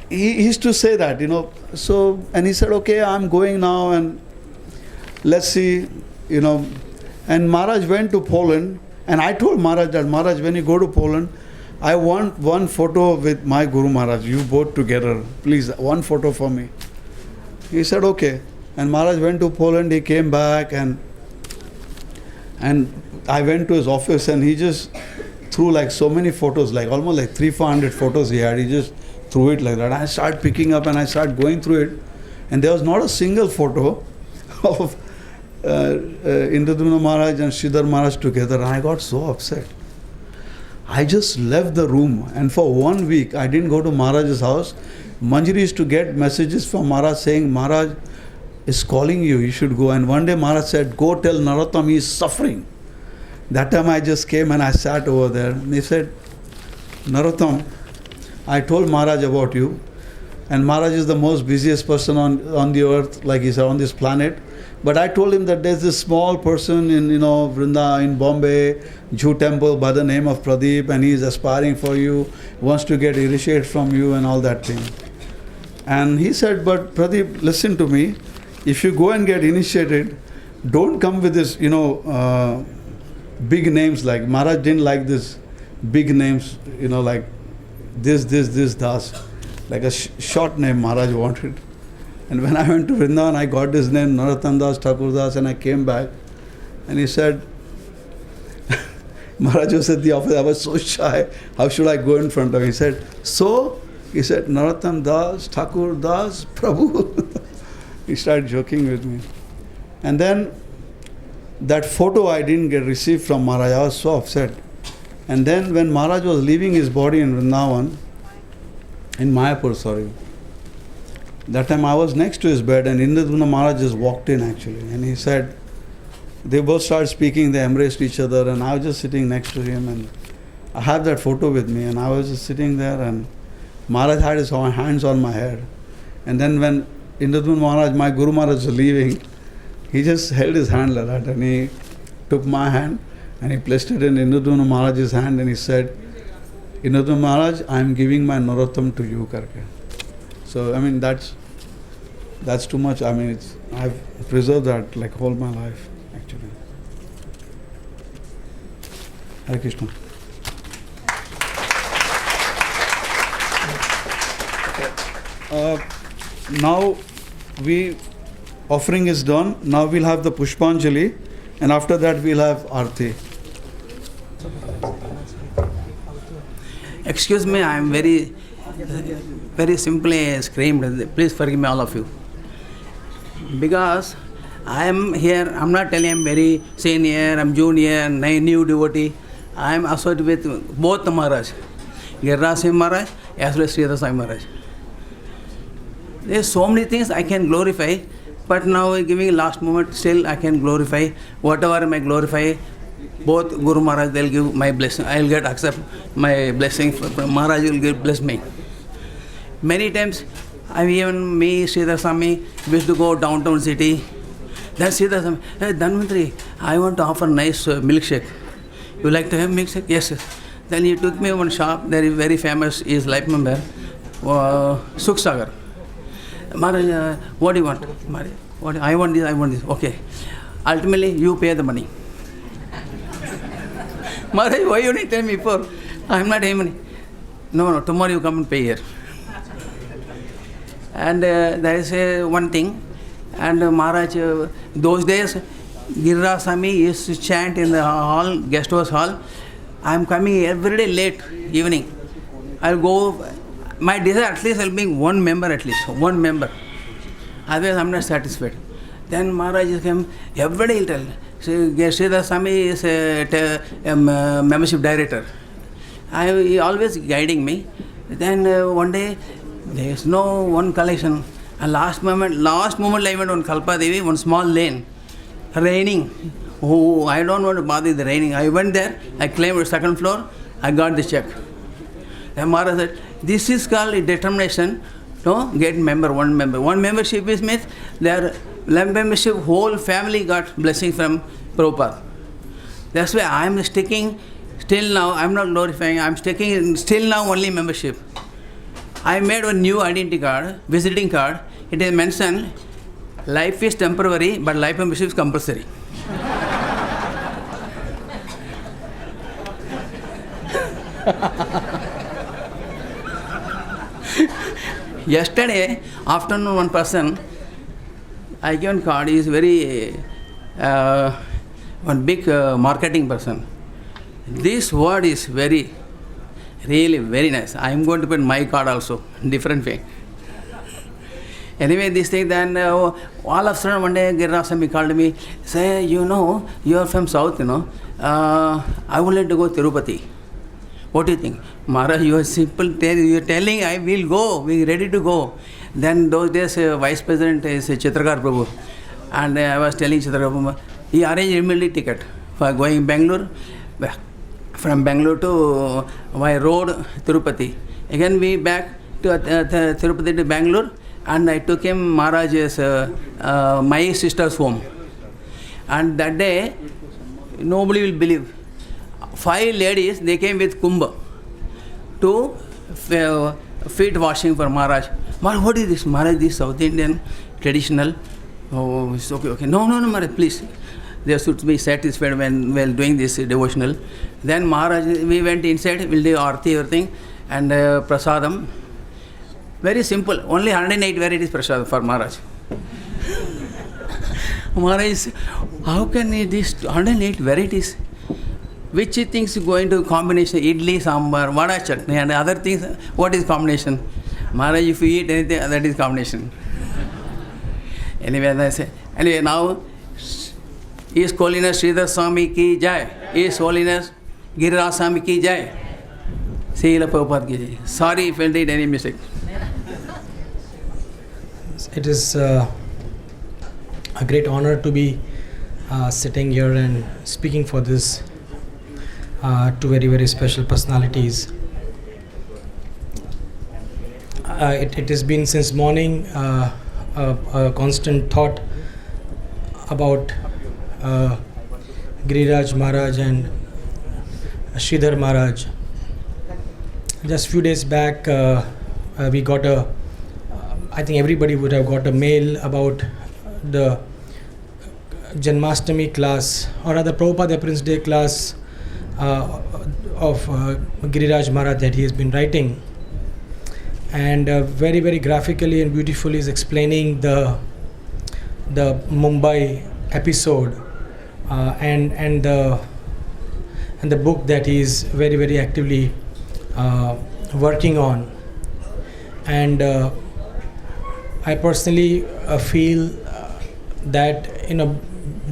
He used to say that, so, and he said, okay, I'm going now and let's see, and Maharaj went to Poland, and I told Maharaj that, Maharaj, when you go to Poland, I want one photo with my Guru Maharaj, you both together, please, one photo for me. He said, okay. And Maharaj went to Poland, he came back, and I went to his office, and he just threw like so many photos, like almost like 300-400 photos he had. He just threw it like that. I started picking up and I started going through it, and there was not a single photo of Indradumna Maharaj and Sridhar Maharaj together, and I got so upset. I just left the room, and for 1 week I didn't go to Maharaj's house. Manjari used to get messages from Maharaj saying, Maharaj is calling you, you should go. And one day Maharaj said, go tell Narottam he is suffering. That time I just came and I sat over there, and he said, Narottam, I told Maharaj about you, and Maharaj is the most busiest person on the earth, like he said, on this planet. But I told him that there's this small person in Vrinda, in Bombay, Juhu temple by the name of Pradeep, and he is aspiring for you, wants to get initiated from you and all that thing. And he said, but Pradeep, listen to me, if you go and get initiated, don't come with this, big names. Like Maharaj didn't like this big names, like this, Das. Like a short name Maharaj wanted. And when I went to Vrindavan, I got his name, Narottam Das, Thakur Das, and I came back. And he said, Maharaj was at the office, I was so shy, how should I go in front of him? He said, so? He said, Narottam Das, Thakur Das, Prabhu. He started joking with me. And then that photo I didn't get received from Maharaj, I was so upset. And then when Maharaj was leaving his body in Vrindavan, in Mayapur, that time I was next to his bed, and Indradumna Maharaj just walked in actually, and he said, they both started speaking, they embraced each other, and I was just sitting next to him, and I had that photo with me, and I was just sitting there, and Maharaj had his hands on my head. And then when Indradumna Maharaj, my Guru Maharaj, was leaving, he just held his hand like that, and he took my hand and he placed it in Indradumna Maharaj's hand, and he said, Indradumna Maharaj, I am giving my Narottam to you, karke. So I mean that's too much. I mean I've preserved that like all my life actually. Hare Krishna. Now offering is done. Now we'll have the Pushpanjali, and after that we'll have Aarti. Excuse me, I am very simply screamed. Please forgive me, all of you. Because I am here, I am not telling I am very senior, I am junior, new devotee. I am associated with both the Maharaj, Giriraj Maharaj as well as Sridhar Maharaj. There are so many things I can glorify, but now giving last moment, still I can glorify. Whatever I may glorify, both Guru Maharaj, they'll give my blessing. I'll get accept my blessing. Maharaj will bless me. Many times, Sridhar Swami, used to go downtown city. Then Sridhar Swami, hey Dhanvantri, I want to offer nice milkshake. You like to have milkshake? Yes. Then he took me one shop. There is very famous, he is life member, Suksagar. Maharaj, what do you want? Maharaj, I want this. Okay. Ultimately, you pay the money. Maharaj, why you didn't tell me before? I am not having money. No, tomorrow you come and pay here. And there is one thing. And Maharaj, those days, Giriraj Swami used to chant in the hall, guest house hall. I am coming every day late, evening. I'll go, my desire at least I'll bring one member at least, one member. Otherwise I'm not satisfied. Then Maharaj came, every day he'll tell. Sridhar Swami is a membership director. He always guiding me. Then one day, there is no one collection. And last moment I went on Kalpa Devi, one small lane, raining. Oh, I don't want to bother the raining. I went there, I claimed the second floor, I got the check. Then Maharaj said, this is called a determination to get member, one member. One membership is means their membership, whole family got blessing from Prabhupada. That's why I am sticking, still now, I am not glorifying, I am sticking still now only membership. I made a new identity card, visiting card. It is mentioned, life is temporary, but life membership is compulsory. Yesterday, afternoon, one person, I given card, is very, one big marketing person. This word is very, really very nice. I am going to put my card also, different way. Anyway, this thing, then all of a sudden one day Giriraj Swami called me, say, you know, you are from South, you know, I would like to go Tirupati. What do you think? Maharaj, you are simple, you are telling I will go, we are ready to go. Then those days, Vice President is Chitrakar Prabhu. And I was telling Chitrakar Prabhu, he arranged immediately ticket for going Bangalore, from Bangalore to by road Tirupati. Again we back to Tirupati to Bangalore, and I took him Maharaj's, my sister's home. And that day, nobody will believe. 5 ladies, they came with kumbh to feet washing for Maharaj. Maharaj, what is this? Maharaj, this South Indian traditional. Oh, it's okay, okay. No, Maharaj, please. They should be satisfied when while doing this devotional. Then Maharaj, we went inside, we'll do arti, everything, and prasadam. Very simple, only 108 varieties prasadam for Maharaj. Maharaj, how can these 108 varieties? Which things going to combination? Idli, sambar, vada chutney, and other things. What is combination? Maharaj, if you eat anything, that is combination. Anyway, I say. Anyway, now, His Holiness Sridhar Swami ki jai. His Holiness Giriraj Swami ki jai. Srila Prabhupada ki jai. Sorry if I did any mistake. It is a great honor to be sitting here and speaking for this two very, very special personalities. It has been since morning a constant thought about Giriraj Maharaj and Sridhar Maharaj. Just few days back, we got I think everybody would have got a mail about the Janmashtami class, or rather Prabhupada Prince Day class of Giriraj Maharaj that he has been writing. And very, very graphically and beautifully is explaining the Mumbai episode and the book that he is very, very actively working on. And I personally feel that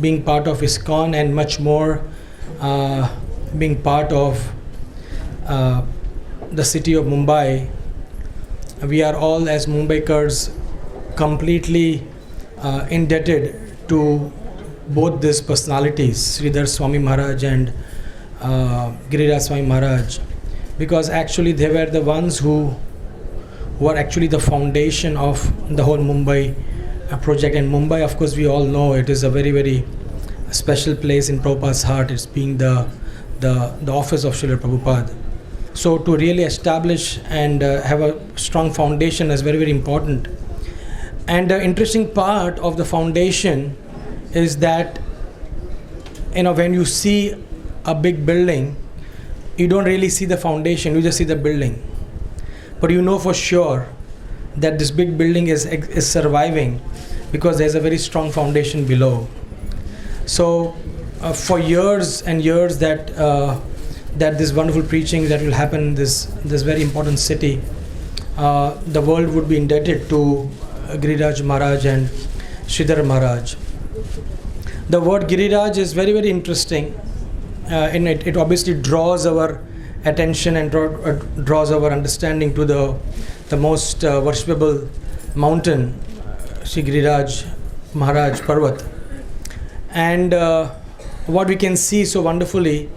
being part of ISKCON and much more being part of the city of Mumbai, we are all as Mumbaikars completely indebted to both these personalities, Sridhar Swami Maharaj and Giriraj Swami Maharaj, because actually they were the ones who were actually the foundation of the whole Mumbai project. And Mumbai, of course, we all know it is a very, very special place in Prabhupada's heart. It's being the office of Srila Prabhupada. So to really establish and have a strong foundation is very, very important. And the interesting part of the foundation is that when you see a big building, you don't really see the foundation, you just see the building. But you know for sure that this big building is surviving because there's a very strong foundation below. So for years and years that this wonderful preaching that will happen in this very important city, the world would be indebted to Giriraj Maharaj and Sridhar Maharaj. The word Giriraj is very, very interesting. It obviously draws our attention and draws our understanding to the most worshipable mountain, Sri Giriraj Maharaj Parvat. And what we can see so wonderfully,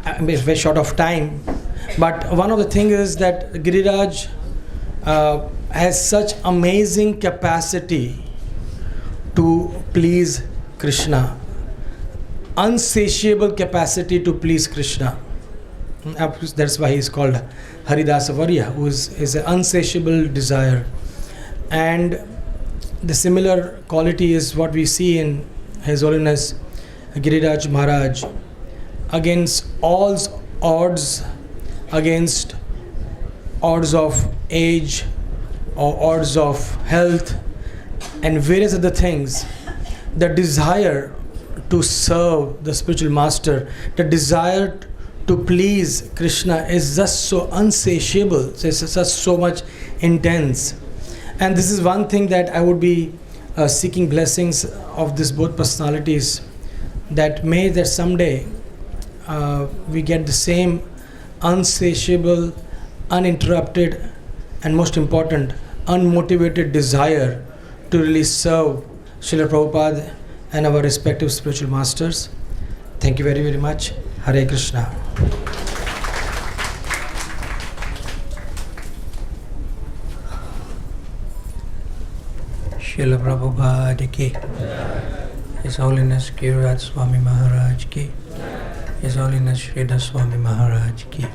it's very short of time, but one of the things is that Giriraj has such amazing capacity to please Krishna. unsatiable capacity to please Krishna. That's why he is called Haridasa Varya, who is an unsatiable desire. And the similar quality is what we see in His Holiness Giriraj Maharaj. Against all odds, against odds of age or odds of health and various other things, the desire to serve the spiritual master, the desire to please Krishna is just so unsatiable, it's just so much intense. And this is one thing that I would be seeking blessings of these both personalities, that may that someday we get the same unsatiable, uninterrupted, and most important, unmotivated desire to really serve Srila Prabhupada and our respective spiritual masters. Thank you very, very much. Hare Krishna. Srila Prabhupada ki, His Holiness Giriraj Swami Maharaj ki, His Holiness Sridhar Swami Maharaj ki.